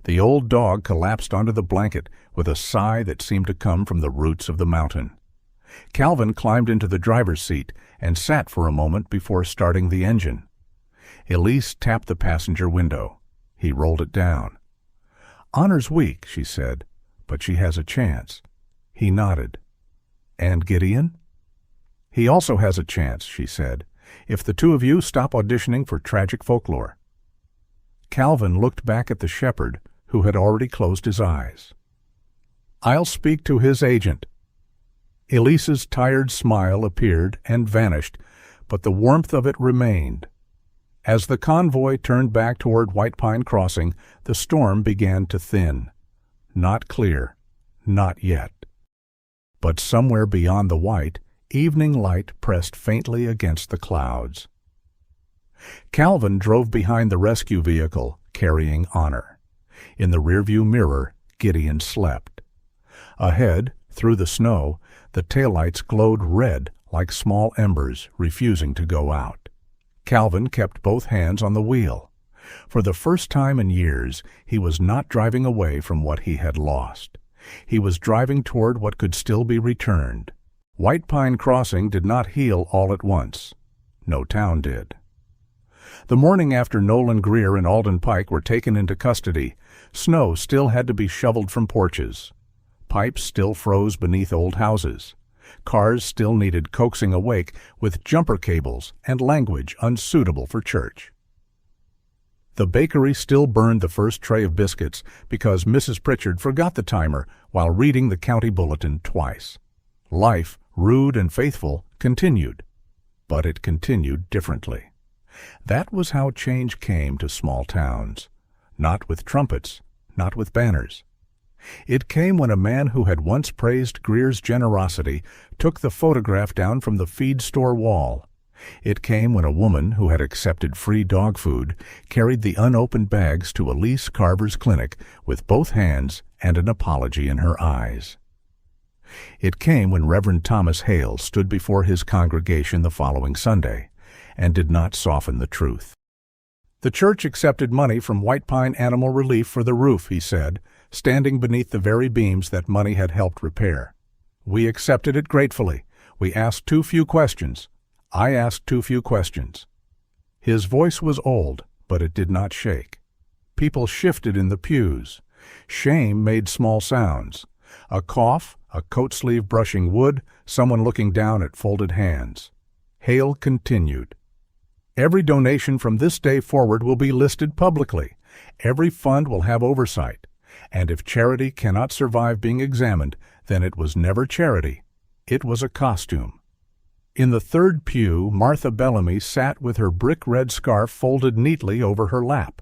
The old dog collapsed onto the blanket with a sigh that seemed to come from the roots of the mountain. Calvin climbed into the driver's seat and sat for a moment before starting the engine. Elise tapped the passenger window. He rolled it down. "Honor's weak," she said, "but she has a chance." He nodded. "And Gideon?" "He also has a chance," she said, "if the two of you stop auditioning for tragic folklore." Calvin looked back at the shepherd, who had already closed his eyes. "I'll speak to his agent." Elise's tired smile appeared and vanished, but the warmth of it remained. As the convoy turned back toward White Pine Crossing, the storm began to thin. Not clear, not yet. But somewhere beyond the white, evening light pressed faintly against the clouds. Calvin drove behind the rescue vehicle, carrying honor. In the rearview mirror, Gideon slept. Ahead, through the snow, the taillights glowed red like small embers refusing to go out. Calvin kept both hands on the wheel. For the first time in years, he was not driving away from what he had lost. He was driving toward what could still be returned. White Pine Crossing did not heal all at once. No town did. The morning after Nolan Greer and Alden Pike were taken into custody, snow still had to be shoveled from porches. Pipes still froze beneath old houses. Cars still needed coaxing awake with jumper cables and language unsuitable for church. The bakery still burned the first tray of biscuits because Mrs. Pritchard forgot the timer while reading the county bulletin twice. Life, rude and faithful, continued, but it continued differently. That was how change came to small towns. Not with trumpets, not with banners. It came when a man who had once praised Greer's generosity took the photograph down from the feed store wall. It came when a woman who had accepted free dog food carried the unopened bags to Elise Carver's clinic with both hands and an apology in her eyes. It came when Reverend Thomas Hale stood before his congregation the following Sunday and did not soften the truth. The church accepted money from White Pine Animal Relief for the roof, he said, standing beneath the very beams that money had helped repair. We accepted it gratefully. We asked too few questions. I asked too few questions. His voice was old, but it did not shake. People shifted in the pews. Shame made small sounds. A cough, a coat sleeve brushing wood, someone looking down at folded hands. Hale continued. Every donation from this day forward will be listed publicly. Every fund will have oversight. And if charity cannot survive being examined, then it was never charity. It was a costume. In the third pew, Martha Bellamy sat with her brick-red scarf folded neatly over her lap.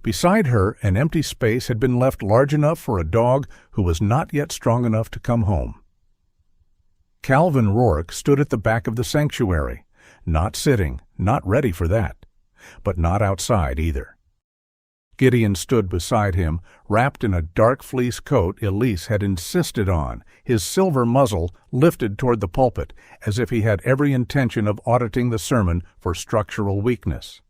Beside her, an empty space had been left large enough for a dog who was not yet strong enough to come home. Calvin Rourke stood at the back of the sanctuary, not sitting, not ready for that, but not outside either. Gideon stood beside him, wrapped in a dark fleece coat Elise had insisted on, his silver muzzle lifted toward the pulpit, as if he had every intention of auditing the sermon for structural weakness.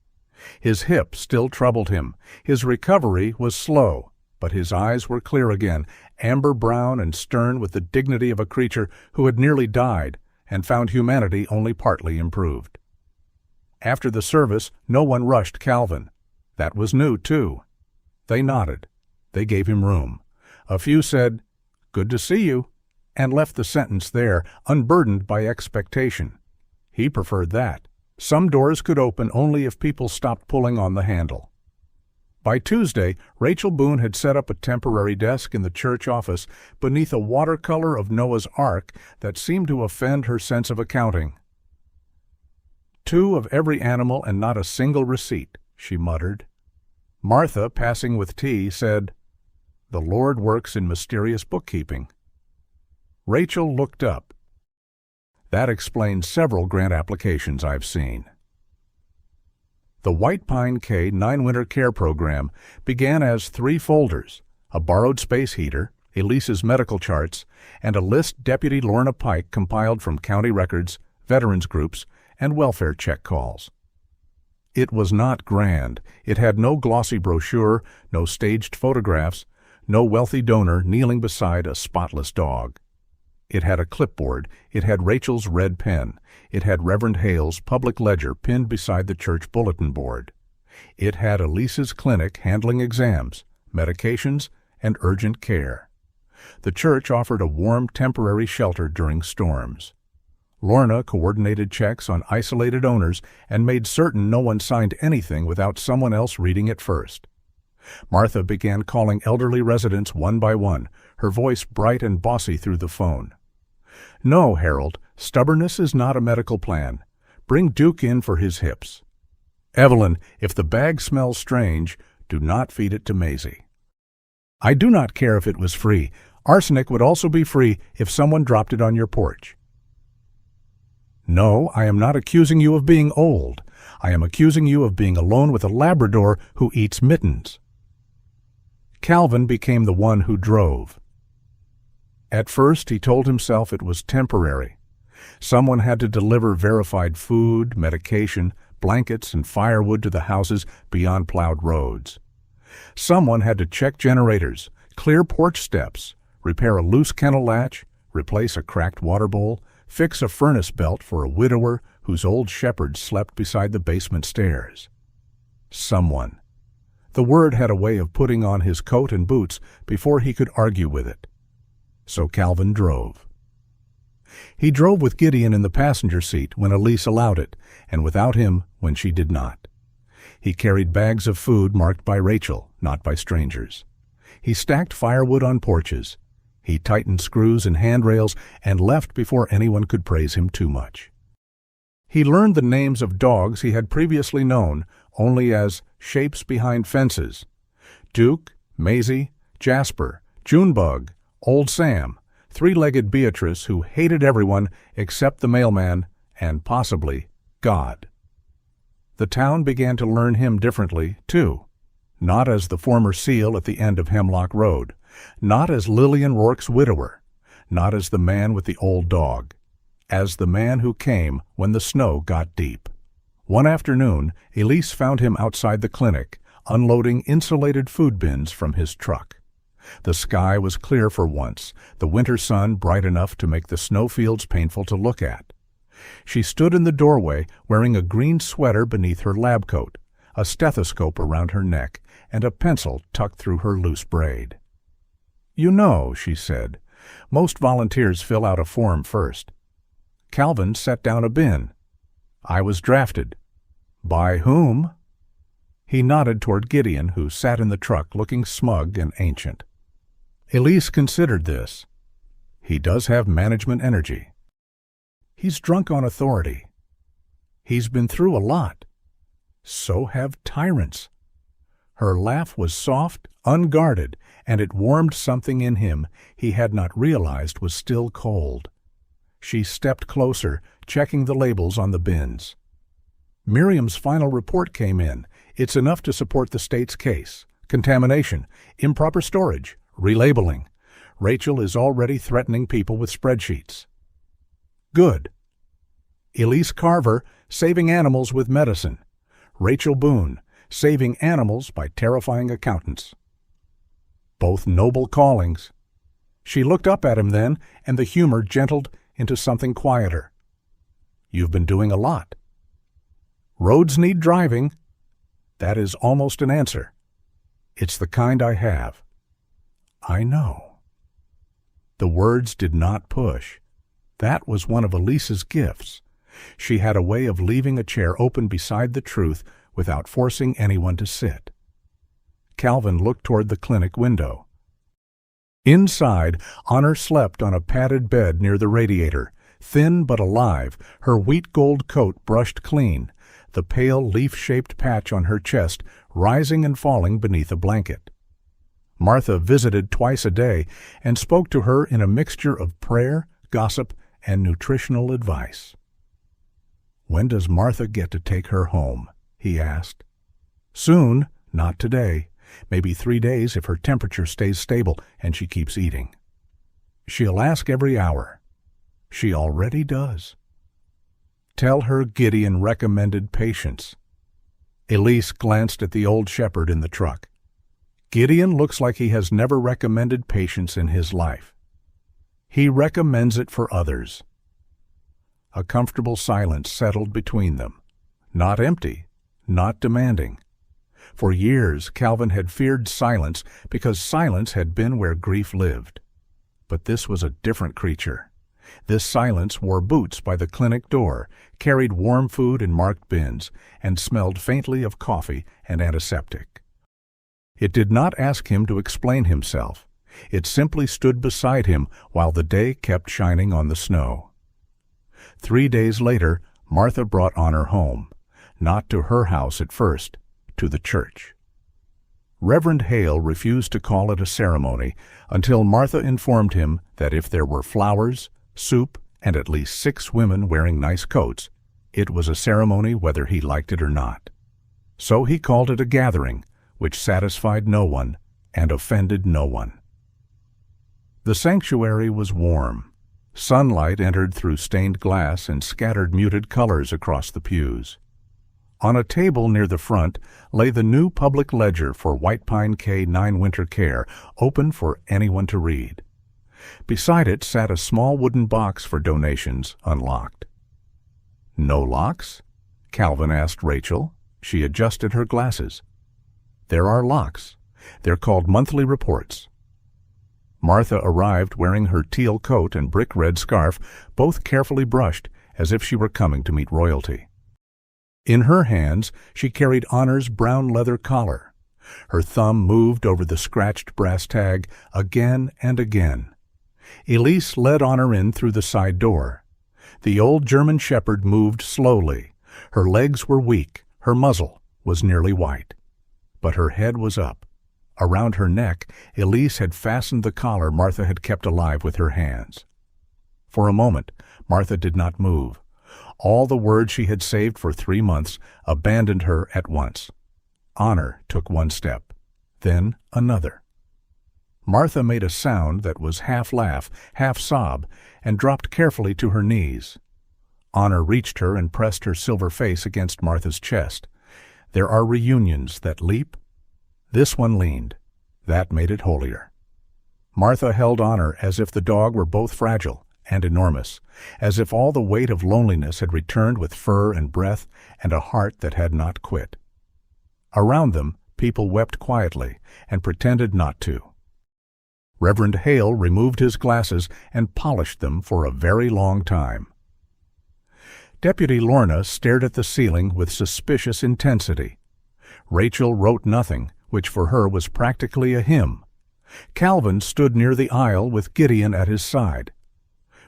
His hip still troubled him. His recovery was slow, but his eyes were clear again, amber brown and stern with the dignity of a creature who had nearly died and found humanity only partly improved. After the service, no one rushed Calvin. That was new, too. They nodded. They gave him room. A few said, "Good to see you," and left the sentence there, unburdened by expectation. He preferred that. Some doors could open only if people stopped pulling on the handle. By Tuesday, Rachel Boone had set up a temporary desk in the church office beneath a watercolor of Noah's Ark that seemed to offend her sense of accounting. 2 of every animal and not a single receipt, she muttered. Martha, passing with tea, said, "The Lord works in mysterious bookkeeping." Rachel looked up. That explains several grant applications I've seen. The White Pine K 9-Winter Care Program began as 3 folders, a borrowed space heater, Elise's medical charts, and a list Deputy Lorna Pike compiled from county records, veterans groups, and welfare check calls. It was not grand. It had no glossy brochure, no staged photographs, no wealthy donor kneeling beside a spotless dog. It had a clipboard. It had Rachel's red pen. It had Reverend Hale's public ledger pinned beside the church bulletin board. It had Elise's clinic handling exams, medications, and urgent care. The church offered a warm temporary shelter during storms. Lorna coordinated checks on isolated owners and made certain no one signed anything without someone else reading it first. Martha began calling elderly residents one by one, her voice bright and bossy through the phone. "No, Harold, stubbornness is not a medical plan. Bring Duke in for his hips. Evelyn, if the bag smells strange, do not feed it to Maisie. I do not care if it was free. Arsenic would also be free if someone dropped it on your porch. No, I am not accusing you of being old. I am accusing you of being alone with a Labrador who eats mittens." Calvin became the one who drove. At first, he told himself it was temporary. Someone had to deliver verified food, medication, blankets, and firewood to the houses beyond plowed roads. Someone had to check generators, clear porch steps, repair a loose kennel latch, replace a cracked water bowl, fix a furnace belt for a widower whose old shepherd slept beside the basement stairs. Someone. The word had a way of putting on his coat and boots before he could argue with it. So Calvin drove. He drove with Gideon in the passenger seat when Elise allowed it, and without him when she did not. He carried bags of food marked by Rachel, not by strangers. He stacked firewood on porches. He tightened screws and handrails and left before anyone could praise him too much. He learned the names of dogs he had previously known only as shapes behind fences: Duke, Maisie, Jasper, Junebug, Old Sam, three-legged Beatrice, who hated everyone except the mailman and possibly God. The town began to learn him differently, too. Not as the former seal at the end of Hemlock Road, not as Lillian Rourke's widower, not as the man with the old dog, as the man who came when the snow got deep. One afternoon, Elise found him outside the clinic, unloading insulated food bins from his truck. The sky was clear for once, the winter sun bright enough to make the snowfields painful to look at. She stood in the doorway wearing a green sweater beneath her lab coat, a stethoscope around her neck, and a pencil tucked through her loose braid. "You know," she said, "most volunteers fill out a form first. Calvin set down a bin. I was drafted. By whom?" He nodded toward Gideon, who sat in the truck looking smug and ancient. Elise considered this. He does have management energy. He's drunk on authority. He's been through a lot. So have tyrants. Her laugh was soft, unguarded, and it warmed something in him he had not realized was still cold. She stepped closer, checking the labels on the bins. Miriam's final report came in. It's enough to support the state's case. Contamination, improper storage, relabeling. Rachel is already threatening people with spreadsheets. Good. Elise Carver, saving animals with medicine. Rachel Boone, saving animals by terrifying accountants. Both noble callings. She looked up at him then, and the humor gentled into something quieter. You've been doing a lot. Roads need driving. That is almost an answer. It's the kind I have. I know. The words did not push. That was one of Elise's gifts. She had a way of leaving a chair open beside the truth without forcing anyone to sit. Calvin looked toward the clinic window. Inside, Honor slept on a padded bed near the radiator, thin but alive, her wheat gold coat brushed clean, the pale leaf-shaped patch on her chest rising and falling beneath a blanket. Martha visited twice a day and spoke to her in a mixture of prayer, gossip, and nutritional advice. When does Martha get to take her home? He asked. Soon, not today. Maybe 3 days if her temperature stays stable and she keeps eating. She'll ask every hour. She already does. Tell her Gideon recommended patience. Elise glanced at the old shepherd in the truck. Gideon looks like he has never recommended patience in his life. He recommends it for others. A comfortable silence settled between them. Not empty, not demanding. For years, Calvin had feared silence because silence had been where grief lived. But this was a different creature. This silence wore boots by the clinic door, carried warm food in marked bins, and smelled faintly of coffee and antiseptic. It did not ask him to explain himself. It simply stood beside him while the day kept shining on the snow. 3 days later, Martha brought Honor home, not to her house at first, to the church. Reverend Hale refused to call it a ceremony until Martha informed him that if there were flowers, soup, and at least 6 women wearing nice coats, It was a ceremony whether he liked it or not. So he called it a gathering, which satisfied no one and offended no one. The sanctuary was warm. Sunlight entered through stained glass and scattered muted colors across the pews. On a table near the front lay the new public ledger for White Pine K9 Winter Care, open for anyone to read. Beside it sat a small wooden box for donations, unlocked. "No locks?" Calvin asked Rachel. She adjusted her glasses. "There are locks. They're called monthly reports." Martha arrived wearing her teal coat and brick-red scarf, both carefully brushed, as if she were coming to meet royalty. In her hands she carried Honor's brown leather collar. Her thumb moved over the scratched brass tag again and again. Elise led Honor in through the side door. The old German shepherd moved slowly. Her legs were weak, her muzzle was nearly white. But her head was up. Around her neck, Elise had fastened the collar Martha had kept alive with her hands. For a moment, Martha did not move. All the words she had saved for 3 months abandoned her at once. Honor took one step, then another. Martha made a sound that was half laugh, half sob, and dropped carefully to her knees. Honor reached her and pressed her silver face against Martha's chest. There are reunions that leap. This one leaned. That made it holier. Martha held Honor as if the dog were both fragile and enormous, as if all the weight of loneliness had returned with fur and breath and a heart that had not quit. Around them, people wept quietly and pretended not to. Reverend Hale removed his glasses and polished them for a very long time. Deputy Lorna stared at the ceiling with suspicious intensity. Rachel wrote nothing, which for her was practically a hymn. Calvin stood near the aisle with Gideon at his side.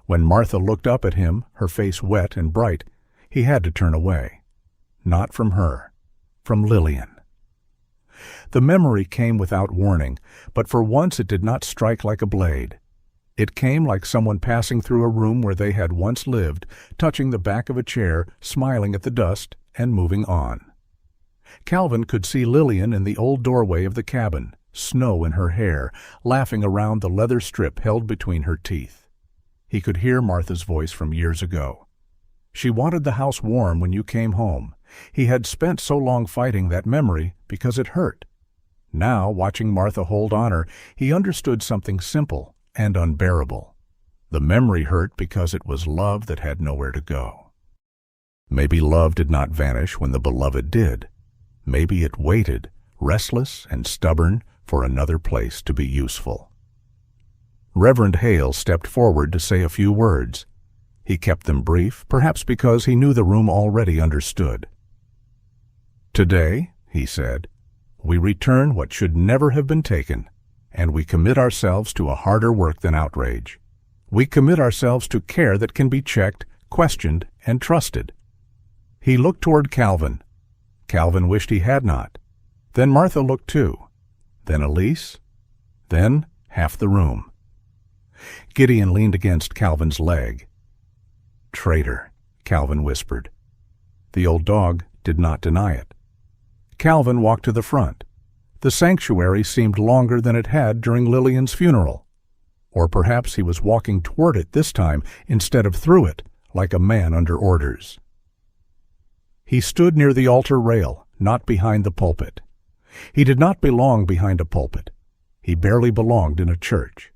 When Martha looked up at him, her face wet and bright, he had to turn away. Not from her, from Lillian. The memory came without warning, but for once it did not strike like a blade. It came like someone passing through a room where they had once lived, touching the back of a chair, smiling at the dust, and moving on. Calvin could see Lillian in the old doorway of the cabin, snow in her hair, laughing around the leather strip held between her teeth. He could hear Martha's voice from years ago. "She wanted the house warm when you came home." He had spent so long fighting that memory because it hurt. Now, watching Martha hold Honor, he understood something simple and unbearable. The memory hurt because it was love that had nowhere to go. Maybe love did not vanish when the beloved did. Maybe it waited, restless and stubborn, for another place to be useful. Reverend Hale stepped forward to say a few words. He kept them brief, perhaps because he knew the room already understood. "Today," he said, "we return what should never have been taken, and we commit ourselves to a harder work than outrage. We commit ourselves to care that can be checked, questioned, and trusted." He looked toward Calvin. Calvin wished he had not. Then Martha looked too. Then Elise. Then half the room. Gideon leaned against Calvin's leg. "Traitor," Calvin whispered. The old dog did not deny it. Calvin walked to the front. The sanctuary seemed longer than it had during Lillian's funeral. Or perhaps he was walking toward it this time instead of through it, like a man under orders. He stood near the altar rail, not behind the pulpit. He did not belong behind a pulpit. He barely belonged in a church.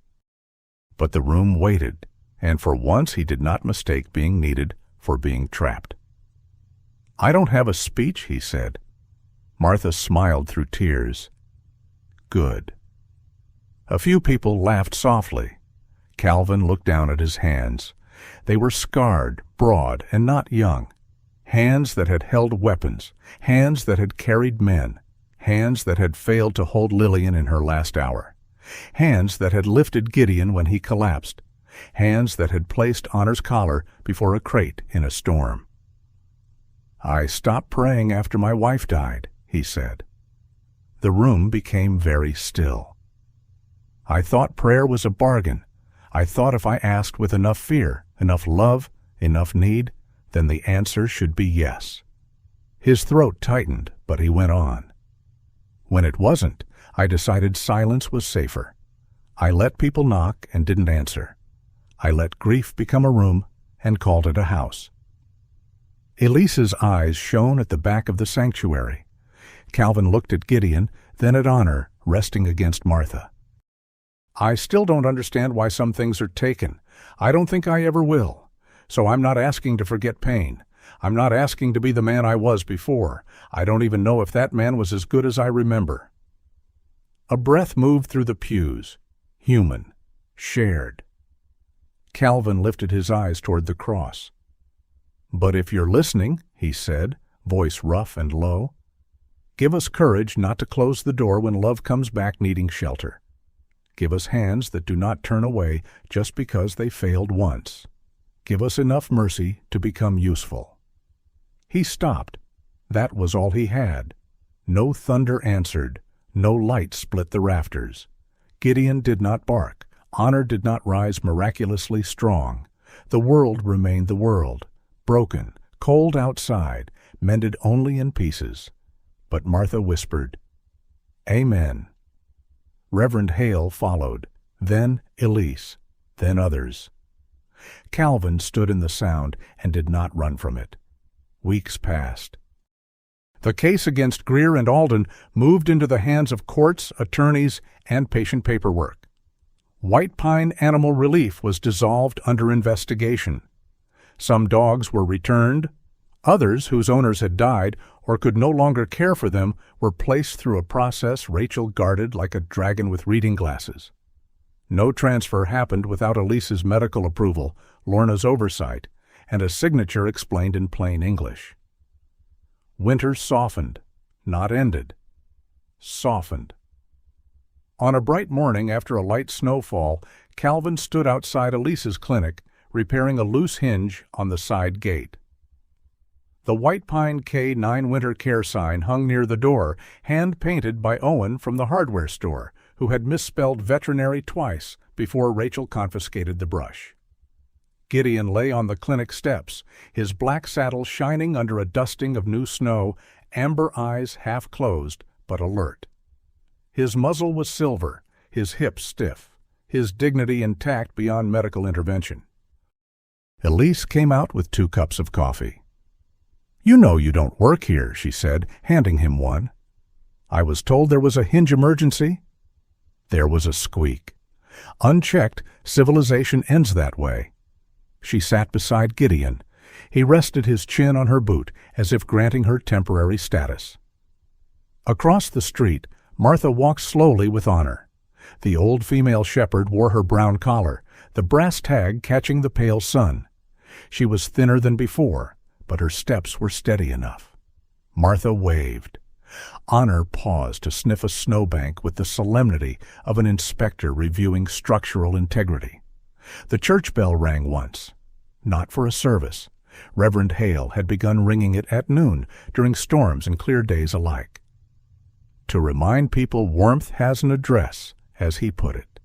But the room waited, and for once he did not mistake being needed for being trapped. "I don't have a speech," he said. Martha smiled through tears. "Good." A few people laughed softly. Calvin looked down at his hands. They were scarred, broad, and not young. Hands that had held weapons, hands that had carried men, hands that had failed to hold Lillian in her last hour. Hands that had lifted Gideon when he collapsed. Hands that had placed Honor's collar before a crate in a storm. "I stopped praying after my wife died," he said. The room became very still. "I thought prayer was a bargain. I thought if I asked with enough fear, enough love, enough need, then the answer should be yes. His throat tightened, but he went on. When it wasn't, I decided silence was safer. I let people knock and didn't answer. I let grief become a room and called it a house. Elise's eyes shone at the back of the sanctuary. Calvin looked at Gideon, then at Honor, resting against Martha. I still don't understand why some things are taken. I don't think I ever will. So I'm not asking to forget pain. I'm not asking to be the man I was before. I don't even know if that man was as good as I remember. A breath moved through the pews. Human. Shared. Calvin lifted his eyes toward the cross. But if you're listening, he said, voice rough and low, give us courage not to close the door when love comes back needing shelter. Give us hands that do not turn away just because they failed once. Give us enough mercy to become useful. He stopped. That was all he had. No thunder answered. No light split the rafters. Gideon did not bark. Honor did not rise miraculously strong. The world remained the world, broken, cold outside, mended only in pieces. But Martha whispered, Amen. Reverend Hale followed, then Elise, then others. Calvin stood in the sound and did not run from it. Weeks passed. The case against Greer and Alden moved into the hands of courts, attorneys, and patient paperwork. White Pine Animal Relief was dissolved under investigation. Some dogs were returned. Others, whose owners had died or could no longer care for them, were placed through a process Rachel guarded like a dragon with reading glasses. No transfer happened without Elise's medical approval, Lorna's oversight, and a signature explained in plain English. Winter softened, not ended. Softened. On a bright morning after a light snowfall, Calvin stood outside Elise's clinic, repairing a loose hinge on the side gate. The White Pine K9 Winter Care sign hung near the door, hand-painted by Owen from the hardware store, who had misspelled veterinary twice before Rachel confiscated the brush. Gideon lay on the clinic steps, his black saddle shining under a dusting of new snow, amber eyes half closed but alert. His muzzle was silver, his hips stiff, his dignity intact beyond medical intervention. Elise came out with 2 cups of coffee. You know you don't work here, she said, handing him one. I was told there was a hinge emergency. There was a squeak. Unchecked, civilization ends that way. She sat beside Gideon. He rested his chin on her boot, as if granting her temporary status. Across the street, Martha walked slowly with Honor. The old female shepherd wore her brown collar, the brass tag catching the pale sun. She was thinner than before, but her steps were steady enough. Martha waved. Honor paused to sniff a snowbank with the solemnity of an inspector reviewing structural integrity. The church bell rang once. Not for a service. Reverend Hale had begun ringing it at noon, during storms and clear days alike. To remind people warmth has an address, as he put it.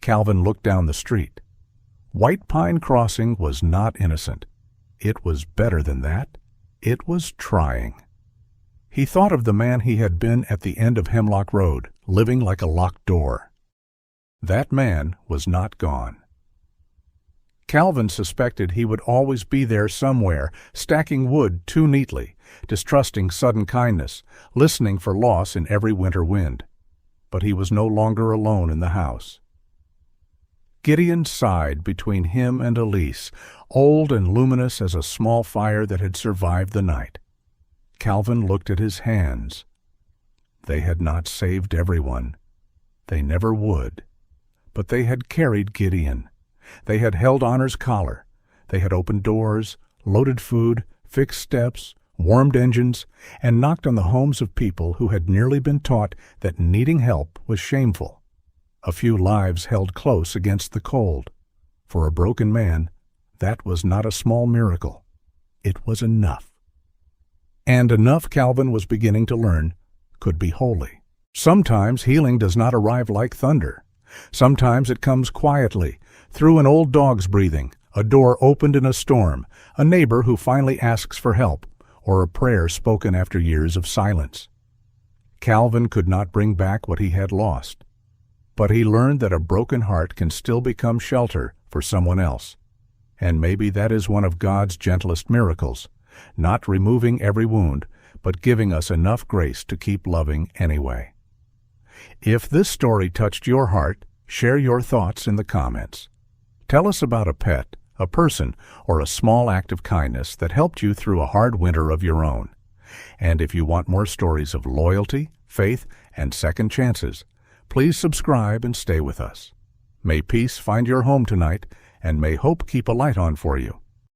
Calvin looked down the street. White Pine Crossing was not innocent. It was better than that. It was trying. He thought of the man he had been at the end of Hemlock Road, living like a locked door. That man was not gone. Calvin suspected he would always be there somewhere, stacking wood too neatly, distrusting sudden kindness, listening for loss in every winter wind. But he was no longer alone in the house. Gideon sighed between him and Elise, old and luminous as a small fire that had survived the night. Calvin looked at his hands. They had not saved everyone. They never would. But they had carried Gideon. They had held Honor's collar. They had opened doors, loaded food, fixed steps, warmed engines, and knocked on the homes of people who had nearly been taught that needing help was shameful. A few lives held close against the cold. For a broken man, that was not a small miracle. It was enough. And enough, Calvin was beginning to learn, could be holy. Sometimes healing does not arrive like thunder. Sometimes it comes quietly, through an old dog's breathing, A door opened in a storm, a neighbor who finally asks for help, or a prayer spoken after years of silence. Calvin could not bring back what he had lost, but he learned that a broken heart can still become shelter for someone else. And maybe that is one of God's gentlest miracles, not removing every wound, but giving us enough grace to keep loving anyway. If this story touched your heart, share your thoughts in the comments. Tell us about a pet, a person, or a small act of kindness that helped you through a hard winter of your own. And if you want more stories of loyalty, faith, and second chances, please subscribe and stay with us. May peace find your home tonight, and may hope keep a light on for you.